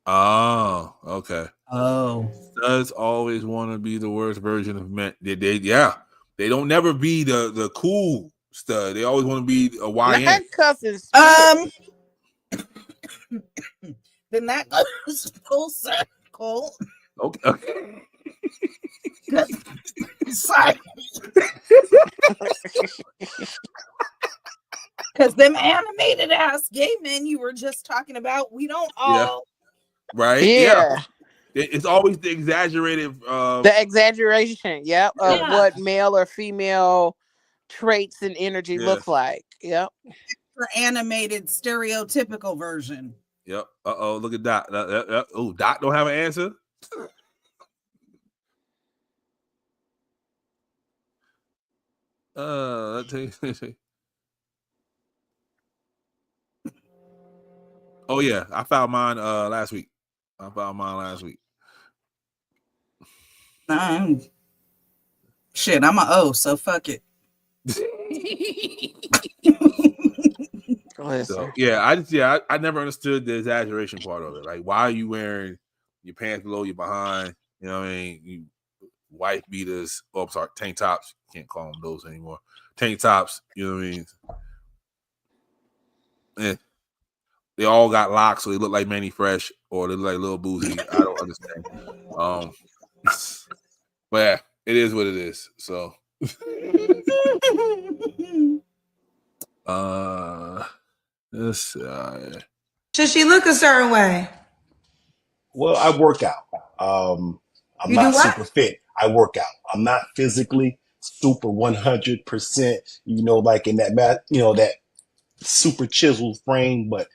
Oh, okay. Oh. Studs always want to be the worst version of men. They don't never be the cool stud. They always want to be a YN. Not cussing. Then that goes full circle. Okay. Sorry. Because them animated ass gay men you were just talking about, we don't all. Right? Yeah. It's always the exaggerated. The exaggeration, of what male or female traits and energy look like. Yep. For animated stereotypical version. Yep. Uh-oh, look at Doc. Oh, Doc don't have an answer? Let's see. Oh yeah, I found mine last week. Shit, I'm a O, so fuck it. So yeah, I never understood the exaggeration part of it. Like, why are you wearing your pants below your behind? You know what I mean? You wife beaters. Oh, I'm sorry, tank tops. Can't call them those anymore. Tank tops. You know what I mean? Yeah. They all got locks, so they look like Manny Fresh or they look like Lil Boozy. I don't understand. But yeah, it is what it is. So this Should she look a certain way? Well, I work out. I'm You not do what? super fit. I work out. I'm not physically super 100%, like in that that super chiseled frame, but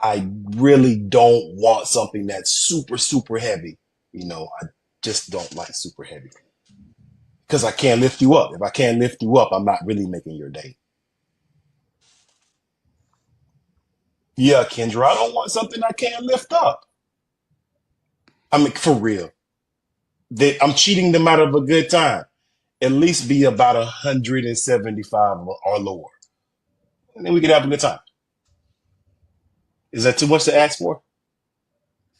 I really don't want something that's super, super heavy. I just don't like super heavy because I can't lift you up. If I can't lift you up, I'm not really making your day. Yeah, Kendra, I don't want something I can't lift up. I mean, for real. that I'm cheating them out of a good time. At least be about 175 or lower. And then we could have a good time. Is that too much to ask for?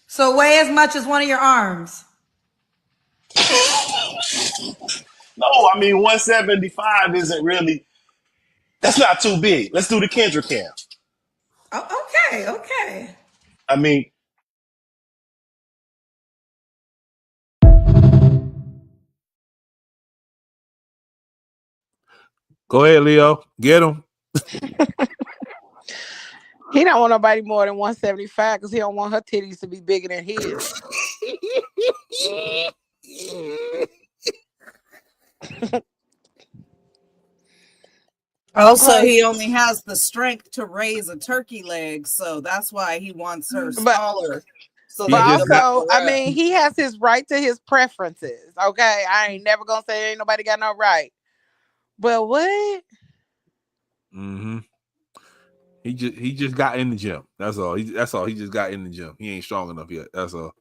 So weigh as much as one of your arms. No, I mean 175 isn't really. That's not too big. Let's do the Kendrick cam. Oh, okay. I mean, Go ahead, Leo. Get him. He don't want nobody more than 175 because he don't want her titties to be bigger than his. Also, he only has the strength to raise a turkey leg, so that's why he wants her smaller. But also, I mean, he has his right to his preferences. Okay, I ain't never gonna say ain't nobody got no right. But what? Mm-hmm. He just got in the gym. That's all. He just got in the gym. He ain't strong enough yet. That's all.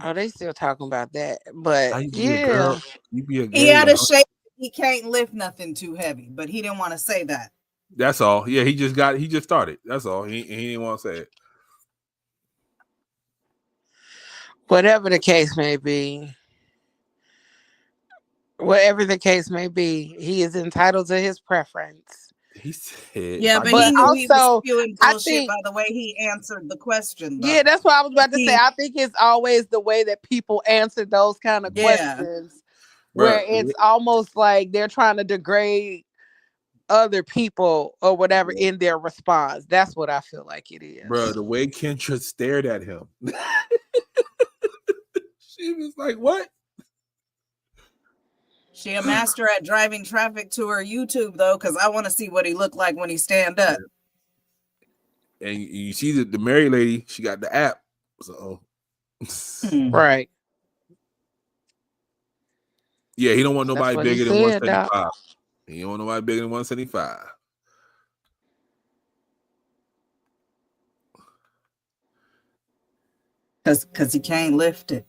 Oh, they still talking about that. But yeah, he had a shape. He can't lift nothing too heavy, but he didn't want to say that. That's all. Yeah, he just started. That's all. He didn't want to say it. Whatever the case may be, he is entitled to his preference. He said, yeah, but he knew he was spewing bullshit by the way he answered the question. Though. Yeah, that's what I was about to say. I think it's always the way that people answer those kind of questions, where it's almost like they're trying to degrade other people or whatever in their response. That's what I feel like it is. Bro, the way Kendra stared at him. She was like, what? She a master at driving traffic to her YouTube, though, because I want to see what he looked like when he stand up. And you see the married lady, she got the app. So right. Yeah, he don't want nobody bigger than 175. Doc. He don't want nobody bigger than 175. Because he can't lift it.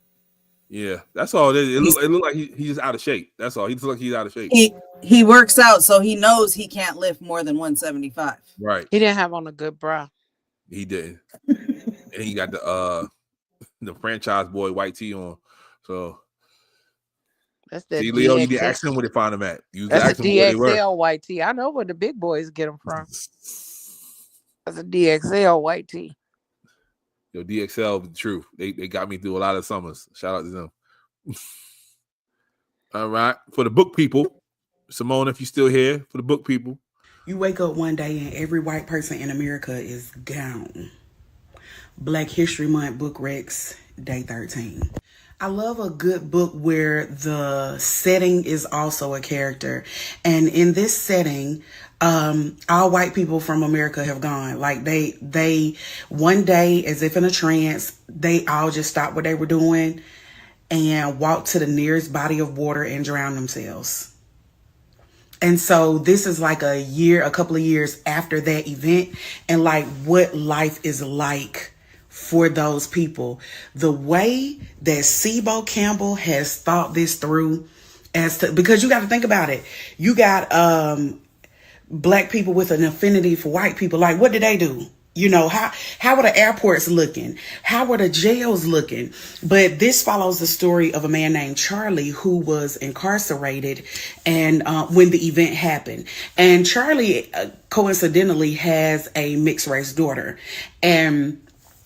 Yeah, that's all it is. It look like he's just out of shape. That's all. He looks like he's out of shape. He works out, so he knows he can't lift more than 175. Right. He didn't have on a good bra. He didn't. And he got the franchise boy white tee on. So that's that. See, Leo, you didn't ask him where they found them at. You that's a DXL white tee. I know where the big boys get them from. That's a DXL white tee. Yo, DXL, the truth. They got me through a lot of summers. Shout out to them. All right. For the book people, Simone, if you're still here, for the book people. You wake up one day and every white person in America is gone. Black History Month Book Rex, day 13. I love a good book where the setting is also a character. And in this setting, all white people from America have gone. Like they one day, as if in a trance, they all just stopped what they were doing and walked to the nearest body of water and drowned themselves. And so this is like a couple of years after that event, and like what life is like for those people. The way that Sibo Campbell has thought this through, because you got to think about it. You got Black people with an affinity for white people. Like, what did they do? You know, how are the airports looking? How are the jails looking? But this follows the story of a man named Charlie who was incarcerated and when the event happened. And Charlie coincidentally has a mixed race daughter, and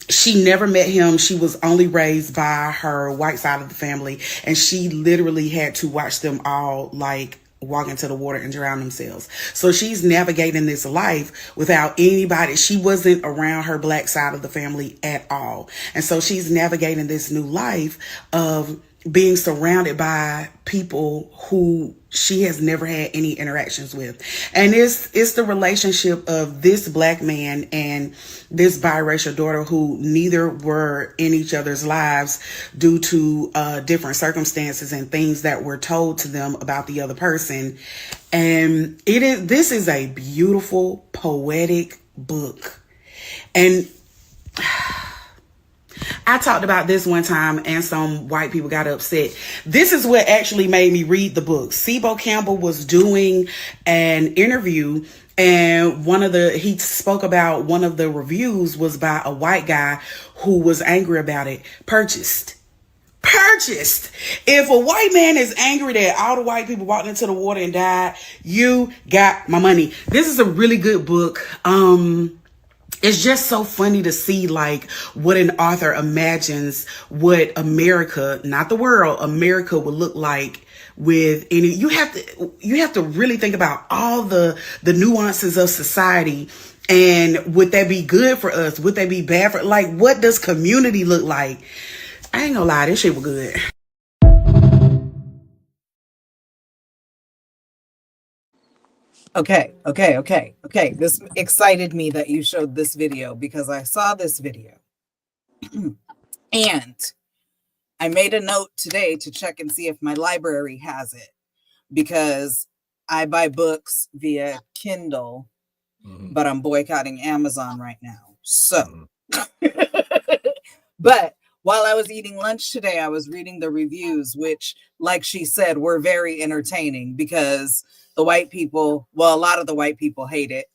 she never met him. She was only raised by her white side of the family, and she literally had to watch them all like walk into the water and drown themselves. So she's navigating this life without anybody. She wasn't around her Black side of the family at all. And so she's navigating this new life of being surrounded by people who she has never had any interactions with. And it's the relationship of this Black man and this biracial daughter who neither were in each other's lives due to different circumstances and things that were told to them about the other person. And this is a beautiful, poetic book. And I talked about this one time and some white people got upset. This is what actually made me read the book. Sibo Campbell was doing an interview, and he spoke about one of the reviews was by a white guy who was angry about it. Purchased. If a white man is angry that all the white people walked into the water and died, you got my money. This is a really good book. It's just so funny to see like what an author imagines what America, not the world, America would look like with any. You have to really think about all the nuances of society. And would that be good for us? Would that be bad for, like, what does community look like? I ain't gonna lie, this shit was good. Okay. This excited me that you showed this video because I saw this video. And I made a note today to check and see if my library has it because I buy books via Kindle, but I'm boycotting Amazon right now. So, but while I was eating lunch today, I was reading the reviews, which, like she said, were very entertaining because the white people, well, a lot of the white people hate it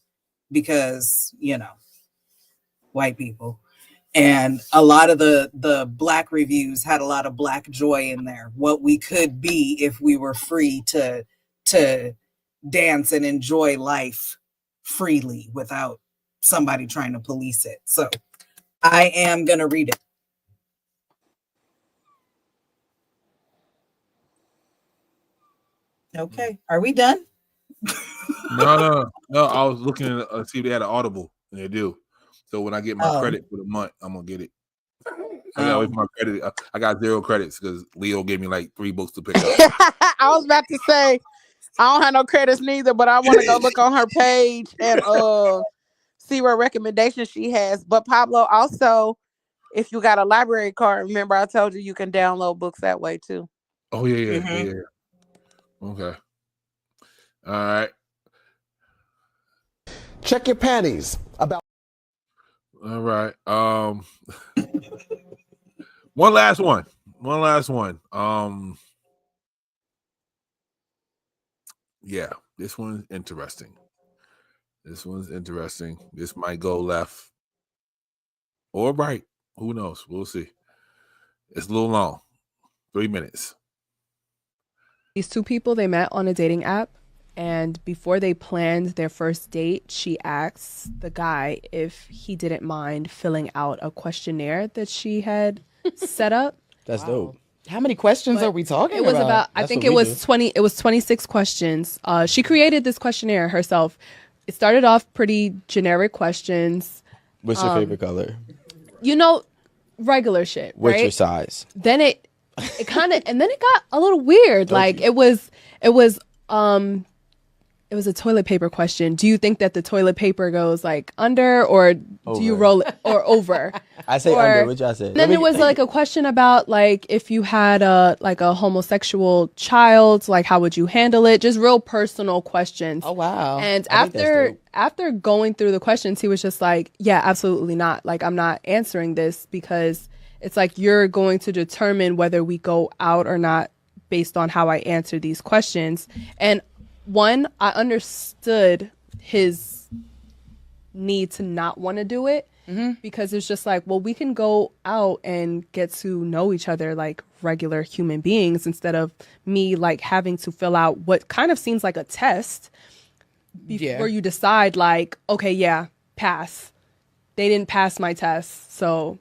because, white people. And a lot of the Black reviews had a lot of Black joy in there. What we could be if we were free to dance and enjoy life freely without somebody trying to police it. So I am going to read it. Okay. Are we done? No. I was looking to see if they had an Audible, and they do. So when I get my credit for the month, I'm gonna get it. I gotta wait for my credit. I got 0 credits because Leo gave me like 3 books to pick up. I was about to say I don't have no credits neither, but I want to go look on her page and see what recommendations she has. But Pablo, also, if you got a library card, remember I told you can download books that way too. Oh yeah. Okay. All right. Check your panties. All right. One last one. Yeah, this one's interesting. This might go left or right. Who knows? We'll see. It's a little long. 3 minutes. These 2 people, they met on a dating app, and before they planned their first date, she asked the guy if he didn't mind filling out a questionnaire that she had set up. That's dope. How many questions are we talking about? It was about, I think it was 20, it was 26 questions. She created this questionnaire herself. It started off pretty generic questions. What's your favorite color? Regular shit, What's right? your size? Then it kind of, and then it got a little weird. Like it was a toilet paper question. Do you think that the toilet paper goes like under, or do you roll it, or over? I say under. What y'all say? Then there was like a question about like if you had a homosexual child, like how would you handle it? Just real personal questions. Oh wow. And after going through the questions, he was just like, yeah, absolutely not. Like I'm not answering this because it's like you're going to determine whether we go out or not based on how I answer these questions. And one, I understood his need to not want to do it because it's just like, well, we can go out and get to know each other like regular human beings instead of me like having to fill out what kind of seems like a test before you decide like, okay, yeah, pass. They didn't pass my test, so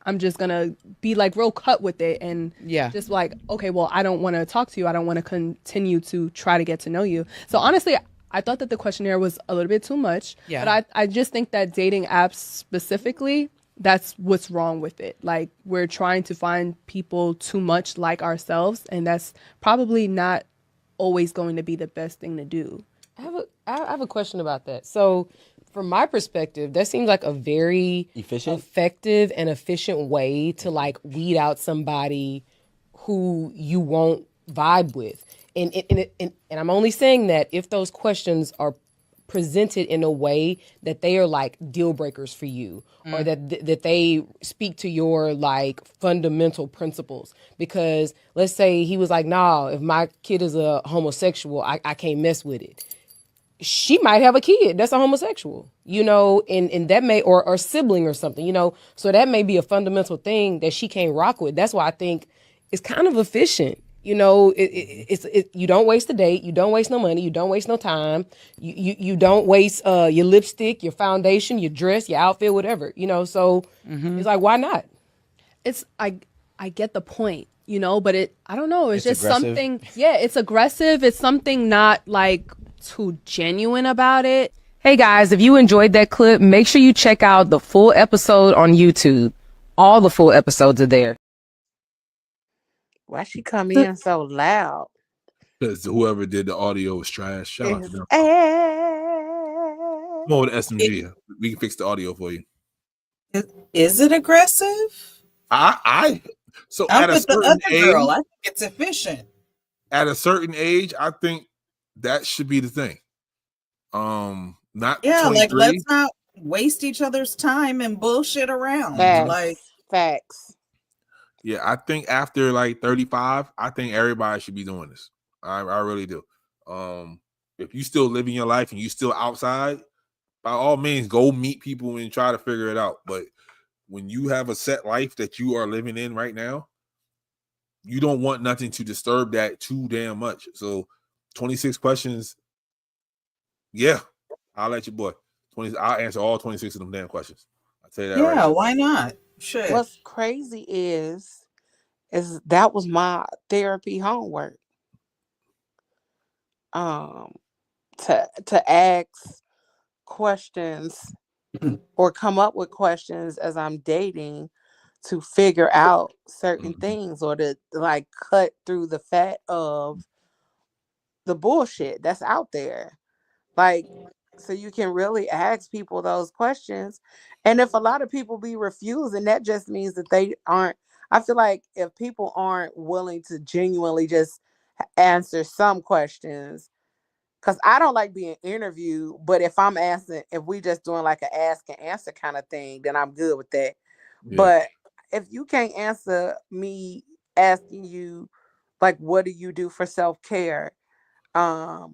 I'm just gonna be like real cut with it and just like, okay, well, I don't want to talk to you. I don't want to continue to try to get to know you. So honestly, I thought that the questionnaire was a little bit too much. Yeah. But I just think that dating apps specifically, that's what's wrong with it. Like we're trying to find people too much like ourselves, and that's probably not always going to be the best thing to do. I have a question about that. So from my perspective, that seems like a very effective and efficient way to like weed out somebody who you won't vibe with. And I'm only saying that if those questions are presented in a way that they are like deal breakers for you, or that they speak to your like fundamental principles. Because let's say he was like, nah, if my kid is a homosexual, I can't mess with it. She might have a kid that's a homosexual, and that may, or sibling or something, so that may be a fundamental thing that she can't rock with. That's why I think it's kind of efficient. You don't waste a date, you don't waste no money, you don't waste no time, you don't waste your lipstick, your foundation, your dress, your outfit, whatever. So it's like, why not? I get the point, but I don't know. It's just aggressive. something. Yeah, it's aggressive. It's something not like too genuine about it. Hey guys, if you enjoyed that clip, make sure you check out the full episode on YouTube. All the full episodes are there. Why she come in so loud? Because whoever did the audio was trash. Shout out to them. Come Come over to SMG. We can fix the audio for you. Is it aggressive? So I'm at a with the certain other age, girl. I think it's efficient. At a certain age, I think that should be the thing. Not 23. Like let's not waste each other's time and bullshit around. Facts. Yeah, I think after like 35, I think everybody should be doing this. I really do. If you still living your life and you still outside, by all means, go meet people and try to figure it out. But when you have a set life that you are living in right now, you don't want nothing to disturb that too damn much. So 26 questions. Yeah, I'll let you boy. I'll answer all 26 of them damn questions. I'll tell you that right now. Why not? Shit. What's crazy is that was my therapy homework. To ask questions or come up with questions as I'm dating to figure out certain things, or to like cut through the fat of the bullshit that's out there. Like, so you can really ask people those questions. And if a lot of people be refusing, that just means that they aren't. I feel like if people aren't willing to genuinely just answer some questions, because I don't like being interviewed, but if we just doing like an ask and answer kind of thing, then I'm good with that. Yeah. But if you can't answer me asking you, like, what do you do for self-care? How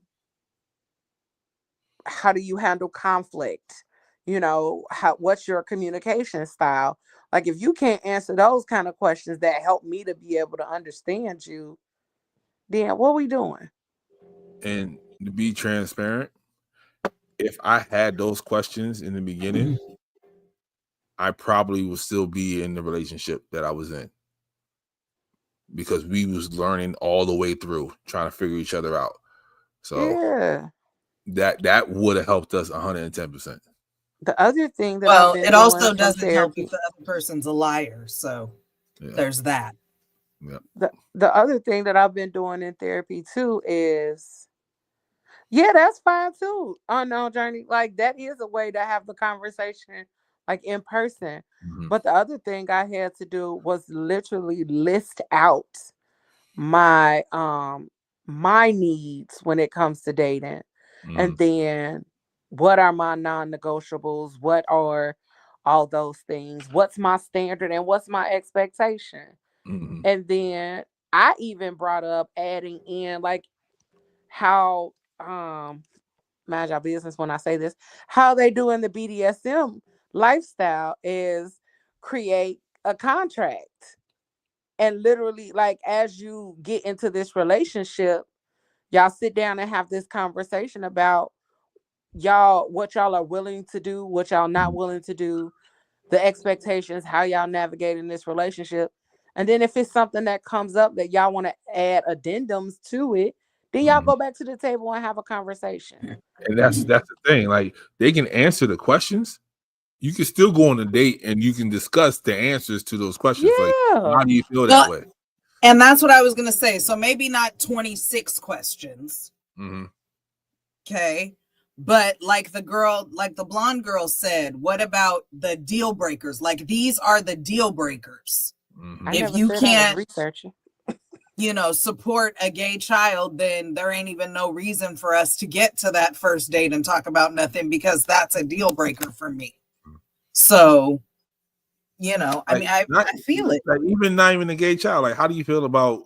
do you handle conflict? What's your communication style? Like, if you can't answer those kind of questions that help me to be able to understand you, then what are we doing? And to be transparent, if I had those questions in the beginning, I probably would still be in the relationship that I was in, because we was learning all the way through, trying to figure each other out. So yeah, that would have helped us 110%. The other thing that it also doesn't help if the other person's a liar. So there's that. Yeah. The other thing that I've been doing in therapy too is, that's fine too. Unknown journey, like that is a way to have the conversation like in person. But the other thing I had to do was literally list out my needs when it comes to dating, and then what are my non-negotiables, what are all those things, what's my standard and what's my expectation. And then I even brought up adding in like how mind your business when I say this, how they do in the BDSM lifestyle is create a contract. And literally, like, as you get into this relationship, y'all sit down and have this conversation about what y'all are willing to do, what y'all not willing to do, the expectations, how y'all navigate in this relationship. And then if it's something that comes up that y'all want to add addendums to it, then y'all go back to the table and have a conversation. And that's the thing. Like, they can answer the questions. You can still go on a date and you can discuss the answers to those questions. Yeah. Like, how do you feel that way? And that's what I was going to say. So maybe not 26 questions. Okay. But like the blonde girl said, what about the deal breakers? Like, these are the deal breakers. If you can't research it. support a gay child, then there ain't even no reason for us to get to that first date and talk about nothing, because that's a deal breaker for me. So, I feel it. Like, even not even a gay child. Like, how do you feel about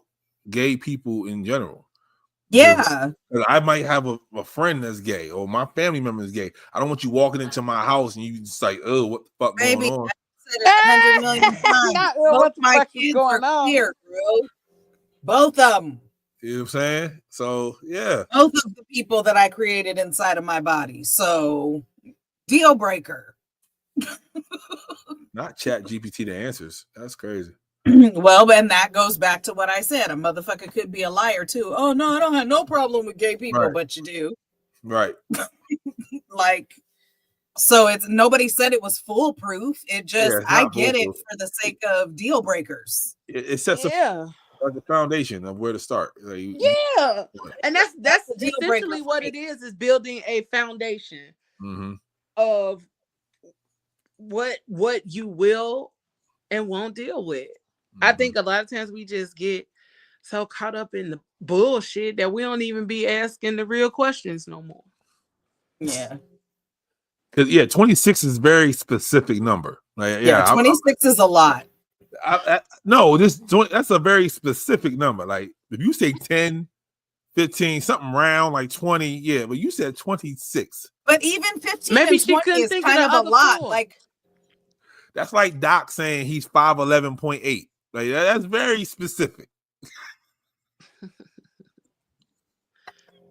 gay people in general? Yeah. Because I might have a friend that's gay, or my family member is gay. I don't want you walking into my house and you just like, oh, what the fuck Baby, going on? I said it 100 million times. Not Both what the my fuck is kids going are on. queer, bro. Both of them. You know what I'm saying? So, yeah. Both of the people that I created inside of my body. So, deal breaker. Not Chat GPT the answers. That's crazy. Well, and that goes back to what I said. A motherfucker could be a liar too. Oh no, I don't have no problem with gay people, Right. but you do. Right. Like, so it's nobody said it was foolproof. It just, it's I not get it foolproof. for the sake of deal breakers. It sets Yeah. like the foundation of where to start. Like, Yeah. And that's a deal breaker essentially for what me. it is building a foundation of what you will and won't deal with. I think a lot of times we just get so caught up in the bullshit that we don't even be asking the real questions no more. Yeah. Because 26 is a very specific number. Like, Yeah, 26 is a lot. No, that's a very specific number. Like, if you say 10, 15, something round like 20, yeah, but you said 26. But even 15 Maybe and she 20 couldn't is think kind of of the a other lot. four. Like, That's like Doc saying he's 5'11.8. Like, that's very specific.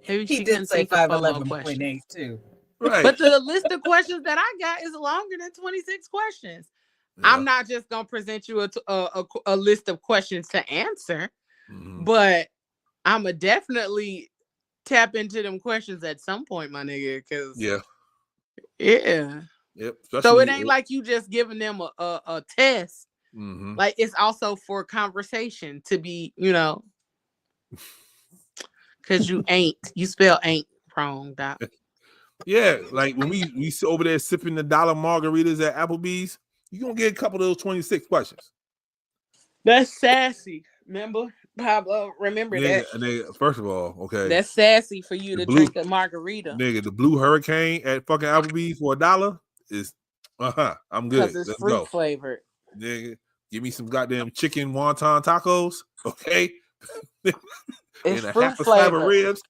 Maybe he she did couldn't say think of 5'11.8 too. Right. But the list of questions that I got is longer than 26 questions. Yeah. I'm not just gonna present you a list of questions to answer, but I'ma definitely tap into them questions at some point, my nigga. Cause Yeah. Yep. So it ain't like you just giving them a test. Like, it's also for conversation to be, because you spell ain't wrong, Doc. Yeah, like when we over there sipping the dollar margaritas at Applebee's, you're gonna get a couple of those 26 questions. That's sassy. Remember, Pablo? Remember that. Nigga, first of all, okay. That's sassy for you to drink a margarita. Nigga, the blue hurricane at fucking Applebee's for $1 is I'm good. Because it's Let's fruit go. flavored. Nigga, give me some goddamn chicken wonton tacos, okay? It's and a fruit half a slab of flavored. ribs.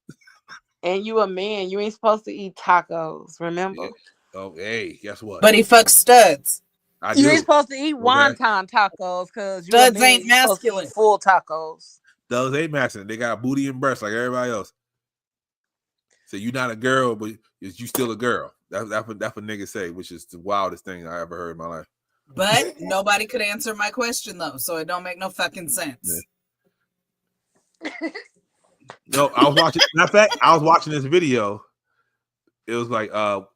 And you a man, you ain't supposed to eat tacos, remember? Yeah. Oh, hey, guess what? But he fucks studs. You ain't supposed to eat wonton tacos because studs ain't masculine. Full tacos. Those ain't masculine. They got booty and breasts like everybody else. So you're not a girl, but you still a girl. That's what niggas say, which is the wildest thing I ever heard in my life. But nobody could answer my question though, so it don't make no fucking sense. Yeah. No, I was watching. Matter of fact, I was watching this video. It was like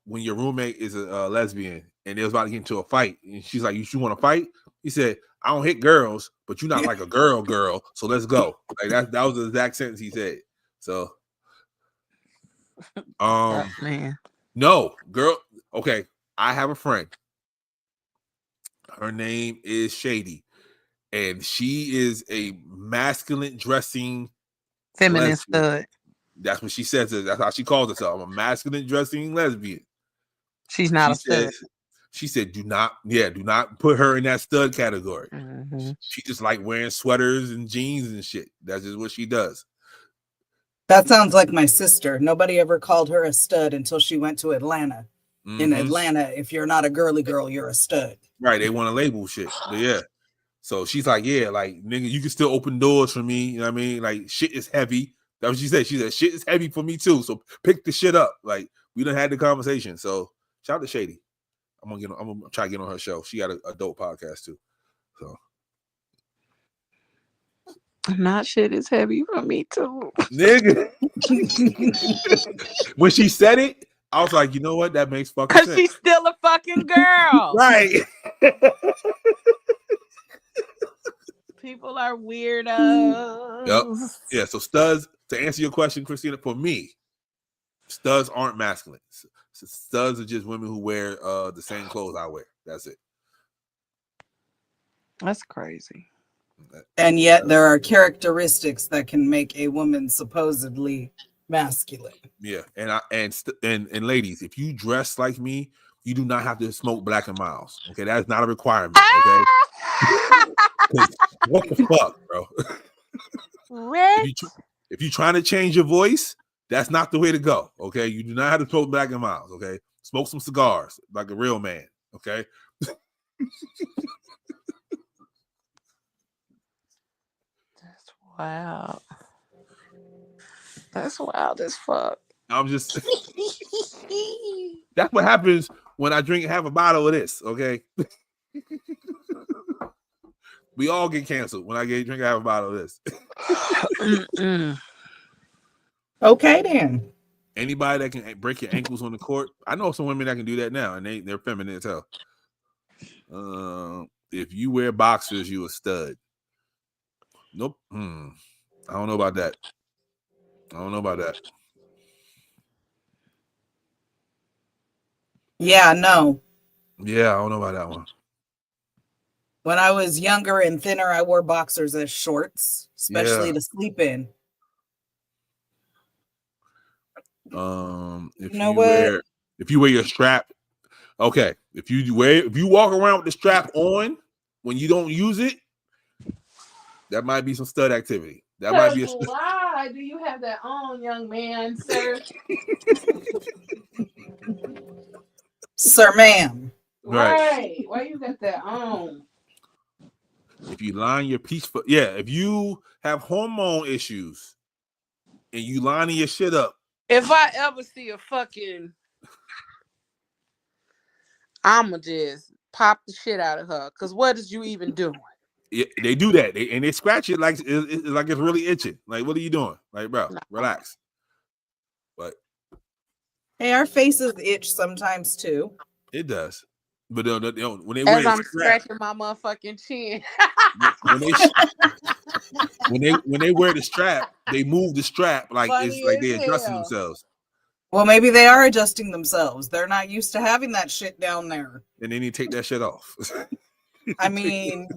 when your roommate is a lesbian and they was about to get into a fight, and she's like, "You want to fight?" He said, "I don't hit girls, but you're not like a girl, so let's go." Like that was the exact sentence he said. So, man, no girl. Okay, I have a friend. Her name is Shady, and she is a masculine dressing feminine lesbian. stud. That's what she says. That's how she calls herself. I'm a masculine dressing lesbian. She's not a stud. She said, do not put her in that stud category. She just like wearing sweaters and jeans and shit. That's just what she does. That sounds like my sister. Nobody ever called her a stud until she went to Atlanta. In Atlanta, if you're not a girly girl, you're a stud. Right. They want to label shit. But yeah. So she's like, yeah, like, nigga, you can still open doors for me. You know what I mean? Like, shit is heavy. That's what she said. She said, shit is heavy for me too. So pick the shit up. Like, we done had the conversation. So shout out to Shady. I'm gonna try to get on her show. She got a dope podcast too. So not shit is heavy for me too. Nigga. When she said it, I was like, you know what? That makes fucking sense. Because she's still a fucking girl. Right. People are weirdos. Yep. Yeah, so studs, to answer your question, Christina, for me, studs aren't masculine. Studs are just women who wear the same clothes I wear. That's it. That's crazy. And yet there are characteristics that can make a woman supposedly masculine. Yeah, and ladies, if you dress like me, you do not have to smoke Black and Miles. Okay, that is not a requirement. Okay, what the fuck, bro? If you're trying to change your voice, that's not the way to go. Okay, you do not have to smoke Black and Miles. Okay, smoke some cigars like a real man. Okay. Wow. That's wild as fuck. I'm just that's what happens when I drink half a bottle of this, okay? We all get canceled when I drink half a bottle of this. Okay, then. Anybody that can break your ankles on the court, I know some women that can do that now, and they're feminine as hell. If you wear boxers, you a stud. Nope. I don't know about that. Yeah, no. Yeah, I don't know about that one. When I was younger and thinner, I wore boxers as shorts, especially to sleep in. If you wear your strap, okay. If you walk around with the strap on when you don't use it, that might be some stud activity. That might be why do you have that on, young man, sir? Sir, ma'am. Right. Why you got that on? If you line your piece if you have hormone issues and you lining your shit up. If I ever see a fucking, I'ma just pop the shit out of her. Cause what is you even doing? Yeah, they do that. They scratch it like it's really itching. Like, what are you doing? Like, bro, relax. But hey, our faces itch sometimes too. It does. But when they as wear I'm scratching my motherfucking chin. when they wear the strap, they move the strap like it's like they're adjusting themselves. Well, maybe they are adjusting themselves. They're not used to having that shit down there. And they need to take that shit off. I mean,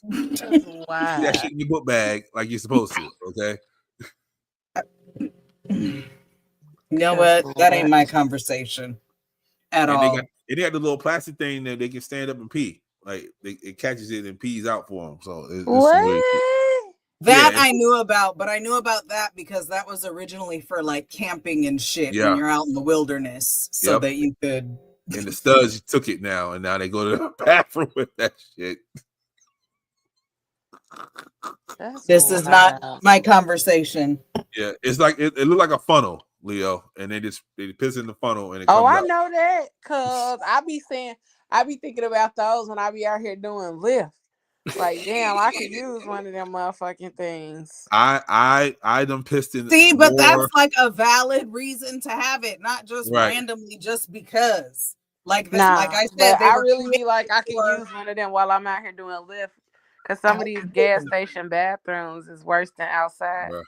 That's keep that shit in your book bag like you're supposed to. Okay. You know what? That ain't my conversation at all. They got the little plastic thing that they can stand up and pee. Like it catches it and pees out for them. So it's what? That I knew about, but I knew about that because that was originally for like camping and shit when you're out in the wilderness, so that you could. And the studs took it now, and now they go to the bathroom with that shit. This is not my conversation. Yeah, it's like it looked like a funnel, Leo, and they piss in the funnel and it comes I out. know that, cause I be thinking about those when I be out here doing lift. Like, damn, I could use one of them motherfucking things. I done pissed in. See, but that's like a valid reason to have it, not just randomly just because. Like this, like I said, I really be like I can use one of them while I'm out here doing lift. Cause some of these gas station bathrooms is worse than outside. Bruh.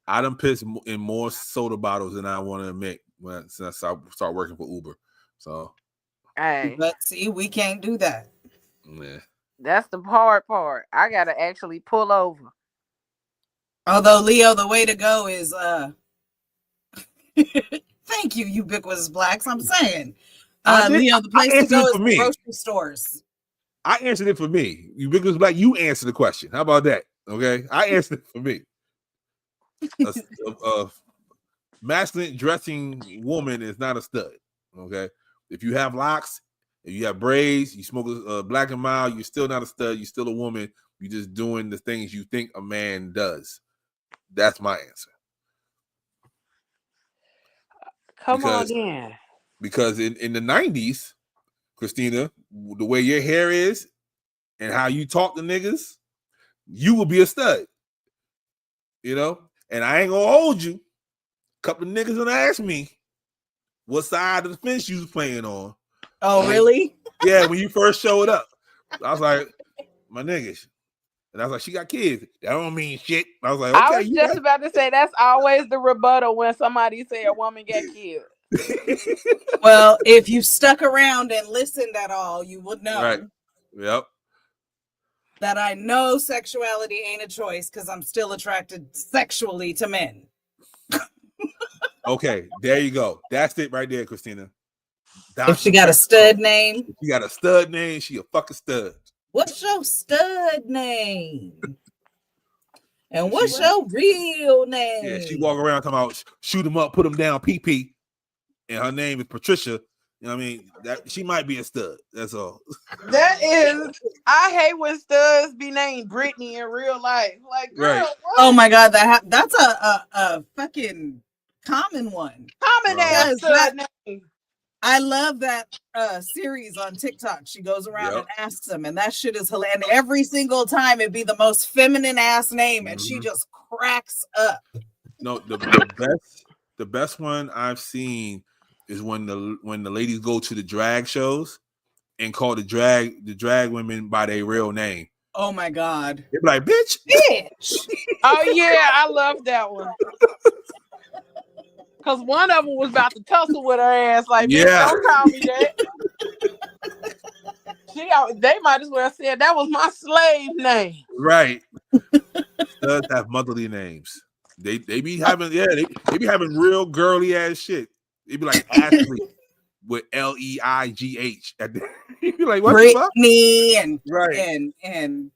I done pissed in more soda bottles than I want to admit since I start working for Uber. So, but see, we can't do that. Yeah. That's the hard part. I gotta actually pull over. Although Leo, the way to go is thank you, ubiquitous blacks. I'm saying, Leo, the place to go is the grocery stores. I answered it for me. Ubiquitous black, you answer the question. How about that? Okay, I answered it for me. A masculine dressing woman is not a stud. Okay, if you have locks, if you have braids, you smoke a Black and Mild, you're still not a stud. You're still a woman. You're just doing the things you think a man does. That's my answer. Come on in. Because in the 90s, Christina, the way your hair is and how you talk to niggas, you will be a stud. You know? And I ain't gonna hold you. A couple of niggas gonna ask me what side of the fence you was playing on. Oh, really? Yeah, when you first showed up. I was like, my niggas. And I was like, she got kids. That don't mean shit. I was like, okay. I was just about to say that's always the rebuttal when somebody say a woman got kids. Well, if you stuck around and listened at all, you would know. Right. Yep. that I know sexuality ain't a choice because I'm still attracted sexually to men. Okay, there you go. That's it right there, Christina. If she got a stud name. If she got a stud name, she a fucking stud. What's your stud name? And what's your real name? Yeah, she walk around talking about shoot him up, put him down, PP. And her name is Patricia. You know what I mean? That she might be a stud. That's all. That is, I hate when studs be named Brittany in real life. Like, girl, Right. what? Oh my God, that's a fucking common one. Common ass stud name. I love that series on TikTok. She goes around and asks them, and that shit is hilarious. And every single time it'd be the most feminine ass name, and she just cracks up. No, the best one I've seen is when the ladies go to the drag shows and call the drag women by their real name. Oh my God. They're like, bitch. Oh yeah, I love that one. Cause one of them was about to tussle with her ass. Like, bitch, don't call me that. They might as well said that was my slave name. Right. Studs have motherly names. They be having they be having real girly ass shit. They be like Ashley with Leigh. You be like, what Brittany and right and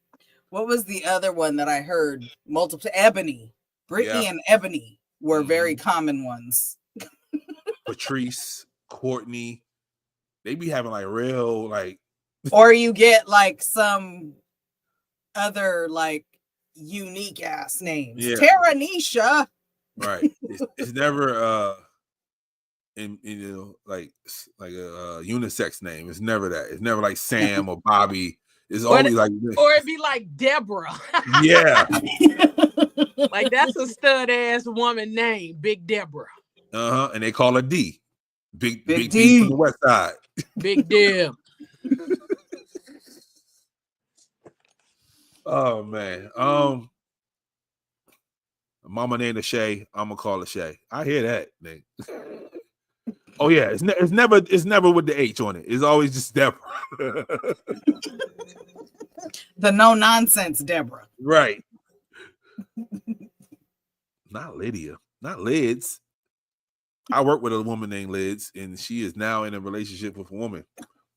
what was the other one that I heard? Multiple Ebony. Brittany and Ebony were very common ones. Patrice, Courtney, they be having like real like. Or you get like some other like unique ass names. Yeah. Taranisha. Right. It's never like a unisex name. It's never that. It's never like Sam or Bobby. It's always like this. Or it'd be like Deborah. Yeah. Like that's a stud ass woman name, Big Deborah. And they call her D. Big D from the west side. Big Deb. Oh man. Mama named her Shay. I'm gonna call her Shay. I hear that, Nick. Oh yeah, it's never with the H on it. It's always just Deborah. The no nonsense Deborah. Right. Not Lydia. Not Lids. I work with a woman named Lids, and she is now in a relationship with a woman.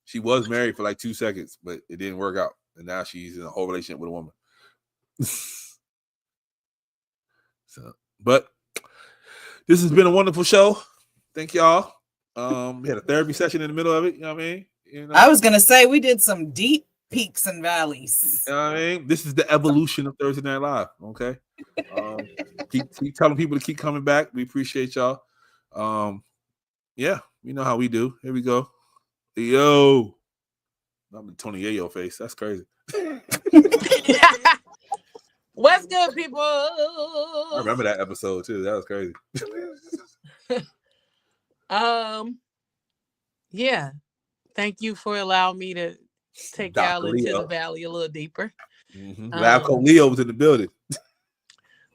She was married for like 2 seconds, but it didn't work out. And now she's in a whole relationship with a woman. But this has been a wonderful show. Thank y'all. We had a therapy session in the middle of it. You know what I mean? I was gonna say we did some deep peaks and valleys. You know what I mean? This is the evolution of Thursday Night Live. Okay. Keep telling people to keep coming back. We appreciate y'all. Yeah, you know how we do. Here we go. Yo. I'm the Tony Yayo face. That's crazy. What's good, people? I remember that episode too. That was crazy. Yeah. Thank you for allowing me to take y'all into the valley a little deeper. Lab Coat Leo was in the building.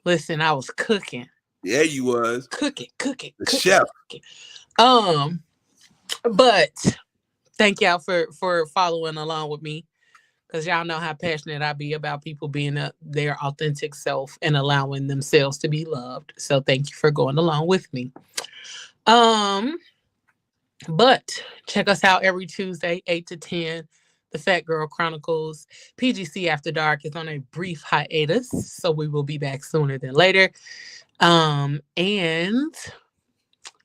Listen, I was cooking. Yeah, you was cooking. The chef. But thank y'all for following along with me, because y'all know how passionate I be about people being their authentic self and allowing themselves to be loved. So thank you for going along with me. But check us out every Tuesday, 8 to 10. The Fat Girl Chronicles. PGC After Dark is on a brief hiatus, so we will be back sooner than later. And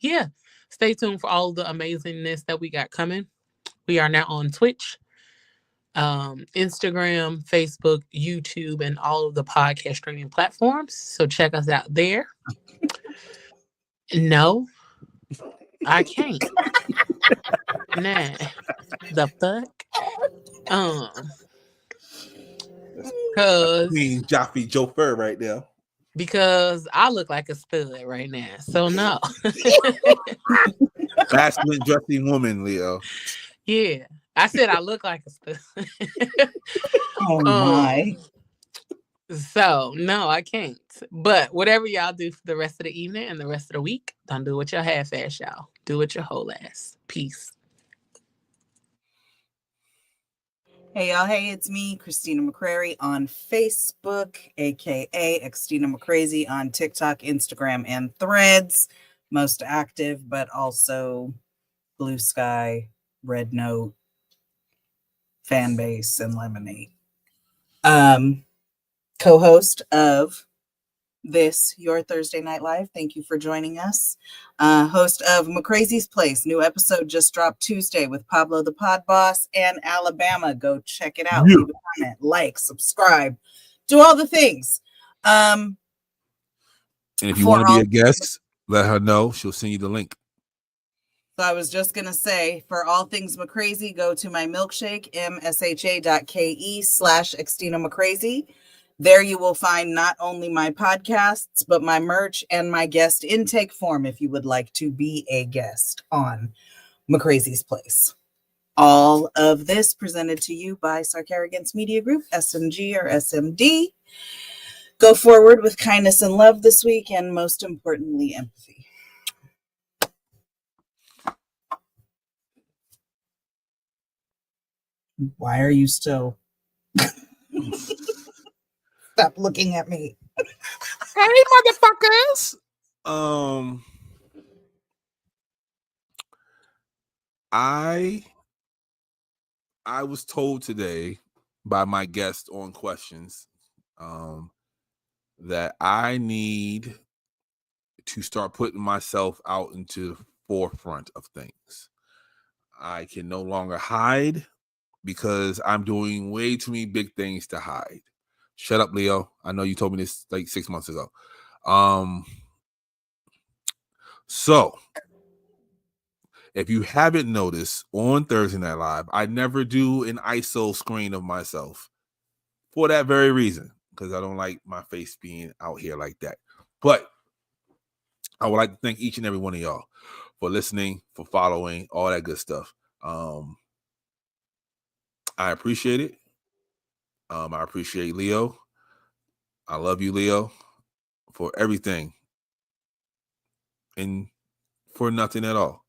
yeah, stay tuned for all the amazingness that we got coming. We are now on Twitch, Instagram, Facebook, YouTube, and all of the podcast streaming platforms. So check us out there. No, I can't. Nah, the fuck? Cause Queen Jaffe Joe Fur right now. Because I look like a stud right now. So no. Masculine dressing woman, Leo. Yeah. I said I look like a stud. Oh my. So no, I can't. But whatever y'all do for the rest of the evening and the rest of the week, don't do it your half ass, y'all. Do it your whole ass. Peace. Hey y'all, hey, it's me, Christina McCrary on Facebook, aka Xtina McCrazy on TikTok, Instagram, and Threads. Most active, but also Blue Sky, Red Note, Fanbase, and Lemonade. Co-host of this Your Thursday Night Live. Thank you for joining us. Host of McCrazy's Place. New episode just dropped Tuesday with Pablo the Pod Boss and Alabama. Go check it out. Yeah. Leave a comment, like, subscribe, do all the things. And if you want to be a guest, let her know. She'll send you the link. So I was just going to say, for all things McCrazy, go to my milkshake, msha.ke/Xtina McCrazy. There you will find not only my podcasts, but my merch and my guest intake form if you would like to be a guest on McCrazy's Place. All of this presented to you by Sarcarrogance Media Group, SMG or SMD. Go forward with kindness and love this week, and most importantly, empathy. Why are you still... Stop looking at me. Hey, motherfuckers. I was told today by my guest on questions that I need to start putting myself out into the forefront of things. I can no longer hide because I'm doing way too many big things to hide. Shut up, Leo. I know you told me this like 6 months ago. So if you haven't noticed, on Thursday Night Live, I never do an ISO screen of myself for that very reason, because I don't like my face being out here like that. But I would like to thank each and every one of y'all for listening, for following, all that good stuff. I appreciate it. I appreciate Leo. I love you, Leo, for everything and for nothing at all.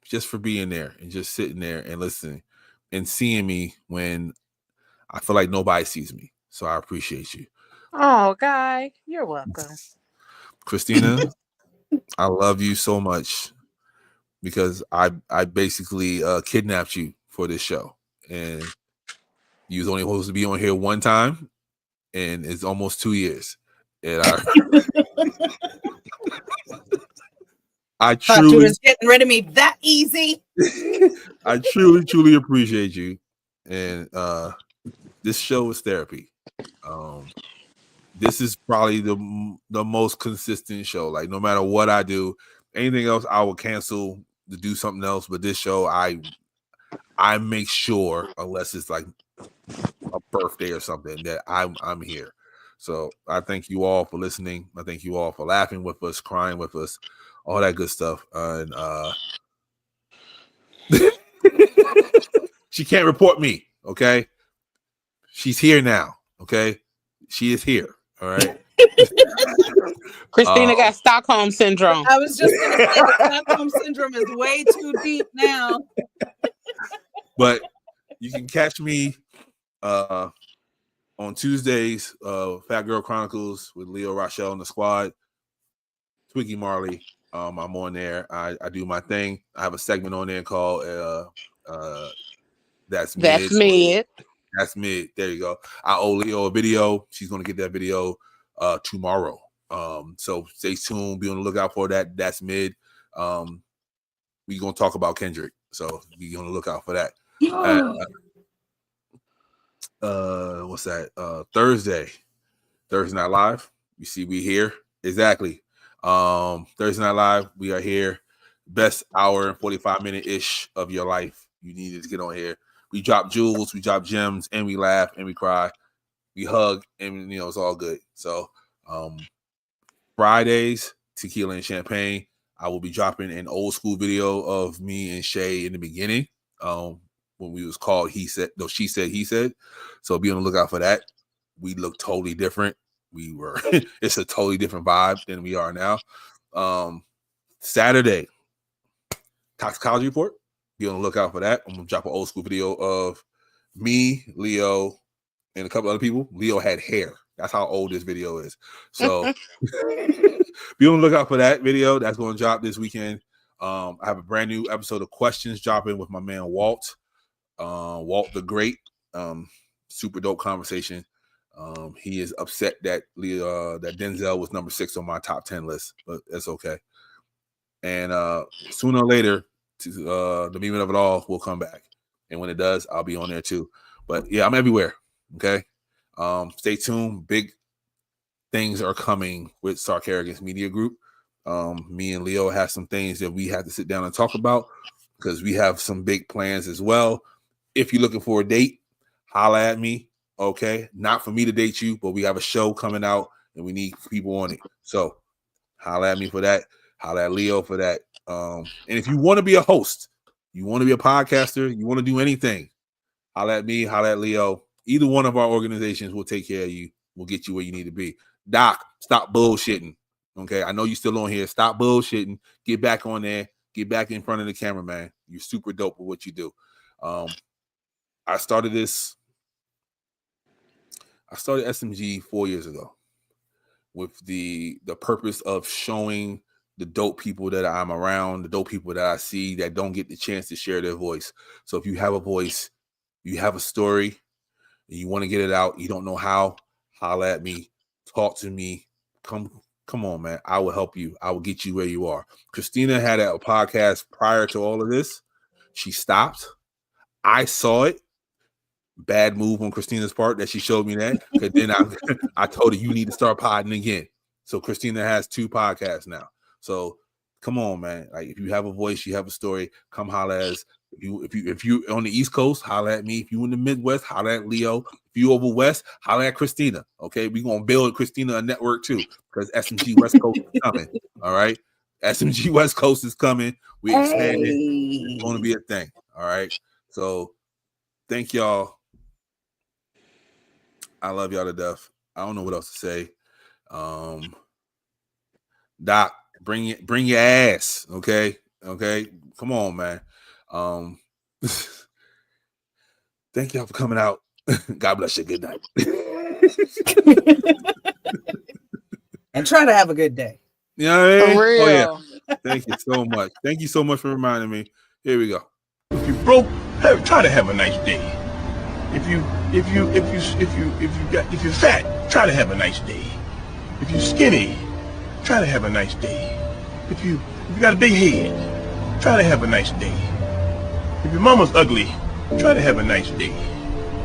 Just for being there and just sitting there and listening and seeing me when I feel like nobody sees me. So I appreciate you. Oh, Guy, you're welcome. Christina, I love you so much because I basically kidnapped you for this show. And you was only supposed to be on here one time, and it's almost 2 years. And I Thought you truly was getting rid of me that easy. I truly appreciate you. And this show is therapy. This is probably the most consistent show. Like, no matter what I do, anything else I will cancel to do something else. But this show, I make sure, unless it's like a birthday or something, that I'm here. So I thank you all for listening. I thank you all for laughing with us, crying with us, all that good stuff. And she can't report me, okay? She's here now, okay? She is here, all right? Christina got Stockholm Syndrome. I was just going to say the Stockholm Syndrome is way too deep now. But you can catch me on Tuesdays, Fat Girl Chronicles with Leo Rochelle and the squad, Twiggy Marley. I'm on there. I do my thing. I have a segment on there called That's Mid. That's Mid. There you go. I owe Leo a video. She's going to get that video tomorrow. So stay tuned. Be on the lookout for that. That's Mid. We're going to talk about Kendrick. So be on the lookout for that. What's that? Thursday Night Live. You see, we here. Exactly. Thursday Night Live, we are here. Best hour and 45-minute ish of your life. You needed to get on here. We drop jewels, we drop gems, and we laugh and we cry. We hug, and it's all good. So Fridays, tequila and champagne. I will be dropping an old school video of me and Shay in the beginning. When we was called He Said, no, She Said, He Said. So be on the lookout for that. We look totally different. We were, it's a totally different vibe than we are now. Saturday, Toxicology Report. Be on the lookout for that. I'm going to drop an old school video of me, Leo, and a couple other people. Leo had hair. That's how old this video is. So be on the lookout for that video. That's going to drop this weekend. I have a brand new episode of Questions dropping with my man Walt. Walt the Great. Super dope conversation. He is upset that that Denzel was number 6 on my top 10 list, but that's okay. And sooner or later, the meaning of it all will come back. And when it does, I'll be on there too. But yeah, I'm everywhere. Okay. Stay tuned. Big things are coming with Sark Arrogance Media Group. Me and Leo have some things that we have to sit down and talk about because we have some big plans as well. If you're looking for a date, holla at me. Okay. Not for me to date you, but we have a show coming out and we need people on it. So holla at me for that. Holla at Leo for that. And if you want to be a host, you want to be a podcaster, you want to do anything, holla at me, holla at Leo. Either one of our organizations will take care of you. We'll get you where you need to be. Doc, stop bullshitting. Okay. I know you're still on here. Stop bullshitting. Get back on there. Get back in front of the camera, man. You're super dope with what you do. I started SMG 4 years ago with the purpose of showing the dope people that I'm around, the dope people that I see that don't get the chance to share their voice. So if you have a voice, you have a story, and you want to get it out, you don't know how, holla at me, talk to me, come on, man. I will help you. I will get you where you are. Christina had a podcast prior to all of this. She stopped. I saw it. Bad move on Christina's part that she showed me that. Because then I told her you need to start podding again. So Christina has 2 podcasts now. So come on, man. Like if you have a voice, you have a story, come holla at us. If you on the East Coast, holla at me. If you in the Midwest, holla at Leo. If you over West, holla at Christina. Okay, we're gonna build Christina a network too, because SMG West Coast is coming. All right. SMG West Coast is coming. We expanded. It's gonna be a thing. All right. So thank y'all. I love y'all to death. I don't know what else to say. Doc, bring your ass. Okay. Come on, man. Thank y'all for coming out. God bless you. Good night. And try to have a good day. You know what I mean? For real. Oh yeah. Thank you so much. Thank you so much for reminding me. Here we go. If you broke, try to have a nice day. If you're fat, try to have a nice day. If you're skinny, try to have a nice day. If you got a big head, try to have a nice day. If your mama's ugly, try to have a nice day.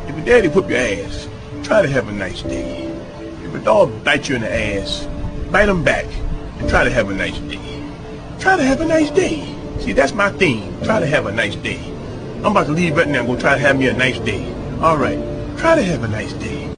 If your daddy whoop your ass, try to have a nice day. If a dog bites you in the ass, bite him back and try to have a nice day. Try to have a nice day. See, that's my theme. Try to have a nice day. I'm about to leave right now and go try to have me a nice day. All right. Try to have a nice day.